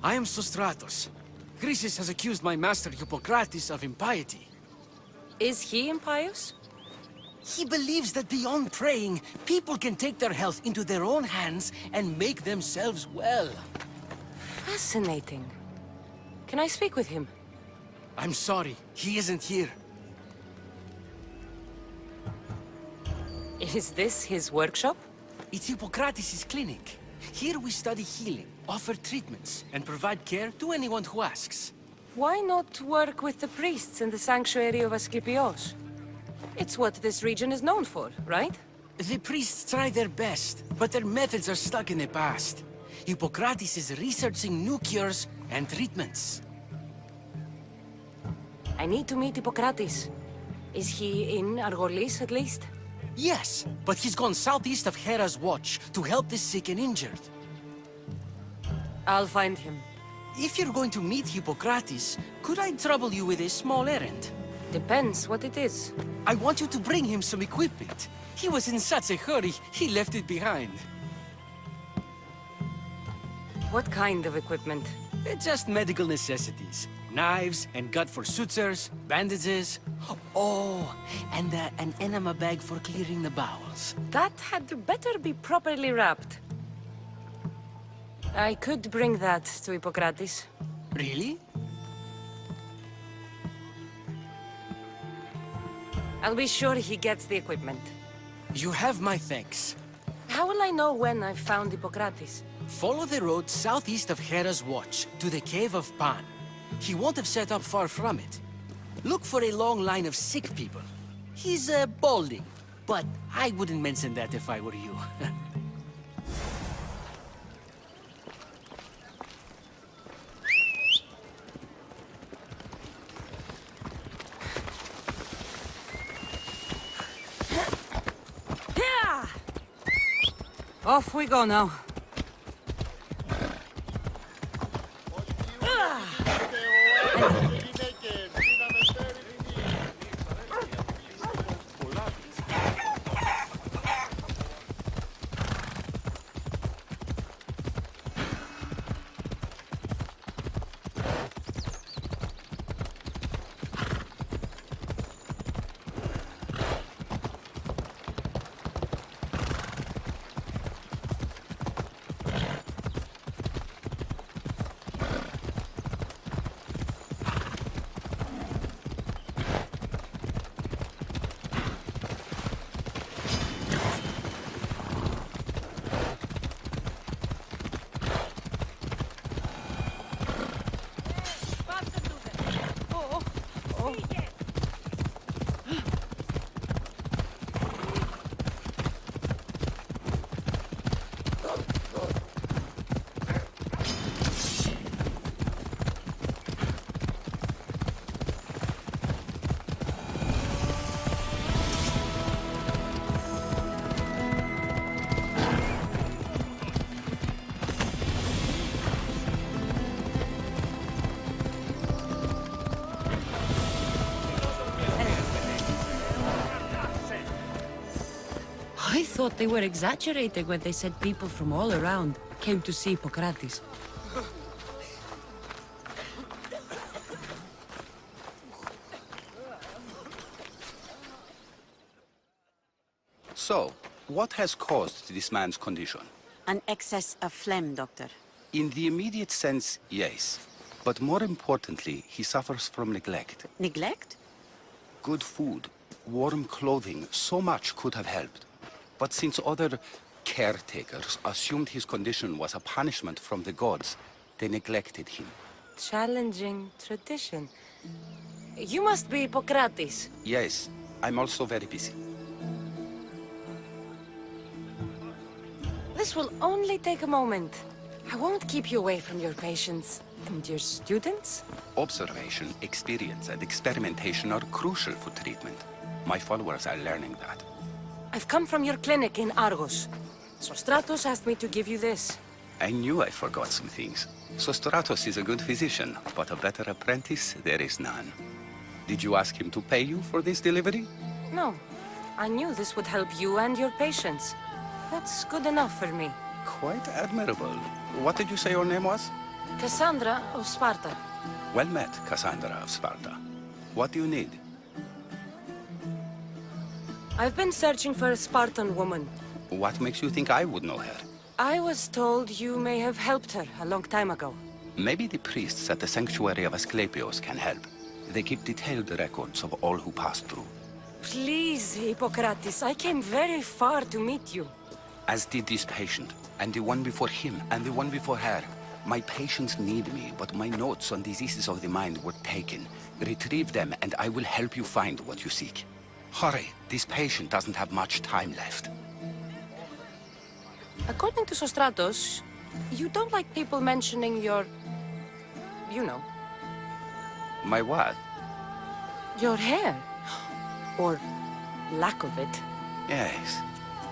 I am Sostratos. Chrysis has accused my master Hippocrates of impiety. Is he impious? He believes that beyond praying, people can take their health into their own hands and make themselves well. Fascinating. Can I speak with him? I'm sorry, he isn't here. Is this his workshop? It's Hippocrates' clinic. Here we study healing, offer treatments, and provide care to anyone who asks. Why not work with the priests in the sanctuary of Asclepios? It's what this region is known for, right? The priests try their best, but their methods are stuck in the past. Hippocrates is researching new cures and treatments. I need to meet Hippocrates. Is he in Argolis, at least? Yes, but he's gone southeast of Hera's watch to help the sick and injured. I'll find him. If you're going to meet Hippocrates, could I trouble you with a small errand? Depends what it is. I want you to bring him some equipment. He was in such a hurry, he left it behind. What kind of equipment? Just medical necessities. Knives and gut for sutures, bandages. Oh, and an enema bag for clearing the bowels. That had better be properly wrapped. I could bring that to Hippocrates. Really? I'll be sure he gets the equipment. You have my thanks. How will I know when I've found Hippocrates? Follow the road southeast of Hera's watch to the cave of Pan. He won't have set up far from it. Look for a long line of sick people. He's balding, but I wouldn't mention that if I were you. Off we go now. thought they were exaggerating when they said people from all around came to see Hippocrates. So, what has caused this man's condition? An excess of phlegm, Doctor. In the immediate sense, yes. But more importantly, he suffers from neglect. Neglect? Good food, warm clothing, so much could have helped. But since other caretakers assumed his condition was a punishment from the gods, they neglected him. Challenging tradition. You must be Hippocrates. Yes, I'm also very busy. This will only take a moment. I won't keep you away from your patients. And your students? Observation, experience, and experimentation are crucial for treatment. My followers are learning that. I've come from your clinic in Argos. Sostratos asked me to give you this. I knew I forgot some things. Sostratos is a good physician, but a better apprentice there is none. Did you ask him to pay you for this delivery? No. I knew this would help you and your patients. That's good enough for me. Quite admirable. What did you say your name was? Cassandra of Sparta. Well met, Cassandra of Sparta. What do you need? I've been searching for a Spartan woman. What makes you think I would know her? I was told you may have helped her a long time ago. Maybe the priests at the sanctuary of Asclepios can help. They keep detailed records of all who passed through. Please, Hippocrates, I came very far to meet you. As did this patient, and the one before him, and the one before her. My patients need me, but my notes on diseases of the mind were taken. Retrieve them, and I will help you find what you seek. Hurry, this patient doesn't have much time left. According to Sostratos, you don't like people mentioning your... you know. My what? Your hair. Or lack of it. Yes,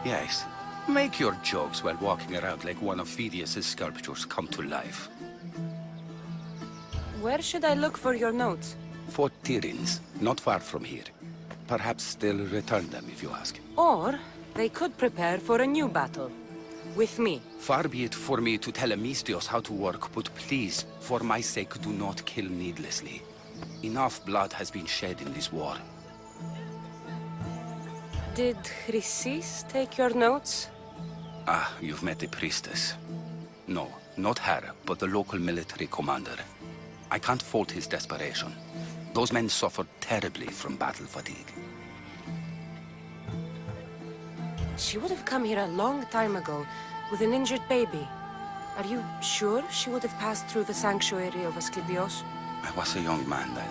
yes. Make your jokes while walking around like one of Phidias' sculptures come to life. Where should I look for your notes? For Tyrins, not far from here. Perhaps they'll return them if you ask. Or they could prepare for a new battle. With me. Far be it for me to tell Amistios how to work, but please, for my sake, do not kill needlessly. Enough blood has been shed in this war. Did Chrysis take your notes? Ah, you've met the priestess. No, not her, but the local military commander. I can't fault his desperation. Those men suffered terribly from battle fatigue. She would have come here a long time ago, with an injured baby. Are you sure she would have passed through the sanctuary of Asclepios? I was a young man then.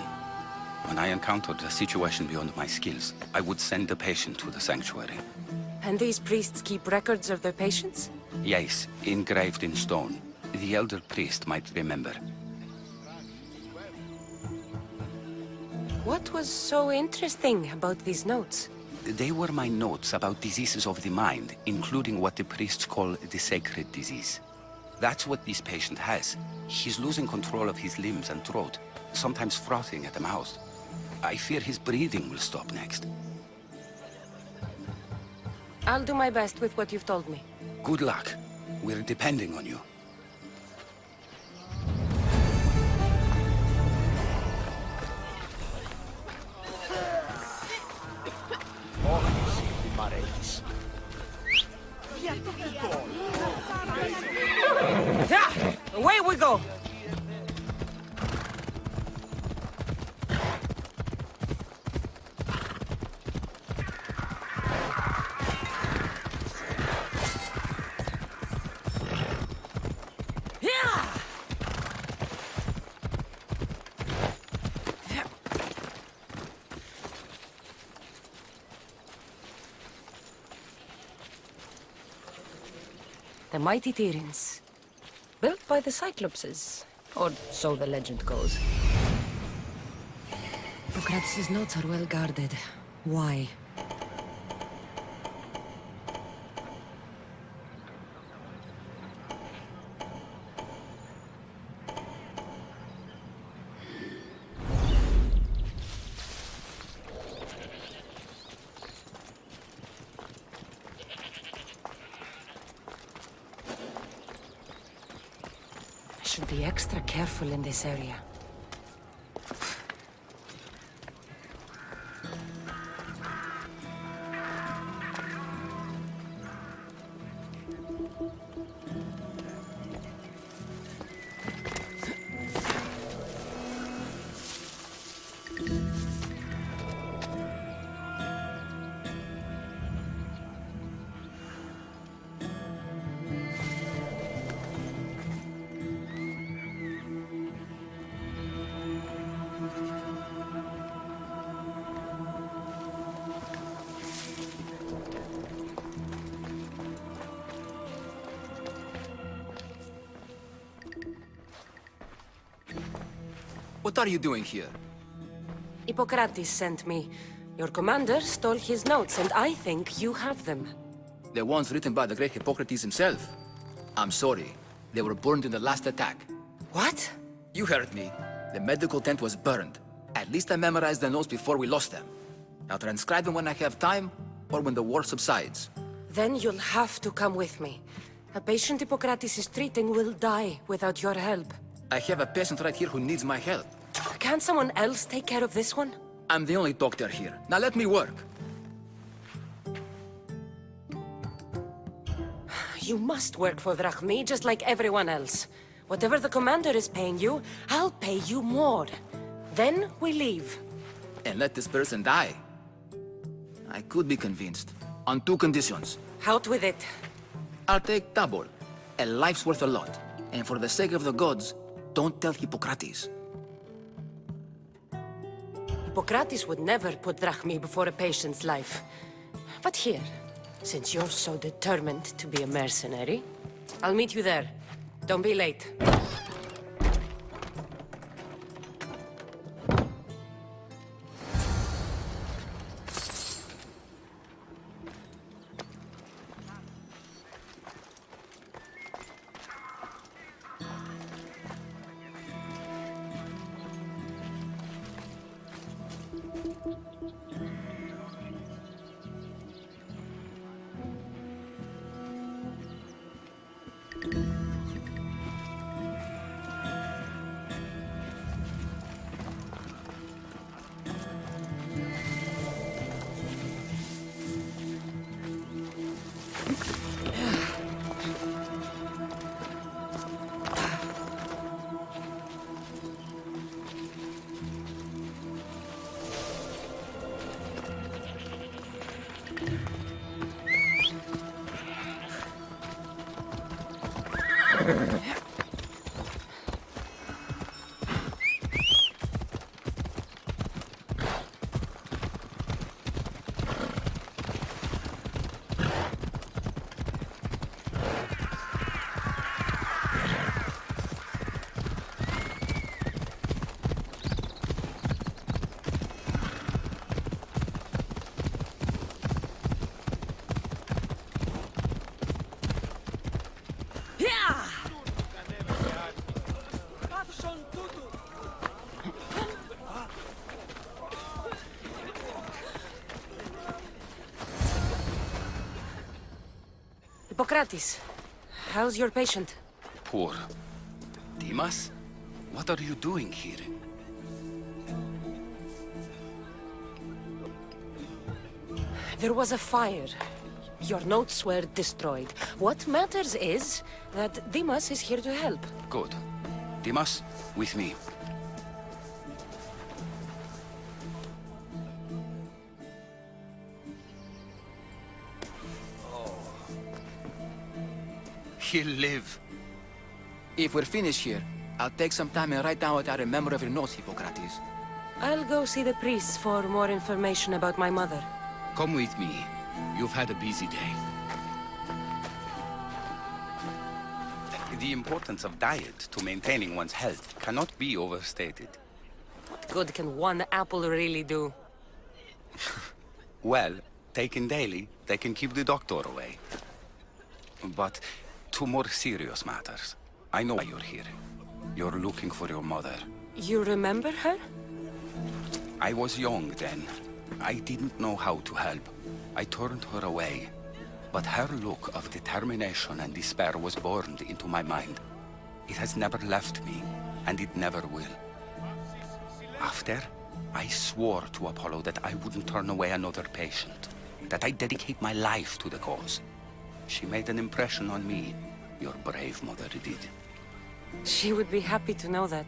When I encountered a situation beyond my skills, I would send the patient to the sanctuary. And these priests keep records of their patients? Yes, engraved in stone. The elder priest might remember. What was so interesting about these notes? They were my notes about diseases of the mind, including what the priests call the sacred disease. That's what this patient has. He's losing control of his limbs and throat, sometimes frothing at the mouth. I fear his breathing will stop next. I'll do my best with what you've told me. Good luck. We're depending on you. Yeah! Away we go! The mighty Tyrins, built by the Cyclopses, or so the legend goes. Hippocrates' notes are well guarded. Why? should be extra careful in this area. What are you doing here? Hippocrates sent me. Your commander stole his notes, and I think you have them. The ones written by the great Hippocrates himself. I'm sorry. They were burned in the last attack. What? You heard me. The medical tent was burned. At least I memorized the notes before we lost them. I'll transcribe them when I have time, or when the war subsides. Then you'll have to come with me. A patient Hippocrates is treating will die without your help. I have a patient right here who needs my help. Can't someone else take care of this one? I'm the only doctor here. Now let me work. You must work for Drachmi, just like everyone else. Whatever the commander is paying you, I'll pay you more. Then we leave. And let this person die. I could be convinced. On two conditions. Out with it. I'll take double. A life's worth a lot. And for the sake of the gods, don't tell Hippocrates. Hippocrates would never put Drachmi before a patient's life. But here, since you're so determined to be a mercenary, I'll meet you there. Don't be late. Hippocrates, how's your patient? Poor. Dimas? What are you doing here? There was a fire. Your notes were destroyed. What matters is that Dimas is here to help. Good. Dimas, with me. He'll live. If we're finished here, I'll take some time and write down what I remember of your notes, Hippocrates. I'll go see the priest for more information about my mother. Come with me. You've had a busy day. The importance of diet to maintaining one's health cannot be overstated. What good can one apple really do? Well, taken daily, they can keep the doctor away. But to more serious matters. I know why you're here. You're looking for your mother. You remember her? I was young then. I didn't know how to help. I turned her away. But her look of determination and despair was burned into my mind. It has never left me, and it never will. After, I swore to Apollo that I wouldn't turn away another patient, that I'd dedicate my life to the cause. She made an impression on me. Your brave mother did. She would be happy to know that.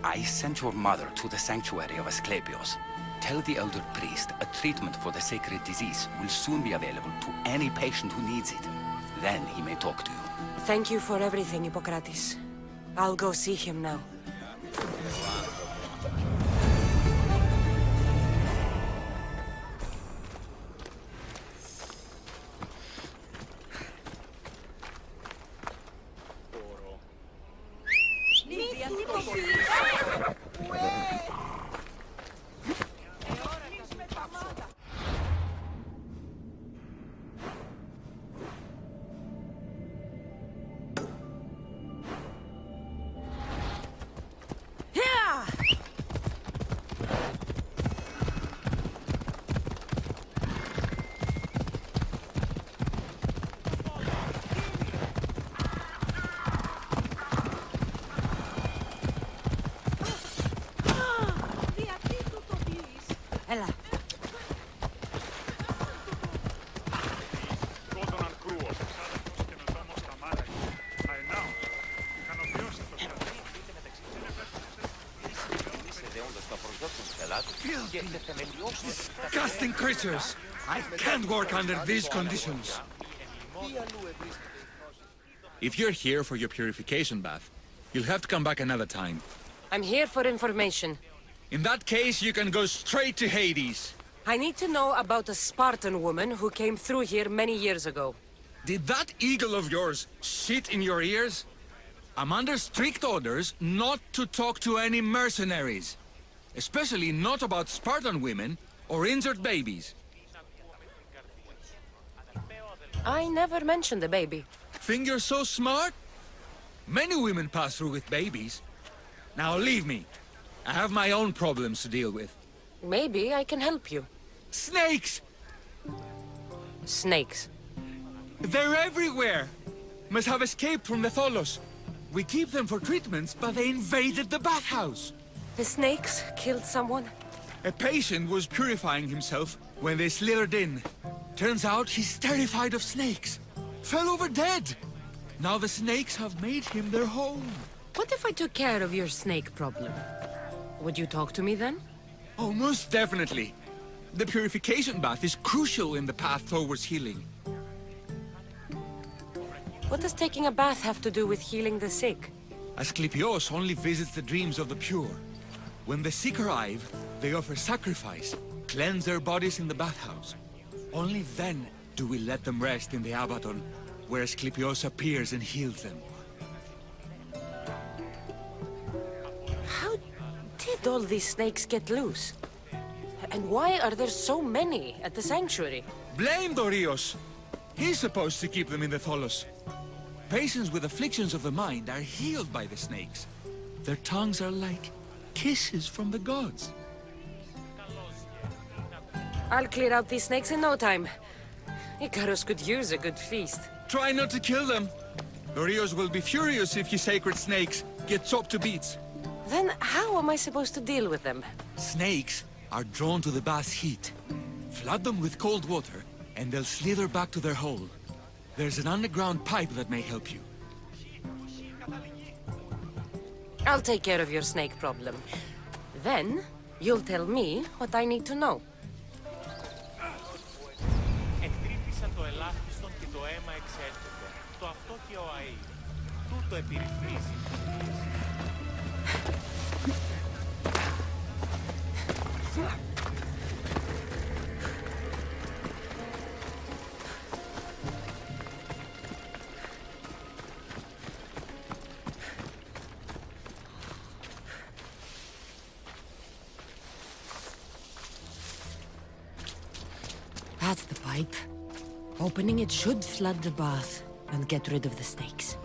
I sent your mother to the sanctuary of Asclepios. Tell the elder priest a treatment for the sacred disease will soon be available to any patient who needs it. Then he may talk to you. Thank you for everything, Hippocrates. I'll go see him now. Disgusting creatures! I can't work under these conditions. If you're here for your purification bath, you'll have to come back another time. I'm here for information. In that case, you can go straight to Hades. I need to know about a Spartan woman who came through here many years ago. Did that eagle of yours shit in your ears? I'm under strict orders not to talk to any mercenaries. Especially not about Spartan women or injured babies. I never mentioned the baby. Think you're so smart? Many women pass through with babies. Now leave me. I have my own problems to deal with. Maybe I can help you. Snakes! Snakes. They're everywhere! Must have escaped from the Tholos. We keep them for treatments, but they invaded the bathhouse. The snakes killed someone? A patient was purifying himself when they slithered in. Turns out he's terrified of snakes. Fell over dead. Now the snakes have made him their home. What if I took care of your snake problem? Would you talk to me then? Oh, most definitely. The purification bath is crucial in the path towards healing. What does taking a bath have to do with healing the sick? Asclepios only visits the dreams of the pure. When the sick arrive, they offer sacrifice, cleanse their bodies in the bathhouse. Only then do we let them rest in the Abaddon, where Asclepios appears and heals them. How did all these snakes get loose? And why are there so many at the sanctuary? Blame Dorios! He's supposed to keep them in the Tholos. Patients with afflictions of the mind are healed by the snakes. Their tongues are like kisses from the gods. I'll clear out these snakes in no time. Icarus could use a good feast. Try not to kill them. Dorios will be furious if you sacred snakes get chopped to bits. Then how am I supposed to deal with them? Snakes are drawn to the bath's heat. Flood them with cold water, and they'll slither back to their hole. There's an underground pipe that may help you. I'll take care of your snake problem. Then, you'll tell me what I need to know. Εκτρύπησαν το ελάχιστον και το αίμα εξέρχεται. Το αυτό και ο αή. Τούτο επιρρυθμίζει. That's the pipe. Opening it should flood the bath and get rid of the snakes.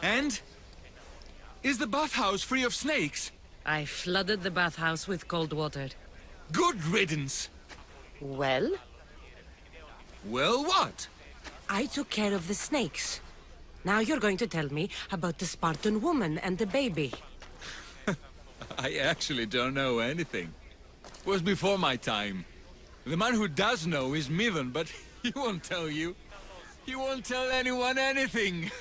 And? Is the bathhouse free of snakes? I flooded the bathhouse with cold water. Good riddance. Well? Well, what? I took care of the snakes. Now you're going to tell me about the Spartan woman and the baby. I actually don't know anything. It was before my time. The man who does know is Midon, but he won't tell you. He won't tell anyone anything.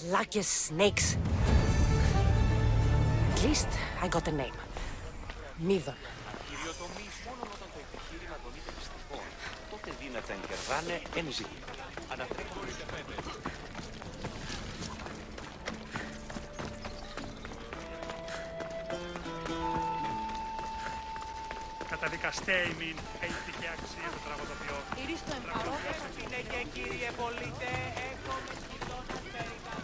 Lucky snakes. At least I got a name. Midon. Καταδικαστέ ημίν, έχει και αξία το τραγουδοποιό. Ηρίστο εμπαρόδος. Είναι και κύριε πολίτε, έχω με σκητώνα περικά.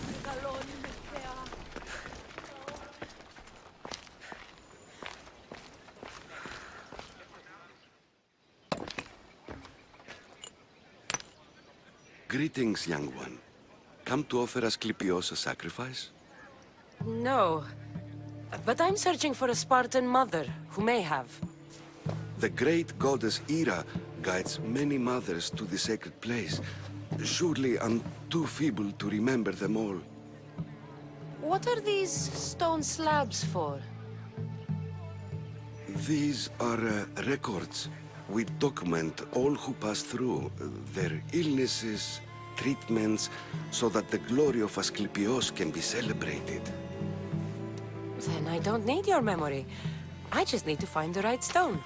Μεγαλώνει με θεά. Greetings, young one. Come to offer Asclepios a sacrifice? No. But I'm searching for a Spartan mother who may have. The great goddess Ira guides many mothers to the sacred place. Surely I'm too feeble to remember them all. What are these stone slabs for? These are records. We document all who pass through, their illnesses, treatments, so that the glory of Asclepios can be celebrated. Then I don't need your memory. I just need to find the right stone.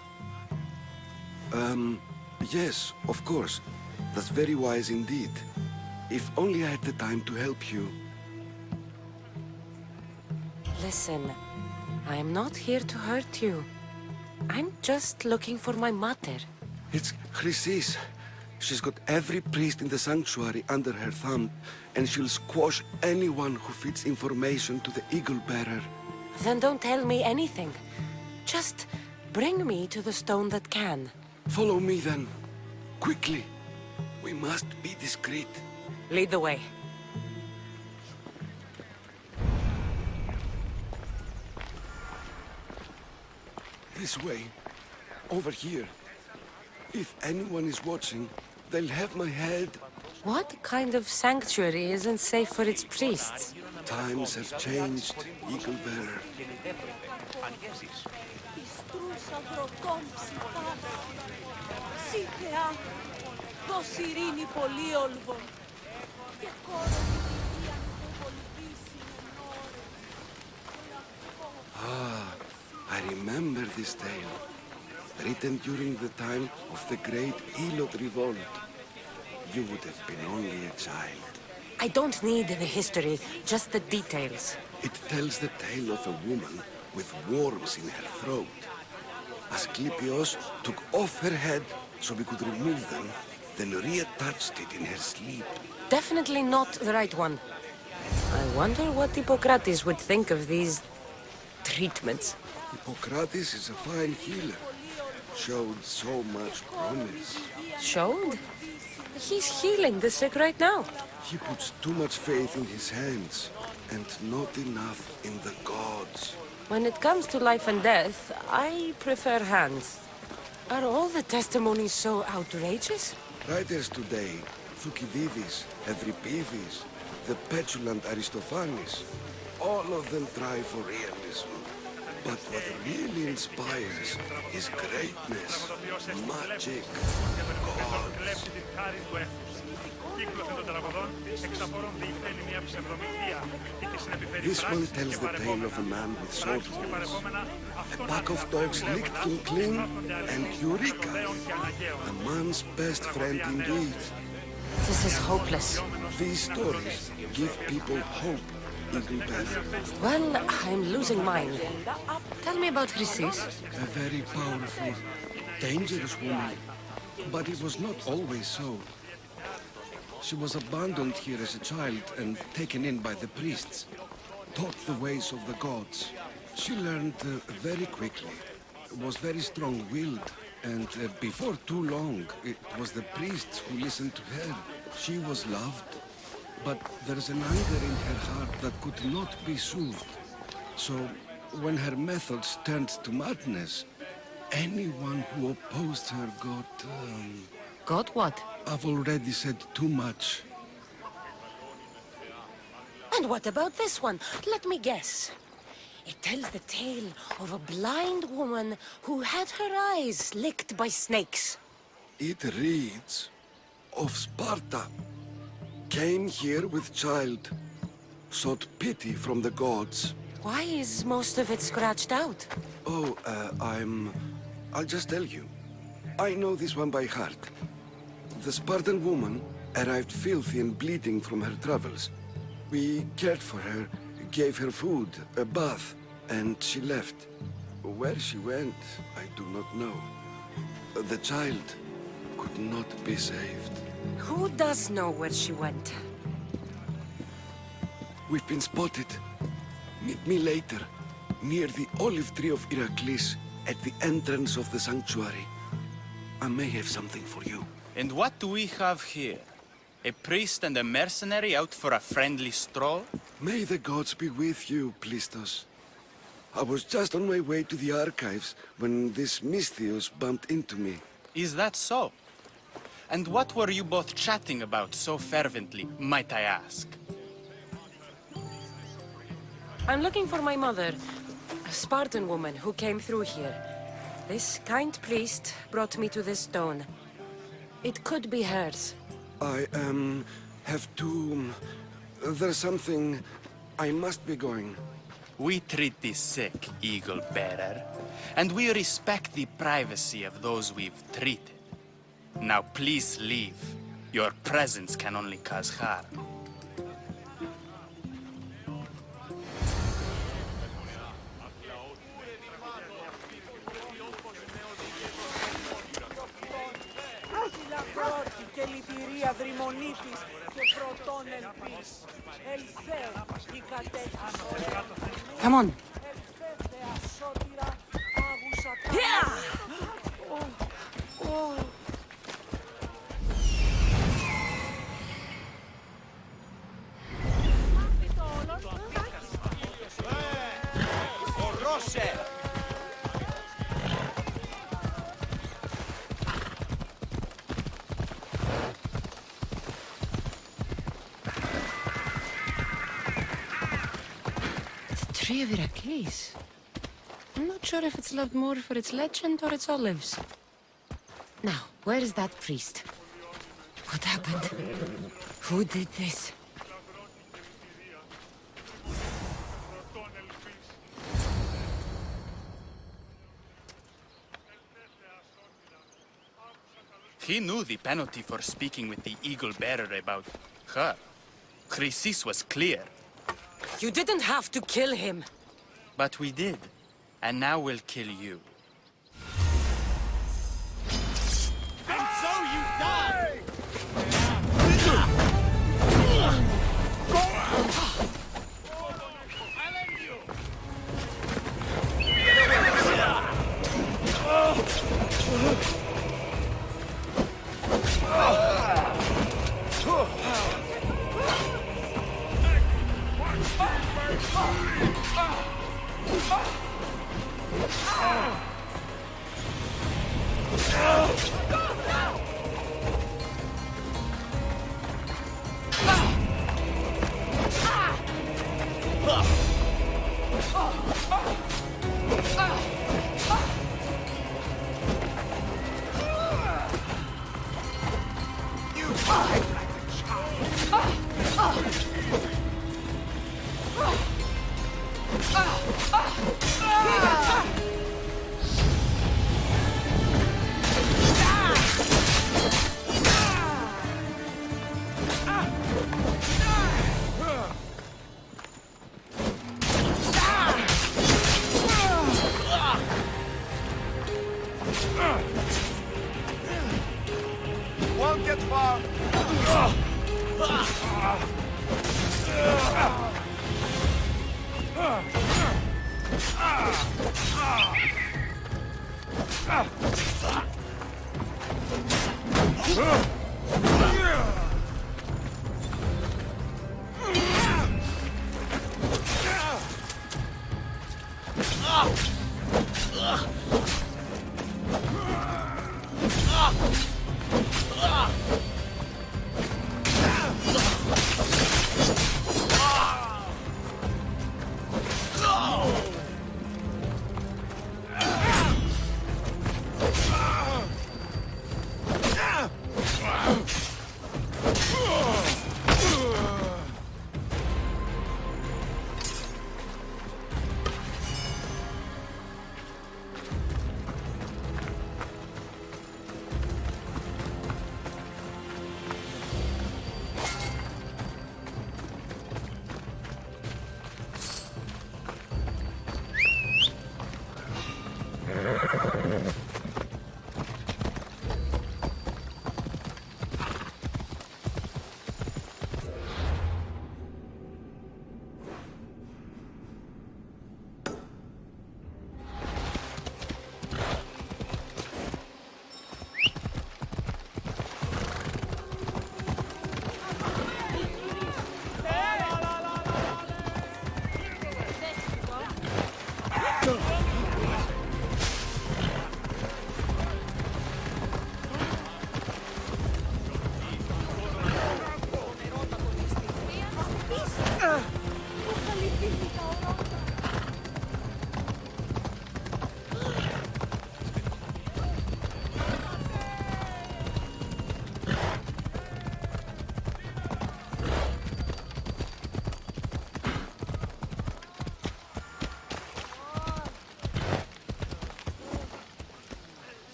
Yes, of course. That's very wise indeed. If only I had the time to help you. Listen, I am not here to hurt you. I'm just looking for my mother. It's Chrysis. She's got every priest in the sanctuary under her thumb, and she'll squash anyone who feeds information to the Eagle Bearer. Then don't tell me anything. Just bring me to the stone that can. Follow me then. Quickly. We must be discreet. Lead the way. This way. Over here. If anyone is watching, they'll have my head. What kind of sanctuary isn't safe for its priests? Times have changed, Eagle Bearer. Ah, I remember this tale. Written during the time of the Great Elot Revolt. You would have been only a child. I don't need the history, just the details. It tells the tale of a woman with worms in her throat. Asclepios took off her head so we could remove them, then reattached it in her sleep. Definitely not the right one. I wonder what Hippocrates would think of these treatments. Hippocrates is a fine healer. Showed so much promise. Showed? He's healing the sick right now. He puts too much faith in his hands, and not enough in the gods. When it comes to life and death, I prefer hands. Are all the testimonies so outrageous? Writers today, Thucydides, Euripides, the petulant Aristophanes, all of them try for realism. But what really inspires is greatness, magic, gods. This one tells the tale of a man with sword wounds. A pack of dogs licked him clean, and Eureka, a man's best friend indeed. This is hopeless. These stories give people hope, Eagle Bearer. Well, I'm losing mine. Tell me about Chrysis. A very powerful, dangerous woman. But it was not always so. She was abandoned here as a child and taken in by the priests. taught the ways of the gods. She learned very quickly, was very strong-willed, and before too long, it was the priests who listened to her. She was loved, but there's an anger in her heart that could not be soothed. So, when her methods turned to madness, anyone who opposed her got... Got what? I've already said too much. And what about this one? Let me guess. It tells the tale of a blind woman who had her eyes licked by snakes. It reads of Sparta. Came here with child. Sought pity from the gods. Why is most of it scratched out? Oh, I'll just tell you. I know this one by heart. The Spartan woman arrived filthy and bleeding from her travels. We cared for her, gave her food, a bath, and she left. Where she went, I do not know. The child could not be saved. Who does know where she went? We've been spotted. Meet me later, near the olive tree of Iraklis, at the entrance of the sanctuary. I may have something for you. And what do we have here? A priest and a mercenary out for a friendly stroll? May the gods be with you, Plistos. I was just on my way to the archives when this Misthios bumped into me. Is that so? And what were you both chatting about so fervently, might I ask? I'm looking for my mother, a Spartan woman who came through here. This kind priest brought me to this stone. It could be hers. I, have to... There's something... I must be going. We treat the sick, Eagle Bearer, and we respect the privacy of those we've treated. Now please leave. Your presence can only cause harm. Come on. Tree of Iraklis. I'm not sure if it's loved more for its legend or its olives. Now, where is that priest? What happened? Who did this? He knew the penalty for speaking with the Eagle Bearer about her. Chrysis was clear. You didn't have to kill him. But we did. And now we'll kill you. And so you die! Won't get far.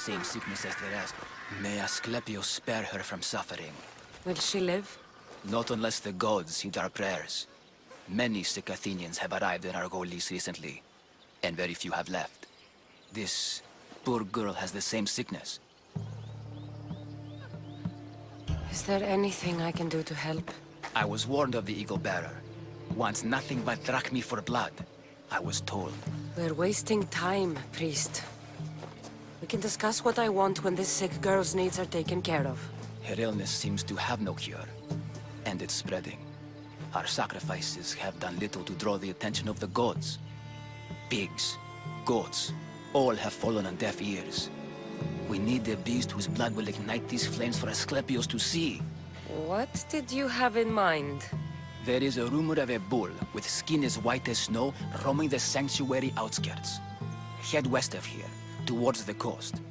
Same sickness as the rest. May Asclepius spare her from suffering. Will she live? Not unless the gods heed our prayers. Many sick Athenians have arrived in Argolis recently, and very few have left. This poor girl has the same sickness. Is there anything I can do to help? I was warned of the Eagle Bearer. Wants nothing but drachmi for blood, I was told. We're wasting time, priest. We can discuss what I want when this sick girl's needs are taken care of. Her illness seems to have no cure, and it's spreading. Our sacrifices have done little to draw the attention of the gods. Pigs, goats, all have fallen on deaf ears. We need a beast whose blood will ignite these flames for Asclepius to see. What did you have in mind? There is a rumor of a bull with skin as white as snow roaming the sanctuary outskirts. Head west of here, towards the coast.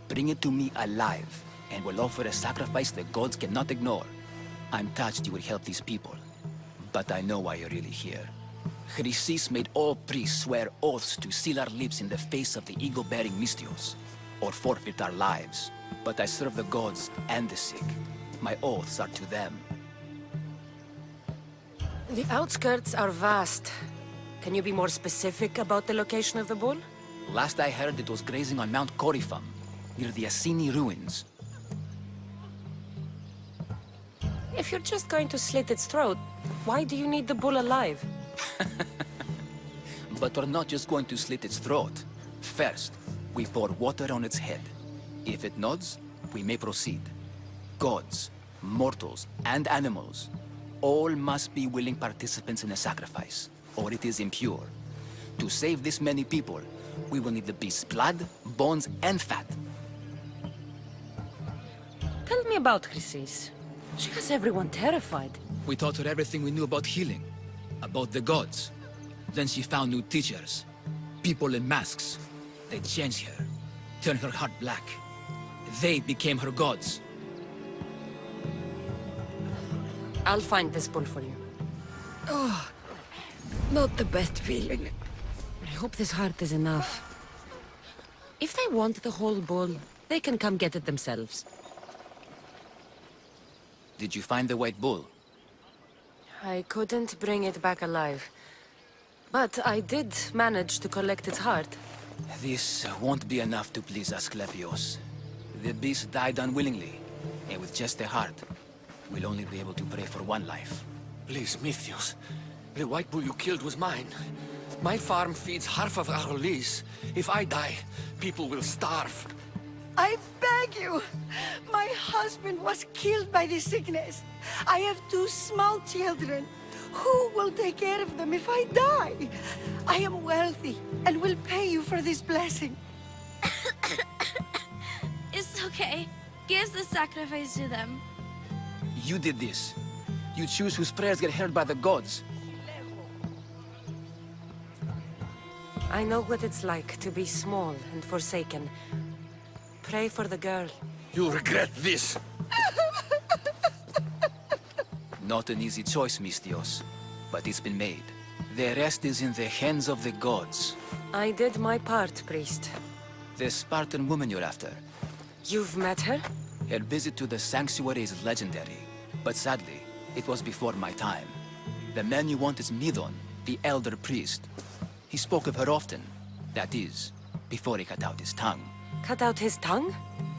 Bring it to me alive, and we'll offer a sacrifice the gods cannot ignore. I'm touched you will help these people, but I know why you're really here. Chrysis made all priests swear oaths to seal our lips in the face of the eagle-bearing Mystios, or forfeit our lives. But I serve the gods and the sick. My oaths are to them. The outskirts are vast. Can you be more specific about the location of the bull? Last I heard, it was grazing on Mount Corifum, near the Assini ruins. If you're just going to slit its throat, why do you need the bull alive? But we're not just going to slit its throat. First, we pour water on its head. If it nods, we may proceed. Gods, mortals, and animals, all must be willing participants in a sacrifice, or it is impure. To save this many people, we will need the beast's blood, bones, and fat. Tell me about Chrysis. She has everyone terrified. We taught her everything we knew about healing, about the gods. Then she found new teachers, people in masks. They changed her, turned her heart black. They became her gods. I'll find this bull for you. Oh, not the best feeling. I hope this heart is enough. If they want the whole bull, they can come get it themselves. Did you find the white bull? I couldn't bring it back alive. But I did manage to collect its heart. This won't be enough to please Asclepius. The beast died unwillingly, and with just the heart. we'll only be able to pray for one life. Please, Mythios. The white bull you killed was mine. My farm feeds half of our lease. If I die, people will starve. I beg you! My husband was killed by this sickness. I have 2 small children. Who will take care of them if I die? I am wealthy and will pay you for this blessing. It's okay. Give the sacrifice to them. You did this. You choose whose prayers get heard by the gods. I know what it's like to be small and forsaken. Pray for the girl. You'll regret this. Not an easy choice, Mystios, but it's been made. The rest is in the hands of the gods. I did my part, priest. The Spartan woman you're after. You've met her? Her visit to the sanctuary is legendary, but sadly, it was before my time. The man you want is Midon, the elder priest. He spoke of her often. That is, before he cut out his tongue. Cut out his tongue?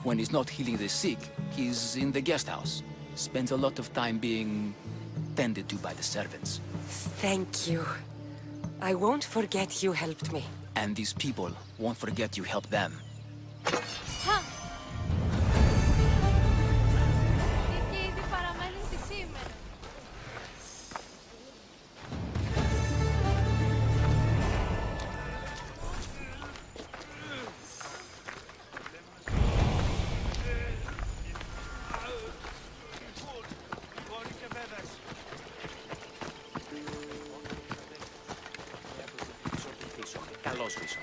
When he's not healing the sick, he's in the guest house. Spends a lot of time being tended to by the servants. Thank you. I won't forget you helped me. And these people won't forget you helped them. Καλώς πίσω.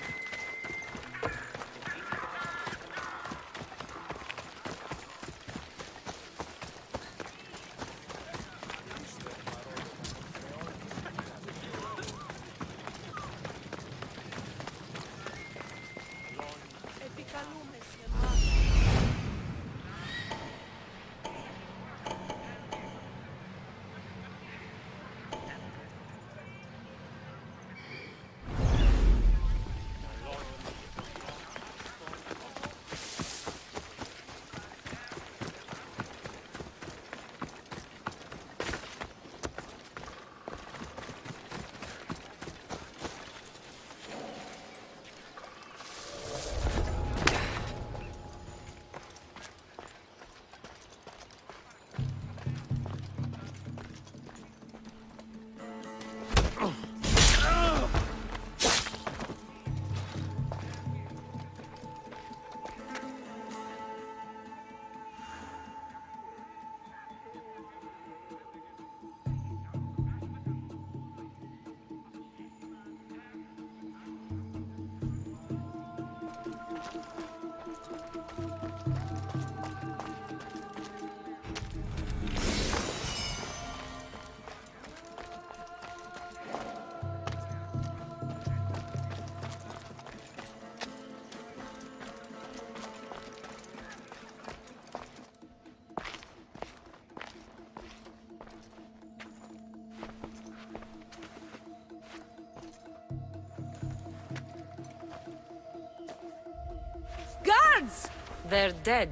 Guards! They're dead.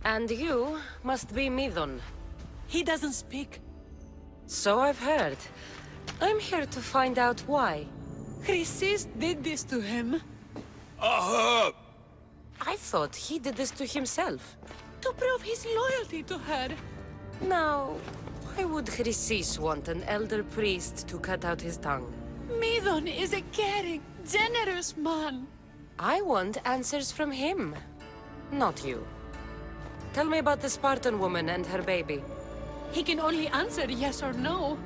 And you must be Midon. He doesn't speak. So I've heard. I'm here to find out why. Chrysis did this to him. I thought he did this to himself. To prove his loyalty to her. Now, why would Chrysis want an elder priest to cut out his tongue? Midon is a caring, generous man. I want answers from him, not you. Tell me about the Spartan woman and her baby. He can only answer yes or no.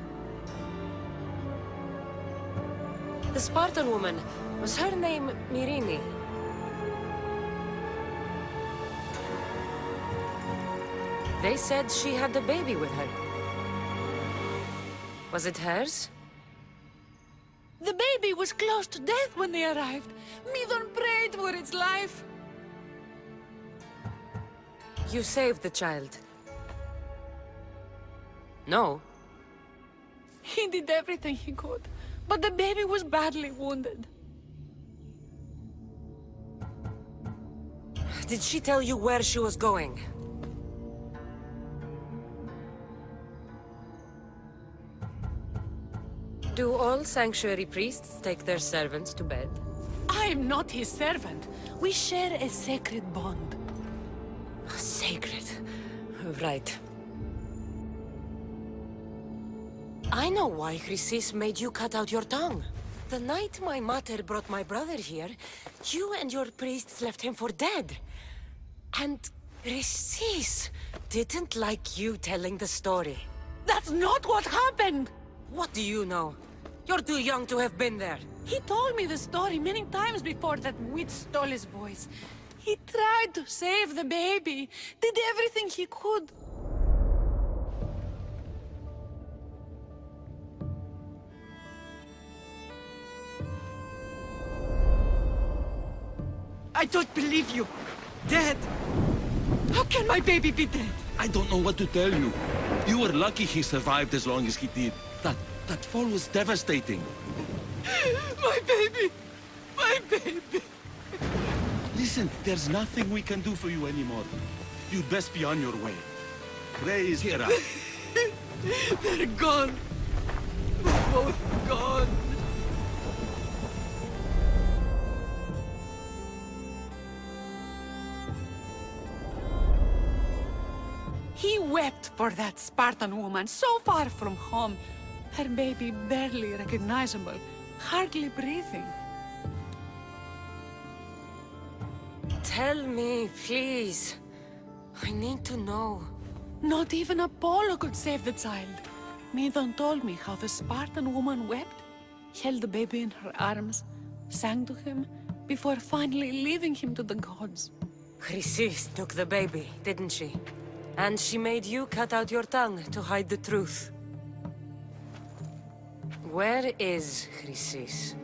The Spartan woman, was her name Myrine? They said she had a baby with her. Was it hers? The baby was close to death when they arrived. Midon prayed for its life. You saved the child. No. He did everything he could, but the baby was badly wounded. Did she tell you where she was going? Do all sanctuary priests take their servants to bed? I'm not his servant. We share a sacred bond. Sacred. Right. I know why Chrysis made you cut out your tongue. The night my mater brought my brother here, you and your priests left him for dead. And Chrysis didn't like you telling the story. That's not what happened! What do you know? You're too young to have been there. He told me the story many times before that witch stole his voice. He tried to save the baby, did everything he could. I don't believe you. Dead? How can my baby be dead? I don't know what to tell you. You were lucky he survived as long as he did. That fall was devastating. My baby! My baby! Listen, there's nothing we can do for you anymore. You'd best be on your way. Ray is here. They're gone. They're both gone. He wept for that Spartan woman so far from home. Her baby barely recognizable, hardly breathing. Tell me, please. I need to know. Not even Apollo could save the child. Medon told me how the Spartan woman wept, held the baby in her arms, sang to him, before finally leaving him to the gods. Chrysis took the baby, didn't she? And she made you cut out your tongue to hide the truth. Where is Chrysis?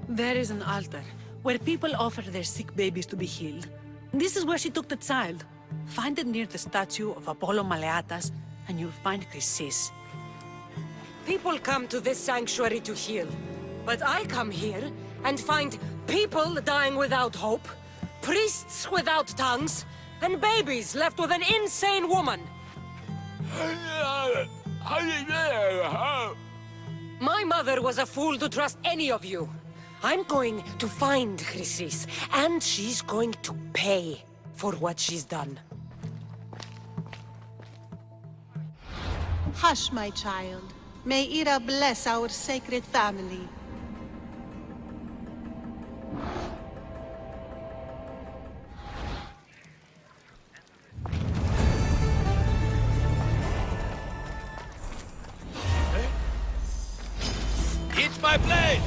There is an altar, where people offer their sick babies to be healed. This is where she took the child. Find it near the statue of Apollo Maleatas, and you'll find Chrysis. People come to this sanctuary to heal. But I come here and find people dying without hope, priests without tongues, and babies left with an insane woman. My mother was a fool to trust any of you. I'm going to find Chrysis, and she's going to pay for what she's done. Hush, my child. May Ira bless our sacred family. It's my blade!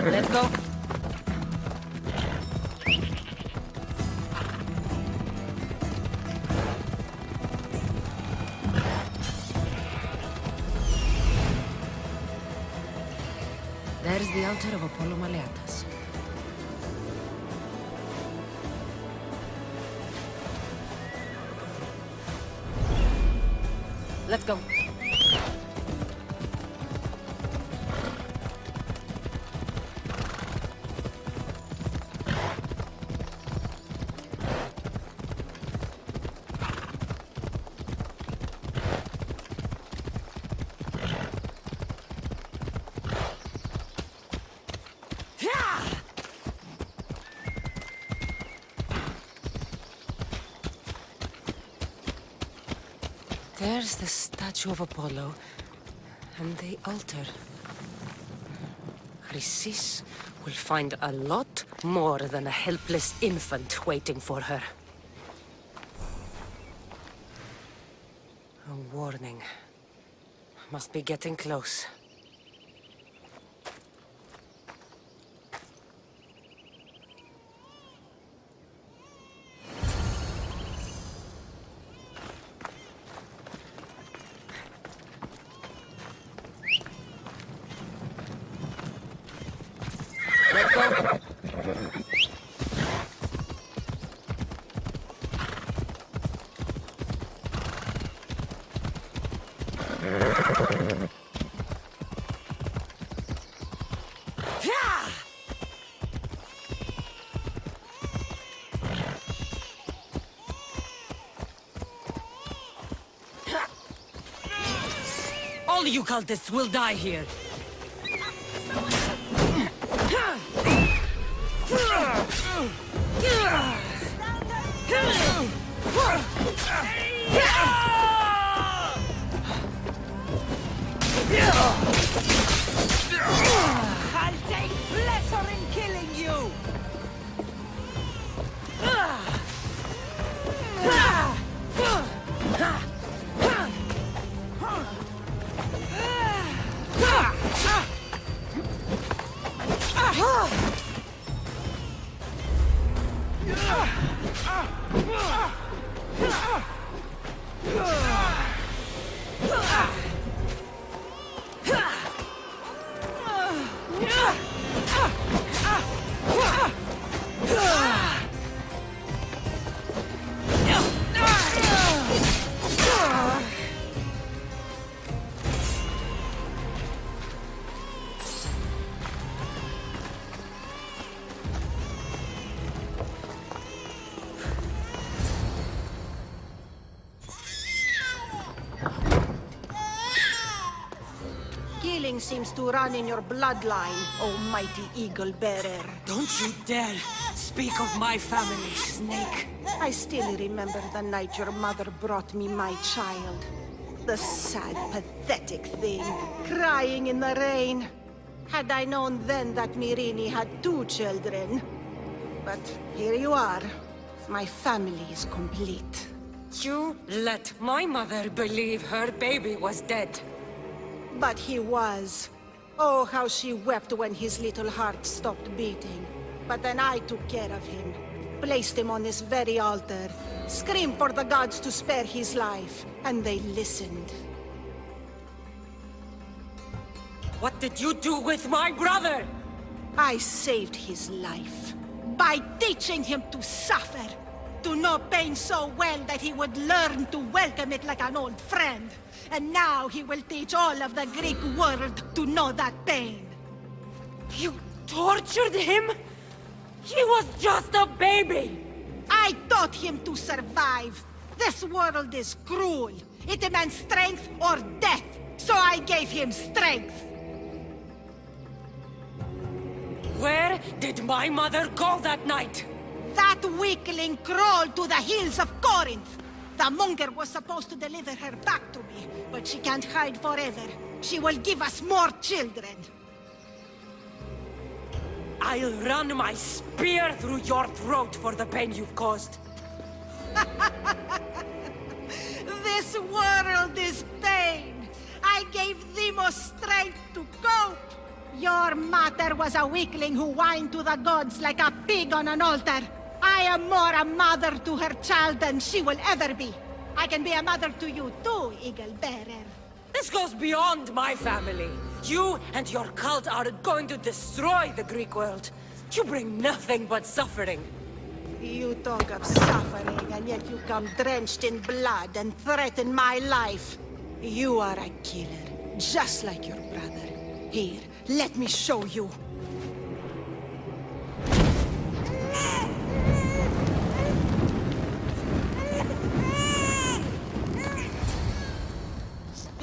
Let's go. There's the altar of Apollo Maleatas. Let's go. There's the statue of Apollo, and the altar. Chrysis will find a lot more than a helpless infant waiting for her. A warning. Must be getting close. Let's go. All you cultists will die here. I'll take pleasure in killing you! Killing seems to run in your bloodline, almighty eagle bearer. Don't you dare speak of my family, Snake. I still remember the night your mother brought me my child. The sad, pathetic thing, crying in the rain. Had I known then that Mirini had 2 children. But here you are. My family is complete. You let my mother believe her baby was dead. But he was. Oh, how she wept when his little heart stopped beating. But then I took care of him. Placed him on this very altar. Screamed for the gods to spare his life. And they listened. What did you do with my brother? I saved his life. By teaching him to suffer. To know pain so well that he would learn to welcome it like an old friend. And now he will teach all of the Greek world to know that pain. You tortured him? He was just a baby! I taught him to survive. This world is cruel. It demands strength or death. So I gave him strength. Where did my mother go that night? That weakling crawled to the hills of Corinth. The monger was supposed to deliver her back to me, but she can't hide forever. She will give us more children. I'll run my spear through your throat for the pain you've caused. This world is pain. I gave Demos strength to cope. Your mother was a weakling who whined to the gods like a pig on an altar. I am more a mother to her child than she will ever be. I can be a mother to you too, Eagle Bearer. This goes beyond my family. You and your cult are going to destroy the Greek world. You bring nothing but suffering. You talk of suffering, and yet you come drenched in blood and threaten my life. You are a killer, just like your brother. Here, let me show you.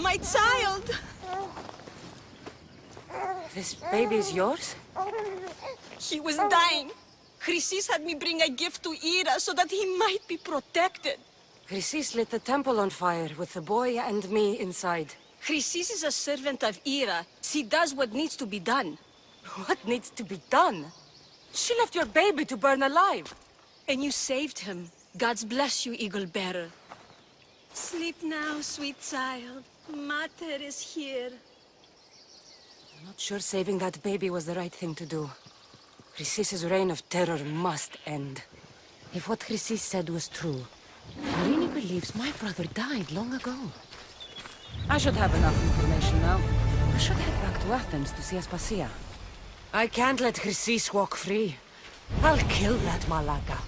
My child! This baby is yours? He was dying. Chrysis had me bring a gift to Ira so that he might be protected. Chrysis lit the temple on fire with the boy and me inside. Chrysis is a servant of Ira. She does what needs to be done. What needs to be done? She left your baby to burn alive. And you saved him. Gods bless you, Eagle Bearer. Sleep now, sweet child. Mater is here. I'm not sure saving that baby was the right thing to do. Chrysis' reign of terror must end. If what Chrysis said was true, Mirini believes my brother died long ago. I should have enough information now. I should head back to Athens to see Aspasia. I can't let Chrysis walk free. I'll kill that Malaka.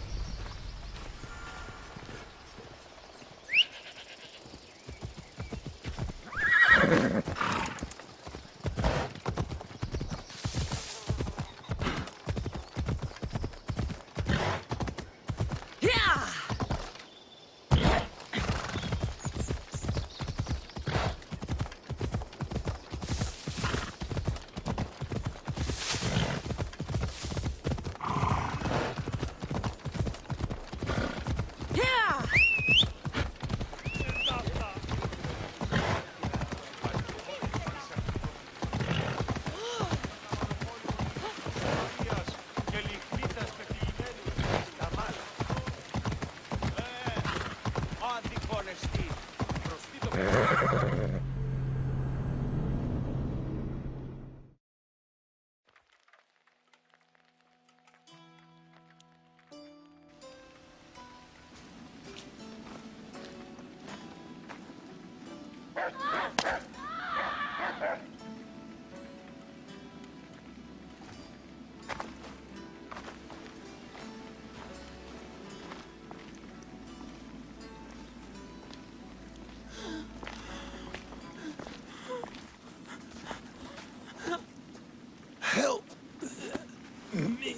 Help me.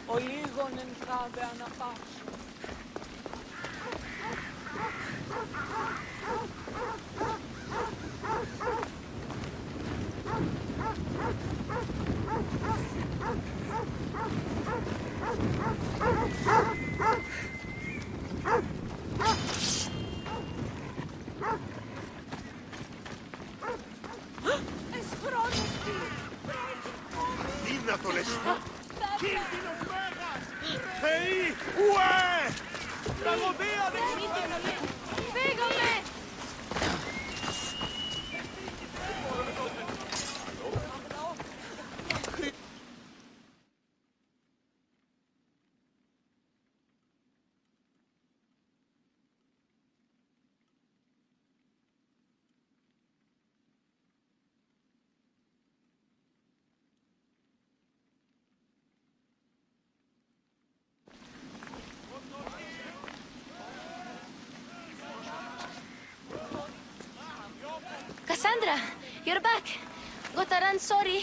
Ο λίγον εν χάβε αναπαύσου. Δύνατο λες. Κίνδυνος μέγας. Θεοί, ουέ! Τραγωδία δεξιμένη. Φύγαμε! Cassandra, you're back. Gotta run, sorry.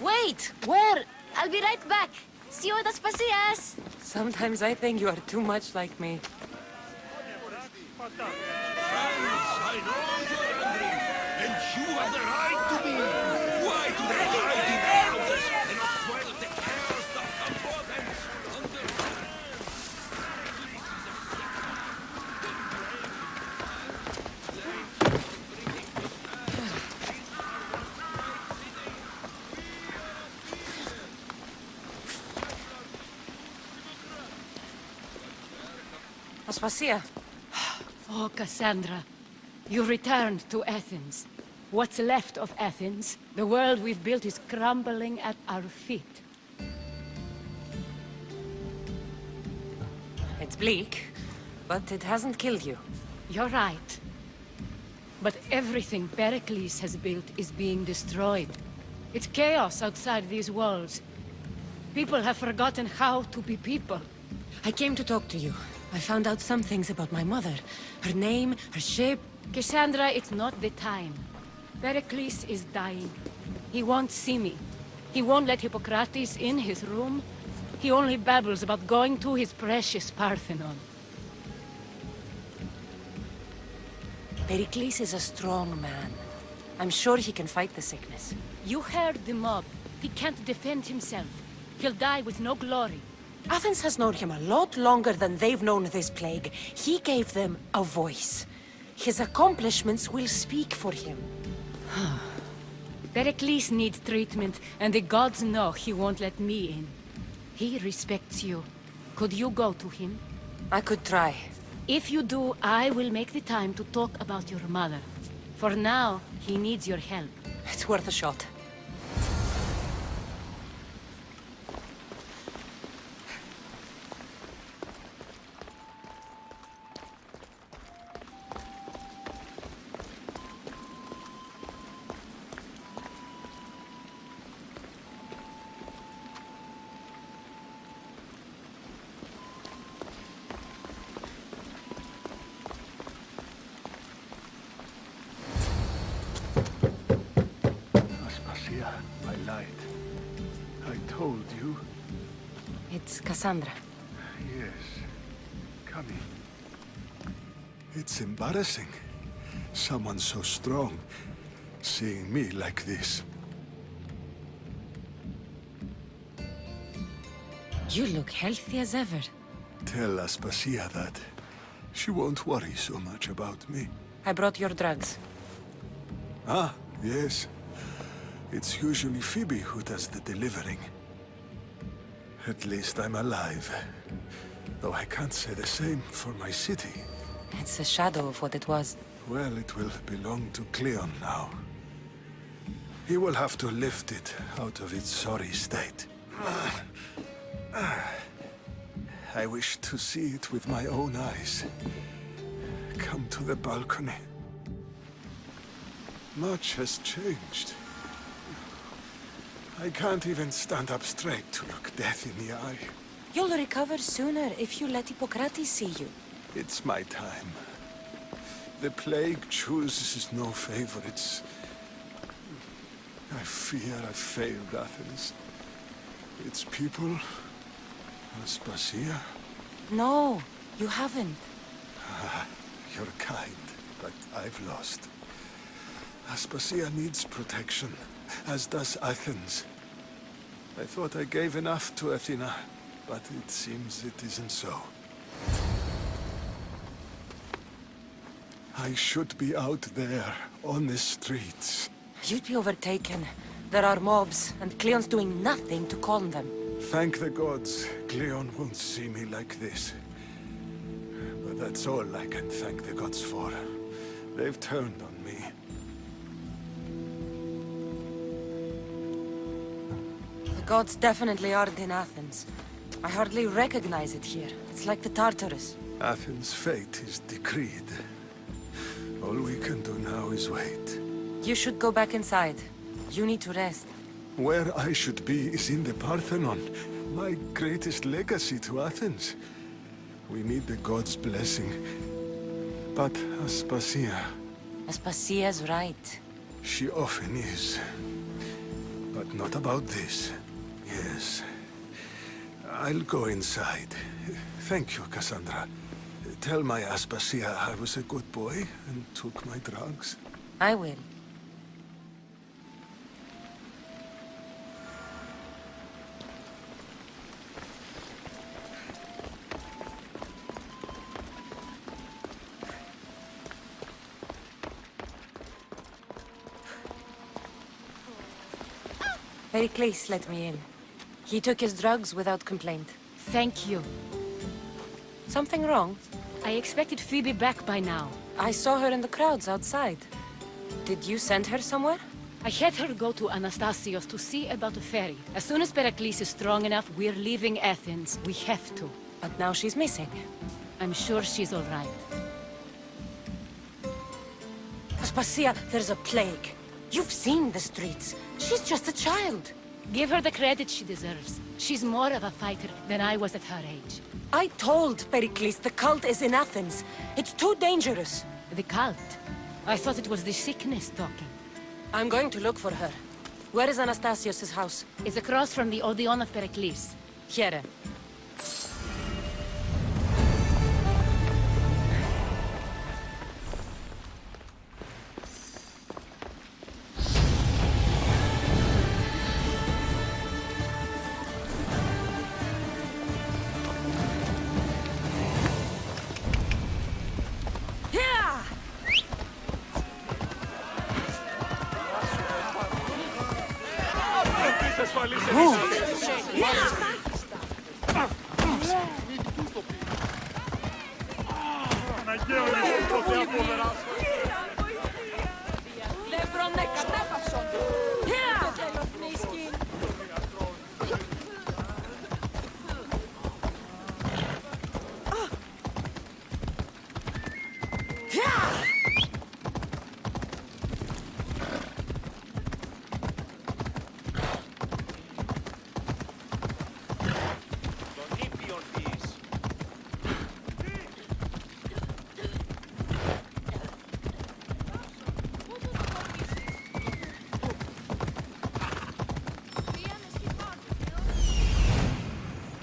Wait, where? I'll be right back. See you at Aspasias. Sometimes I think you are too much like me. Friends, I know you're angry, and you have the right to be. Why do they hide in their houses and not quell the chaos that come for them? Aspasia. Oh, Cassandra, you returned to Athens. What's left of Athens? The world we've built is crumbling at our feet. It's bleak, but it hasn't killed you. You're right. But everything Pericles has built is being destroyed. It's chaos outside these walls. People have forgotten how to be people. I came to talk to you. I found out some things about my mother. Her name, her shape. Cassandra, it's not the time. Pericles is dying. He won't see me. He won't let Hippocrates in his room. He only babbles about going to his precious Parthenon. Pericles is a strong man. I'm sure he can fight the sickness. You heard the mob. He can't defend himself. He'll die with no glory. Athens has known him a lot longer than they've known this plague. He gave them a voice. His accomplishments will speak for him. Pericles needs treatment, and the gods know he won't let me in. He respects you. Could you go to him? I could try. If you do, I will make the time to talk about your mother. For now, he needs your help. It's worth a shot. I lied. I told you. It's Cassandra. Yes. Come in. It's embarrassing. Someone so strong seeing me like this. You look healthy as ever. Tell Aspasia that. She won't worry so much about me. I brought your drugs. Ah, yes. It's usually Phoebe who does the delivering. At least I'm alive. Though I can't say the same for my city. It's a shadow of what it was. Well, it will belong to Cleon now. He will have to lift it out of its sorry state. I wish to see it with my own eyes. Come to the balcony. Much has changed. I can't even stand up straight to look death in the eye. You'll recover sooner if you let Hippocrates see you. It's my time. The plague chooses no favorites. I fear I failed Athens. Its people, Aspasia. No, you haven't. You're kind, but I've lost. Aspasia needs protection, as does Athens. I thought I gave enough to Athena, but it seems it isn't so. I should be out there, on the streets. You'd be overtaken. There are mobs, and Cleon's doing nothing to calm them. Thank the gods, Cleon won't see me like this. But that's all I can thank the gods for. They've turned on me. The gods definitely aren't in Athens. I hardly recognize it here. It's like the Tartarus. Athens' fate is decreed. All we can do now is wait. You should go back inside. You need to rest. Where I should be is in the Parthenon, my greatest legacy to Athens. We need the gods' blessing. But Aspasia... Aspasia's right. She often is. But not about this. Yes. I'll go inside. Thank you, Cassandra. Tell my Aspasia I was a good boy and took my drugs. I will. Pericles let me in. He took his drugs without complaint. Thank you. Something wrong? I expected Phoebe back by now. I saw her in the crowds outside. Did you send her somewhere? I had her go to Anastasios to see about the ferry. As soon as Pericles is strong enough, we're leaving Athens. We have to. But now she's missing. I'm sure she's all right. Aspasia, there's a plague. You've seen the streets. She's just a child. Give her the credit she deserves. She's more of a fighter than I was at her age. I told Pericles the cult is in Athens. It's too dangerous. The cult? I thought it was the sickness talking. I'm going to look for her. Where is Anastasios' house? It's across from the Odeon of Pericles. Here.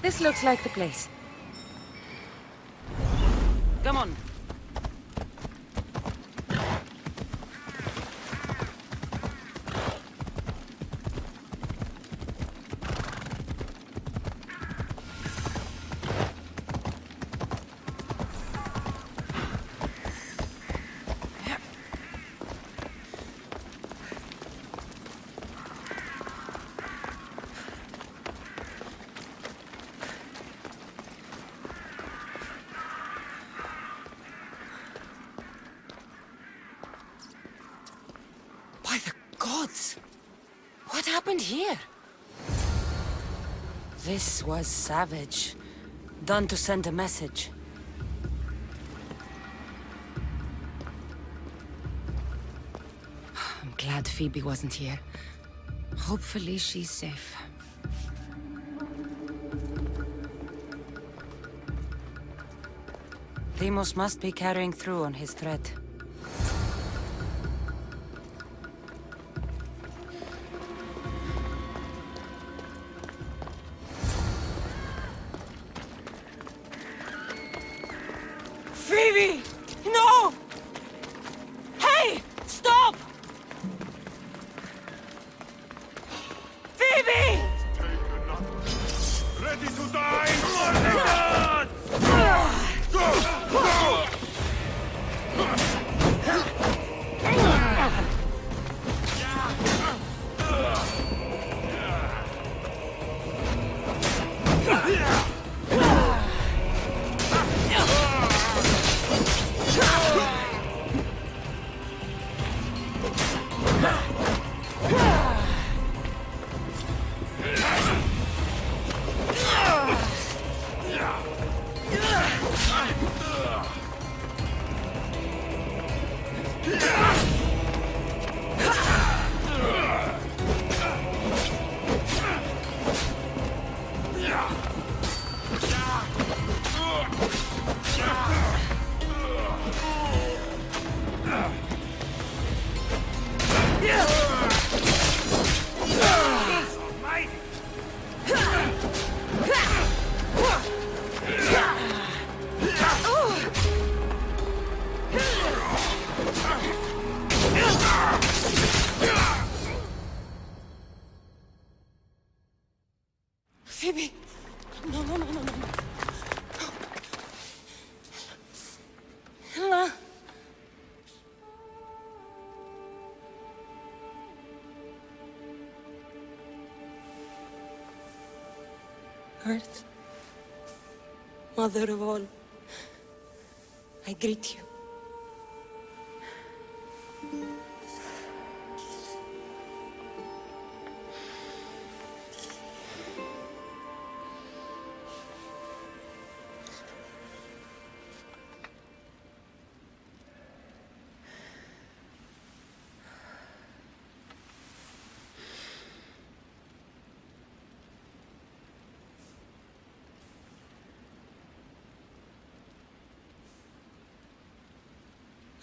This looks like the place. Come on. clothes? What happened here? This was savage. Done to send a message. I'm glad Phoebe wasn't here. Hopefully she's safe. Deimos must be carrying through on his threat. Phoebe! No! Hey! Stop! Phoebe! Ready to die for the gods! Phoebe! No, no, no, no, no. No. Earth, Mother of all, I greet you.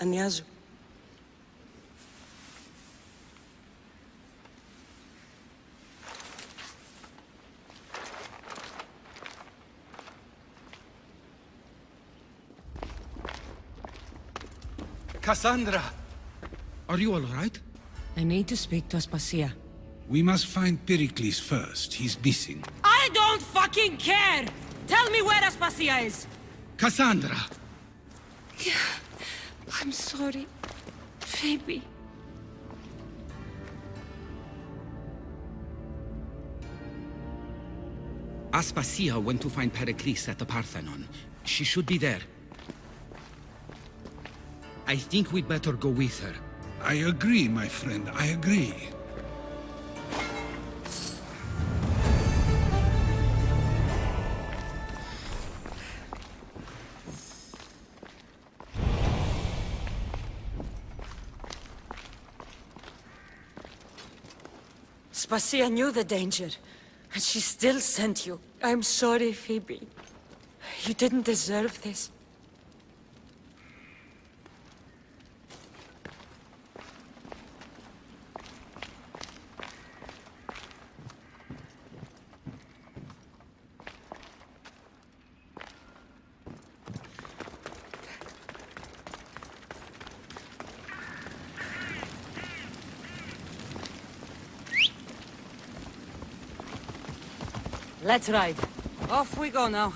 Anyazu. Cassandra! Are you all right? I need to speak to Aspasia. We must find Pericles first. He's missing. I don't fucking care! Tell me where Aspasia is! Cassandra! I'm sorry, Phoebe. Aspasia went to find Pericles at the Parthenon. She should be there. I think we'd better go with her. I agree, my friend. I agree. Aspasia knew the danger, and she still sent you. I'm sorry, Phoebe. You didn't deserve this. Let's ride. Off we go now.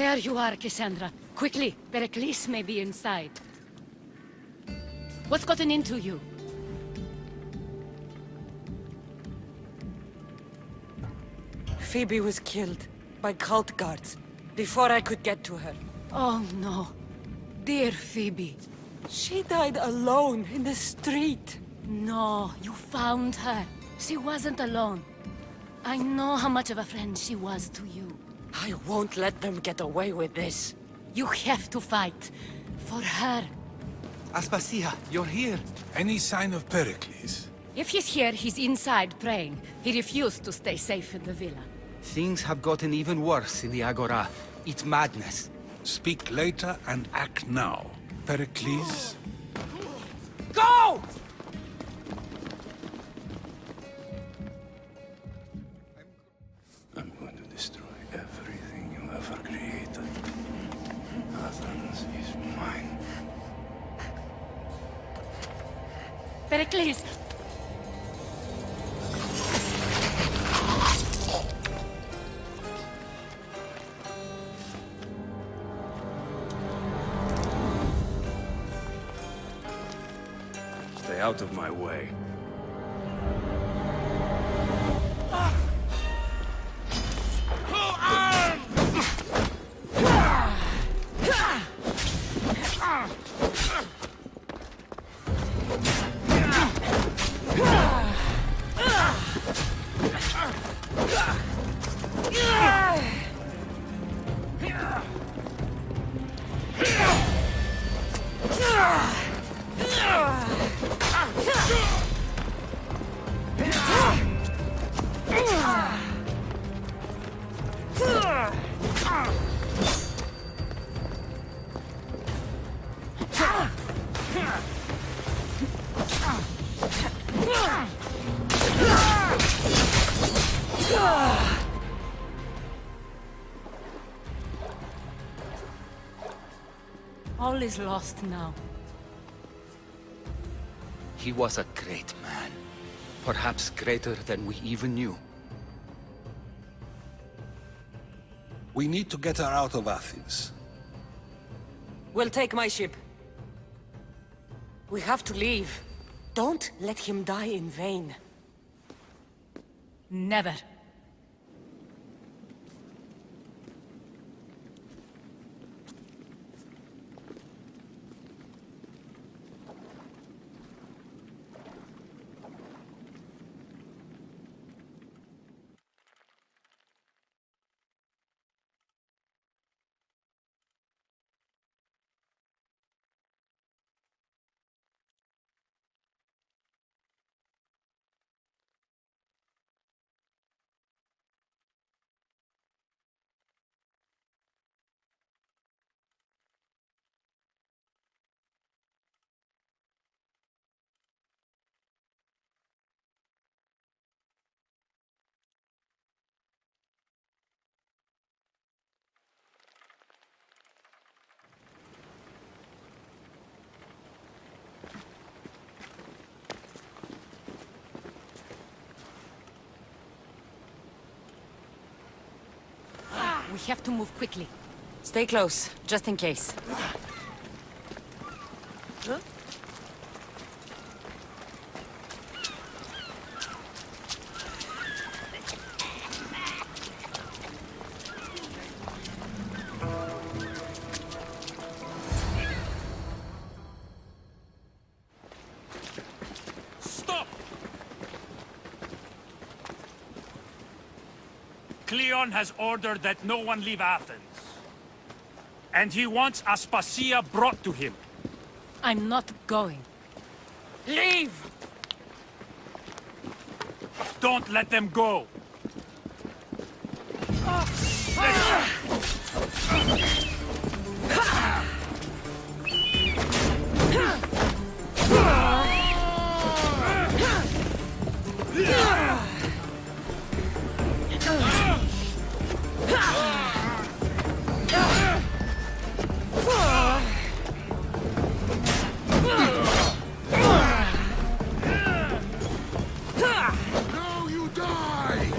There you are, Cassandra. Quickly, Pericles may be inside. What's gotten into you? Phoebe was killed by cult guards before I could get to her. Oh no. Dear Phoebe. She died alone in the street. No, you found her. She wasn't alone. I know how much of a friend she was to you. I won't let them get away with this. You have to fight. For her. Aspasia, you're here. Any sign of Pericles? If he's here, he's inside praying. He refused to stay safe in the villa. Things have gotten even worse in the Agora. It's madness. Speak later and act now. Pericles? Go! I'm going to destroy everything you ever created. Athens is mine. Pericles! Stay out of my way. All is lost now. He was a great man. Perhaps greater than we even knew. We need to get her out of Athens. We'll take my ship. We have to leave. Don't let him die in vain. Never. We have to move quickly. Stay close, just in case. Huh? Stop! Cleon has ordered that no one leave Athens. And he wants Aspasia brought to him. I'm not going. Leave! Don't let them go. Now you die!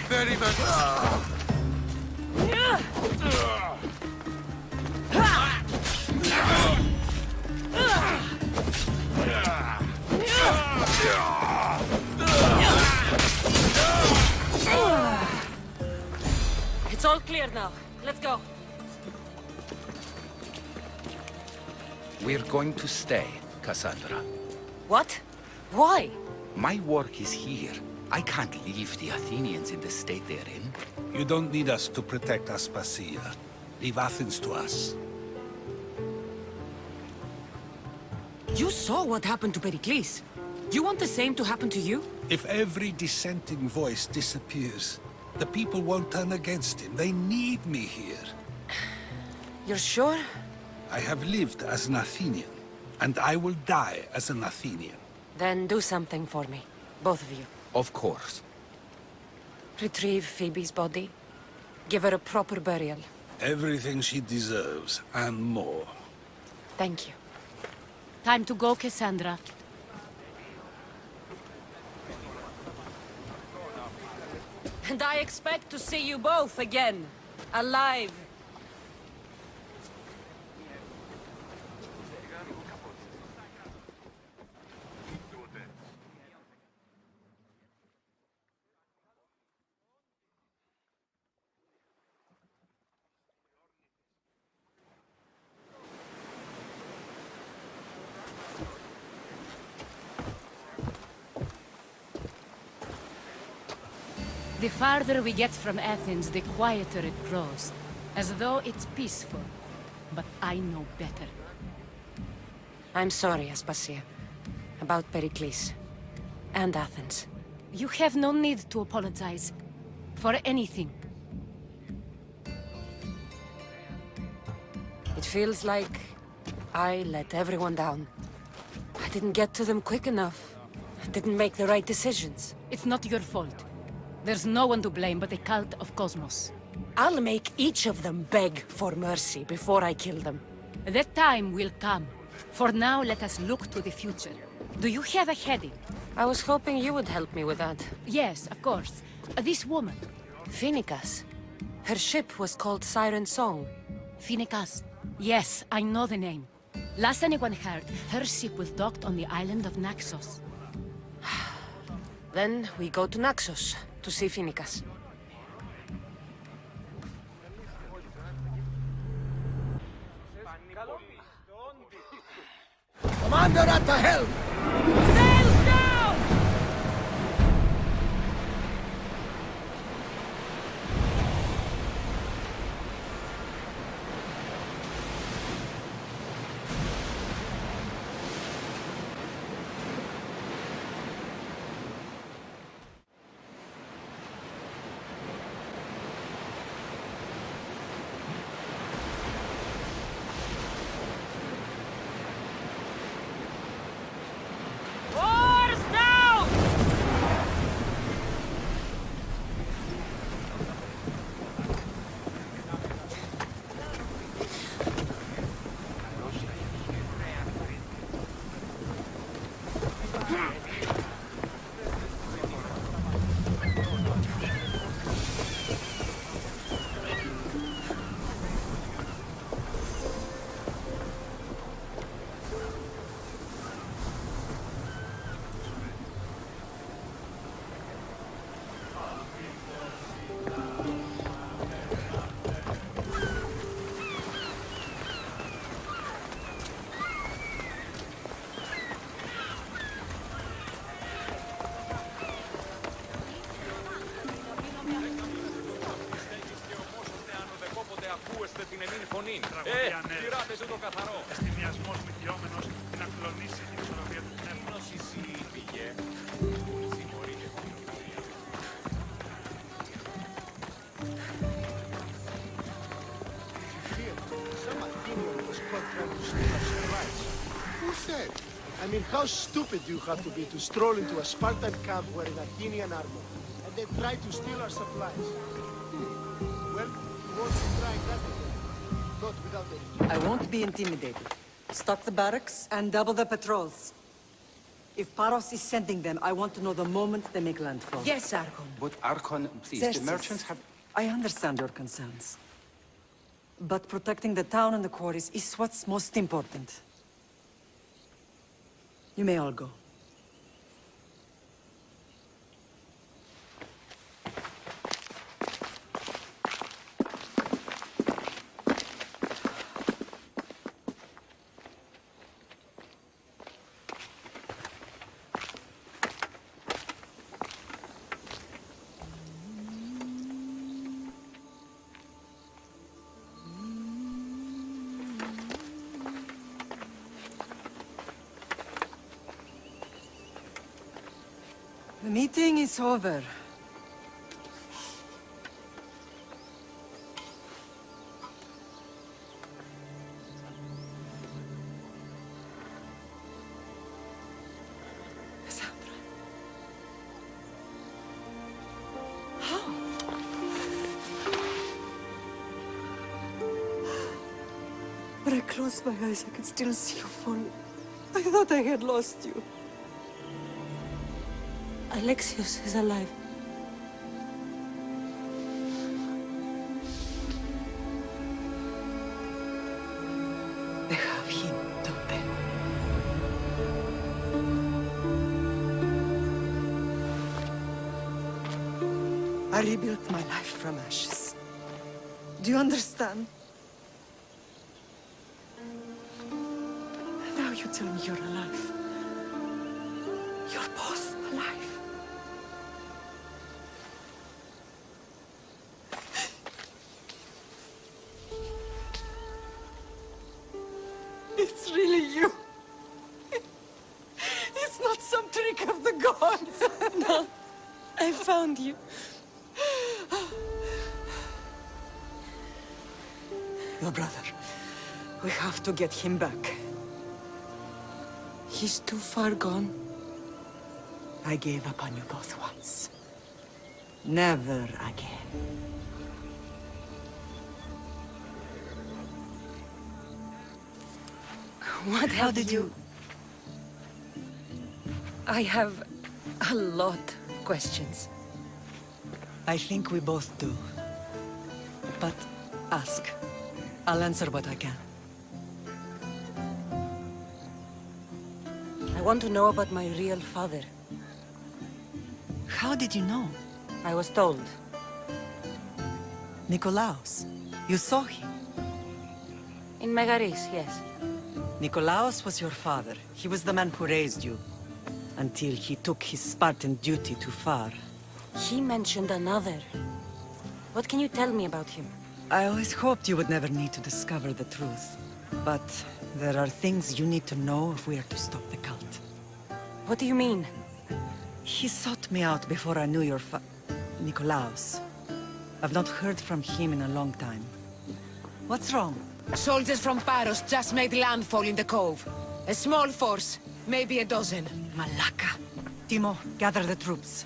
Very much. It's all clear now. Let's go. We're going to stay, Cassandra. What? Why? My work is here. I can't leave the Athenians in the state they're in. You don't need us to protect Aspasia. Leave Athens to us. You saw what happened to Pericles. You want the same to happen to you? If every dissenting voice disappears, the people won't turn against him. They need me here. You're sure? I have lived as an Athenian, and I will die as an Athenian. Then do something for me. Both of you. Of course. Retrieve Phoebe's body. Give her a proper burial. Everything she deserves, and more. Thank you. Time to go, Cassandra. And I expect to see you both again. Alive. The farther we get from Athens, the quieter it grows. As though it's peaceful. But I know better. I'm sorry, Aspasia. About Pericles. And Athens. You have no need to apologize. For anything. It feels like I let everyone down. I didn't get to them quick enough. I didn't make the right decisions. It's not your fault. There's no one to blame but the cult of Cosmos. I'll make each of them beg for mercy before I kill them. That time will come. For now, let us look to the future. Do you have a heading? I was hoping you would help me with that. Yes, of course. This woman. Phoenicas. Her ship was called Siren Song. Phoenicas. Yes, I know the name. Last anyone heard, her ship was docked on the island of Naxos. Then we go to Naxos to see Phoenicas. Commander at the helm! Sails down! Κυράτε σε το καθαρό. Εστιμιασμός μικιόμενος να κλονίσει την ισορροπία του πνεύματος. Εσύ πήγε. Συμμορείτε. Some Athenian was caught trying to steal our supplies. Who said? I mean, how stupid do you have to be to stroll into a Spartan camp wearing Athenian armor and then try to steal our supplies? Well, you want to try that? not without any. I won't be intimidated. Stock the barracks and double the patrols. If Paros is sending them, I want to know the moment they make landfall. Yes, Archon. But Archon, please, Yes, the merchants have... I understand your concerns. But protecting the town and the quarries is what's most important. You may all go. The meeting is over. Cassandra. How? When I closed my eyes, I could still see you falling. I thought I had lost you. Alexios is alive. They have him, don't they? I rebuilt my life from ashes. Do you understand? Now you tell me you're alive. You're both alive. It's really you. It's not some trick of the gods. No, I found you. Your brother. We have to get him back. He's too far gone. I gave up on you both once. Never again. How did you... I have a lot of questions. I think we both do. But ask. I'll answer what I can. I want to know about my real father. How did you know? I was told. Nikolaos. You saw him. In Megaris, yes. Nikolaos was your father. He was the man who raised you. Until he took his Spartan duty too far. He mentioned another. What can you tell me about him? I always hoped you would never need to discover the truth. But there are things you need to know if we are to stop the cult. What do you mean? He sought me out before I knew your Nikolaos. I've not heard from him in a long time. What's wrong? Soldiers from Paros just made landfall in the cove. A small force, maybe a dozen. Malaka. Timo, gather the troops.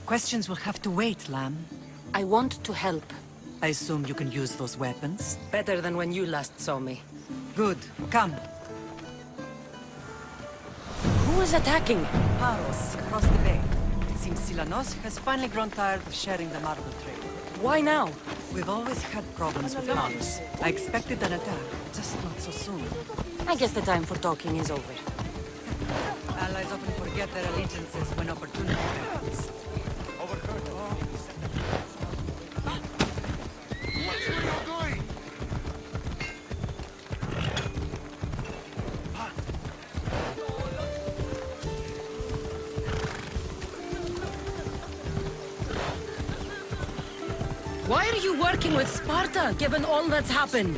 Questions will have to wait, Lamb. I want to help. I assume you can use those weapons? Better than when you last saw me. Good. Come. Who is attacking? Paros, across the bay. It seems Silanos has finally grown tired of sharing the marble trade. Why now? We've always had problems with Paros. I expected an attack, just not so soon. I guess the time for talking is over. Allies often forget their allegiances when opportunity happens. Why are you working with Sparta, given all that's happened?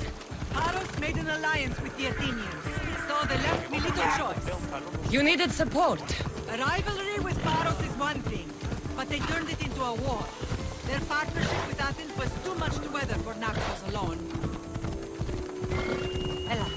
Paros made an alliance with the Athenians, so they left me little choice. You needed support. A rivalry with Paros is one thing, but they turned it into a war. Their partnership with Athens was too much to weather for Naxos alone. Ella.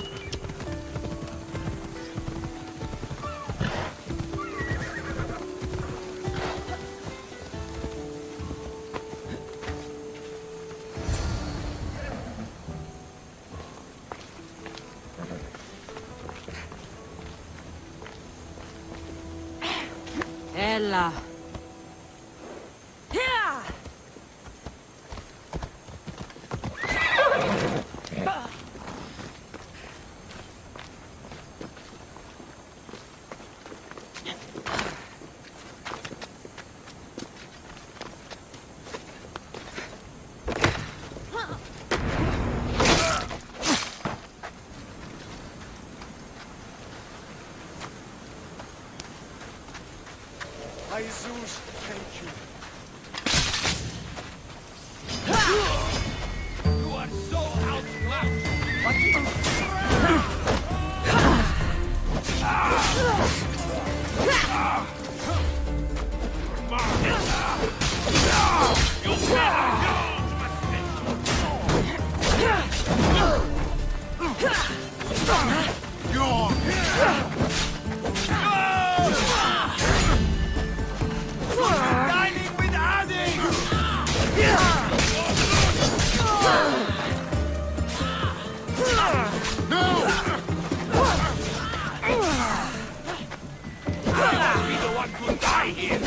Yalla. Jesus, thank you. You are so outclassed! Dining with adding! No! I'll be the one to die here!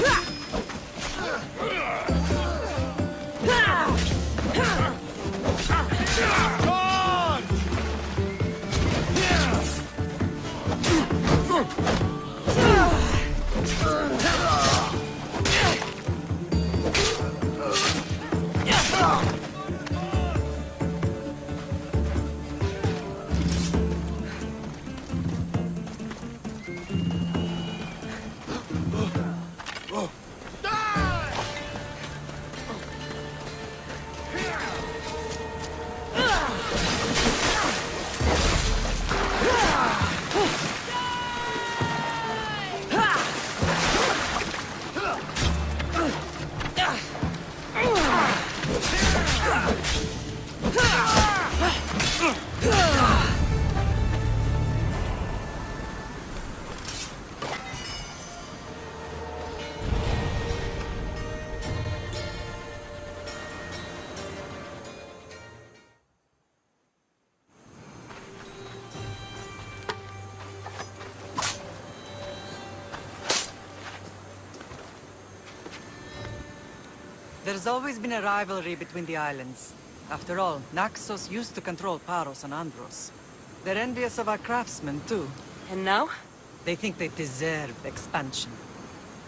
There's always been a rivalry between the islands. After all, Naxos used to control Paros and Andros. They're envious of our craftsmen, too. And now? They think they deserve expansion.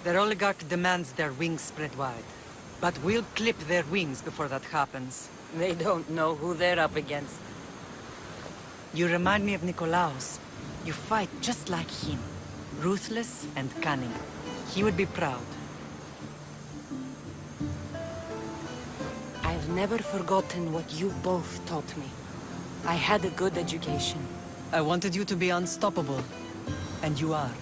Their oligarch demands their wings spread wide. But we'll clip their wings before that happens. They don't know who they're up against. You remind me of Nikolaos. You fight just like him. Ruthless and cunning. He would be proud. I've never forgotten what you both taught me. I had a good education. I wanted you to be unstoppable. And you are.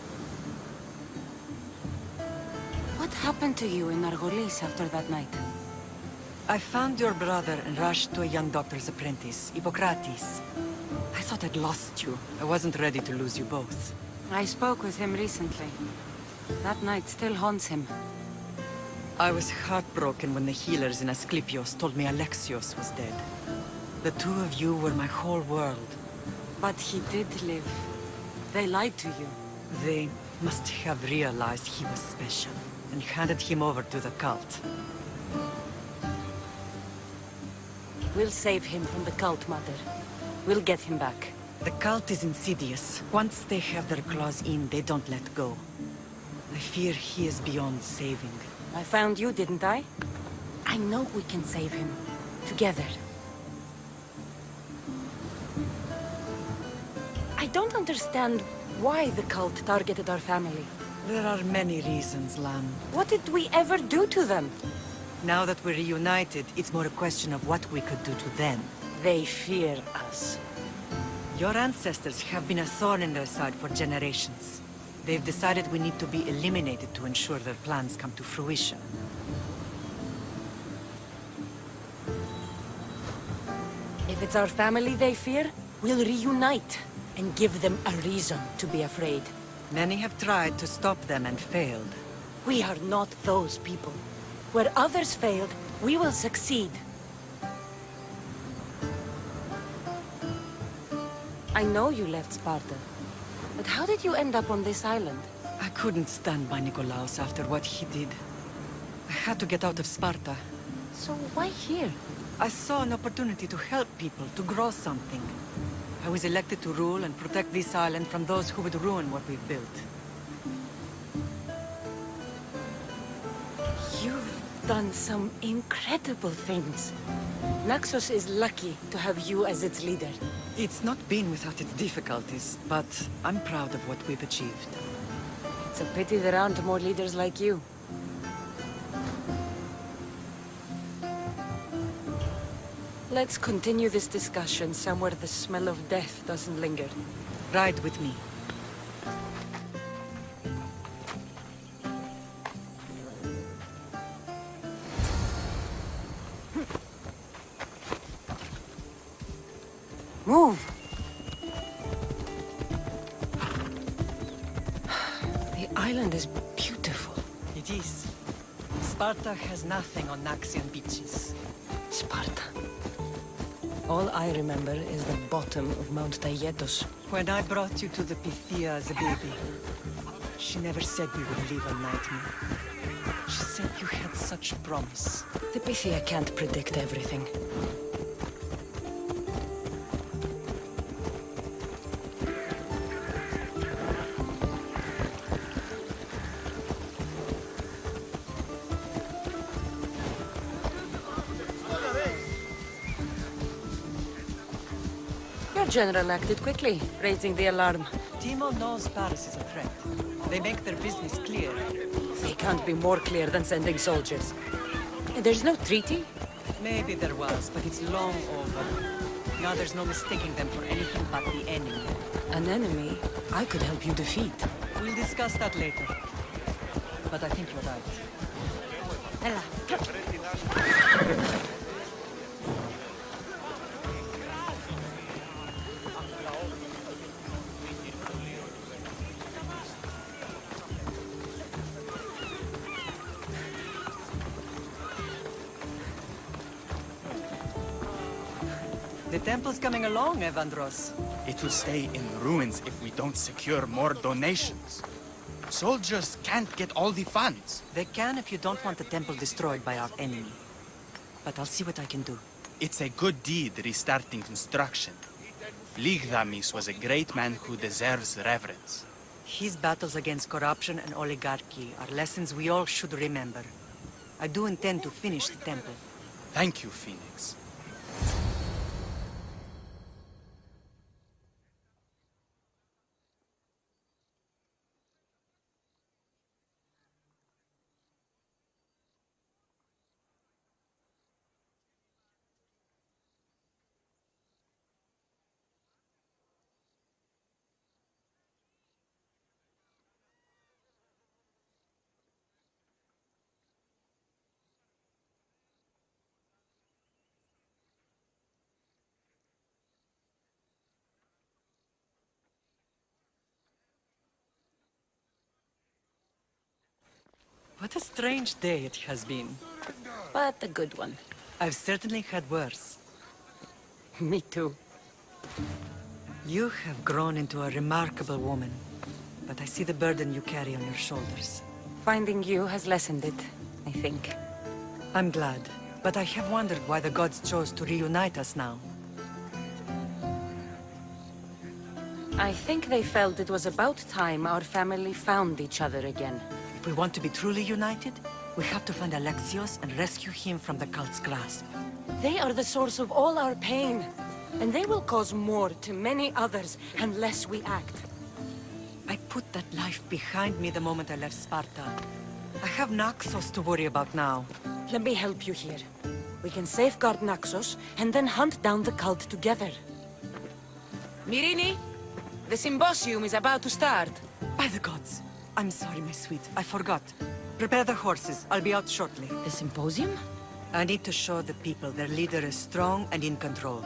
What happened to you in Argolis after that night? I found your brother and rushed to a young doctor's apprentice, Hippocrates. I thought I'd lost you. I wasn't ready to lose you both. I spoke with him recently. That night still haunts him. I was heartbroken when the healers in Asclepios told me Alexios was dead. The two of you were my whole world. But he did live. They lied to you. They must have realized he was special and handed him over to the cult. We'll save him from the cult, Mother. We'll get him back. The cult is insidious. Once they have their claws in, they don't let go. I fear he is beyond saving. I found you, didn't I? I know we can save him. Together. I don't understand why the cult targeted our family. There are many reasons, Lam. What did we ever do to them? Now that we're reunited, it's more a question of what we could do to them. They fear us. Your ancestors have been a thorn in their side for generations. They've decided we need to be eliminated to ensure their plans come to fruition. If it's our family they fear, we'll reunite and give them a reason to be afraid. Many have tried to stop them and failed. We are not those people. Where others failed, we will succeed. I know you left Sparta, but how did you end up on this island? I I couldn't stand by Nikolaos after what he did. I had to get out of Sparta. So why here? I saw an opportunity to help people, to grow something. I was elected to rule and protect this island from those who would ruin what we've built. You've done some incredible things. Naxos is lucky to have you as its leader. It's not been without its difficulties, but I'm proud of what we've achieved. It's a pity there aren't more leaders like you. Let's continue this discussion somewhere the smell of death doesn't linger. Ride with me. Move! The island is beautiful. It is. Sparta has nothing on Naxian beaches. Sparta. All I remember is the bottom of Mount Taygetos. When I brought you to the Pythia as a baby, she never said we would live a nightmare. She said you had such promise. The Pythia can't predict everything. General acted quickly, raising the alarm. Timo knows Paris is a threat. They make their business clear. They can't be more clear than sending soldiers. There's no treaty? Maybe there was, but it's long over. Now there's no mistaking them for anything but the enemy. An enemy I could help you defeat. We'll discuss that later. But I think you're right. Ella. The temple's coming along, Evandros. It will stay in ruins if we don't secure more donations. Soldiers can't get all the funds. They can if you don't want the temple destroyed by our enemy. But I'll see what I can do. It's a good deed restarting construction. Ligdamis was a great man who deserves reverence. His battles against corruption and oligarchy are lessons we all should remember. I do intend to finish the temple. Thank you, Phoenix. What a strange day it has been. But a good one. I've certainly had worse. Me too. You have grown into a remarkable woman, but I see the burden you carry on your shoulders. Finding you has lessened it, I think. I'm glad, but I have wondered why the gods chose to reunite us now. I think they felt it was about time our family found each other again. If we want to be truly united, we have to find Alexios and rescue him from the cult's grasp. They are the source of all our pain, and they will cause more to many others unless we act. I put that life behind me the moment I left Sparta. I have Naxos to worry about now. Let me help you here. We can safeguard Naxos and then hunt down the cult together. Mirini, the symposium is about to start. By the gods. I'm sorry, my sweet. I forgot. Prepare the horses. I'll be out shortly. The symposium? I need to show the people their leader is strong and in control.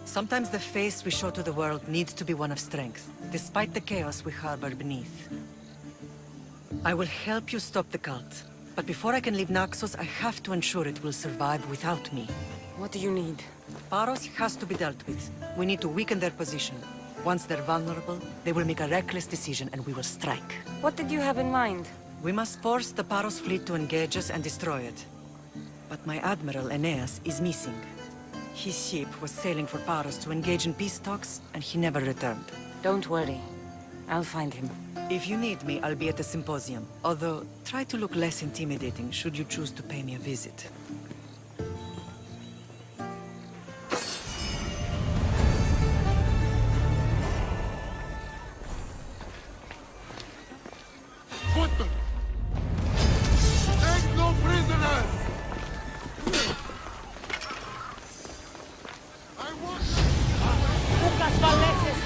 Sometimes the face we show to the world needs to be one of strength, despite the chaos we harbor beneath. I will help you stop the cult. But before I can leave Naxos, I have to ensure it will survive without me. What do you need? Paros has to be dealt with. We need to weaken their position. Once they're vulnerable, they will make a reckless decision and we will strike. What did you have in mind? We must force the Paros fleet to engage us and destroy it. But my admiral, Aeneas, is missing. His ship was sailing for Paros to engage in peace talks, and he never returned. Don't worry. I'll find him. If you need me, I'll be at the symposium. Although, try to look less intimidating should you choose to pay me a visit. What the? Take no prisoners! I want... Lucas Valeses.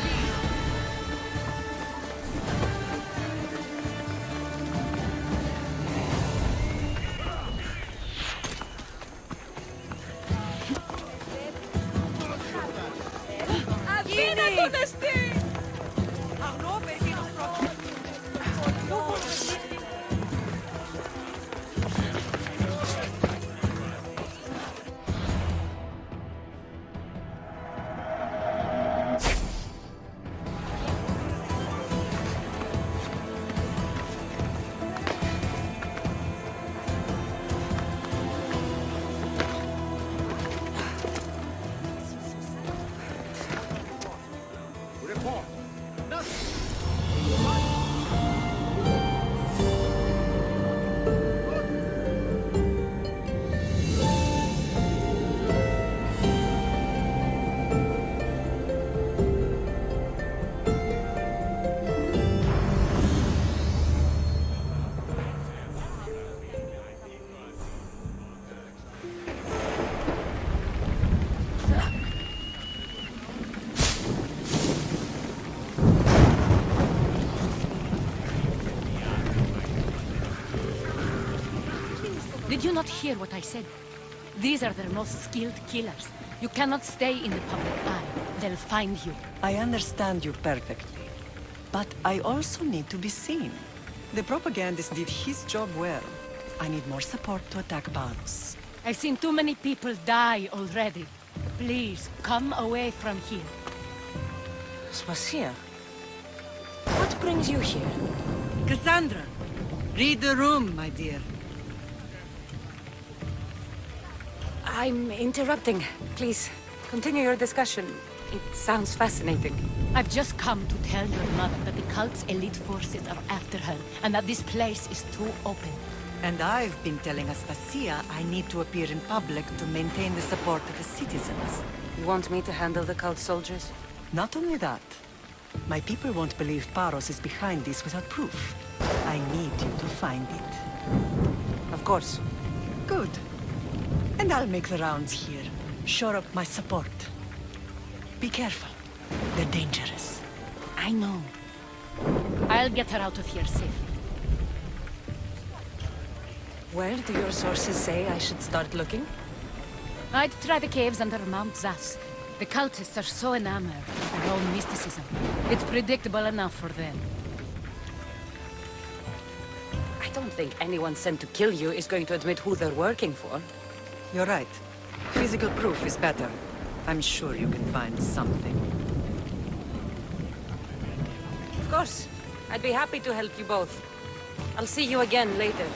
Did you not hear what I said? These are their most skilled killers. You cannot stay in the public eye. They'll find you. I understand you perfectly. But I also need to be seen. The propagandist did his job well. I need more support to attack Paros. I've seen too many people die already. Please, come away from here. Spacia, what brings you here? Cassandra, read the room, my dear. I'm interrupting. Please, continue your discussion. It sounds fascinating. I've just come to tell your mother that the cult's elite forces are after her, and that this place is too open. And I've been telling Aspasia I need to appear in public to maintain the support of the citizens. You want me to handle the cult soldiers? Not only that. My people won't believe Paros is behind this without proof. I need you to find it. Of course. Good. And I'll make the rounds here. Shore up my support. Be careful. They're dangerous. I know. I'll get her out of here safely. Where do your sources say I should start looking? I'd try the caves under Mount Zas. The cultists are so enamored with their own mysticism. It's predictable enough for them. I don't think anyone sent to kill you is going to admit who they're working for. You're right. Physical proof is better. I'm sure you can find something. Of course. I'd be happy to help you both. I'll see you again later.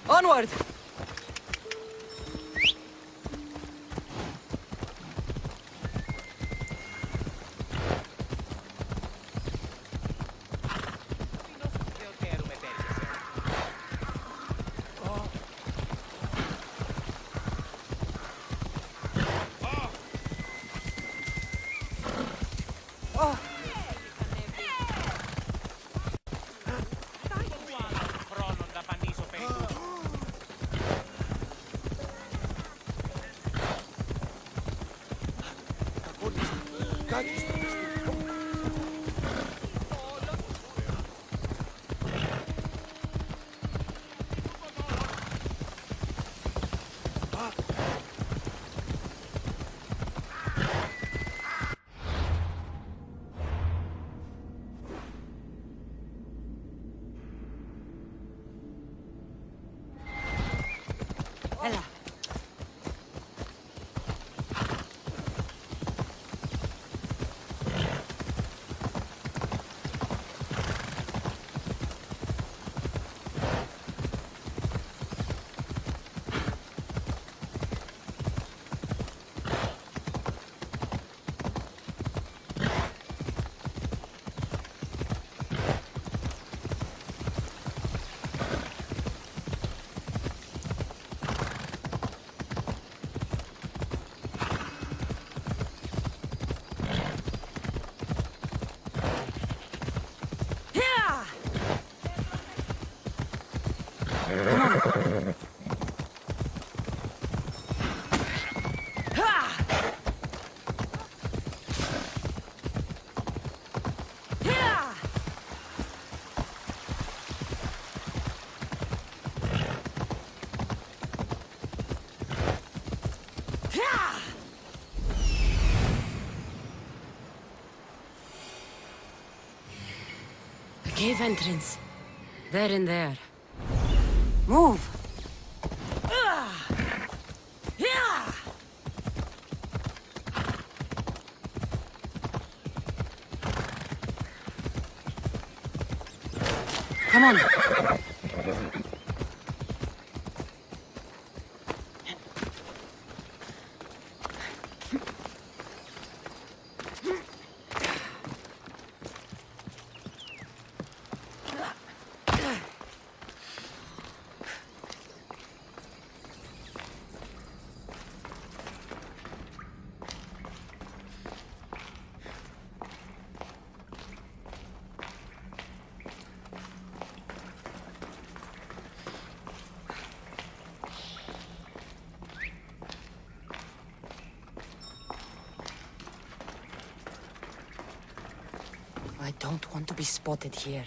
Onward! Cave entrance. They're in there. Move! Come on. I don't want to be spotted here.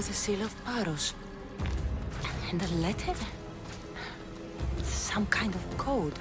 the seal of Paros. And a letter? Some kind of code.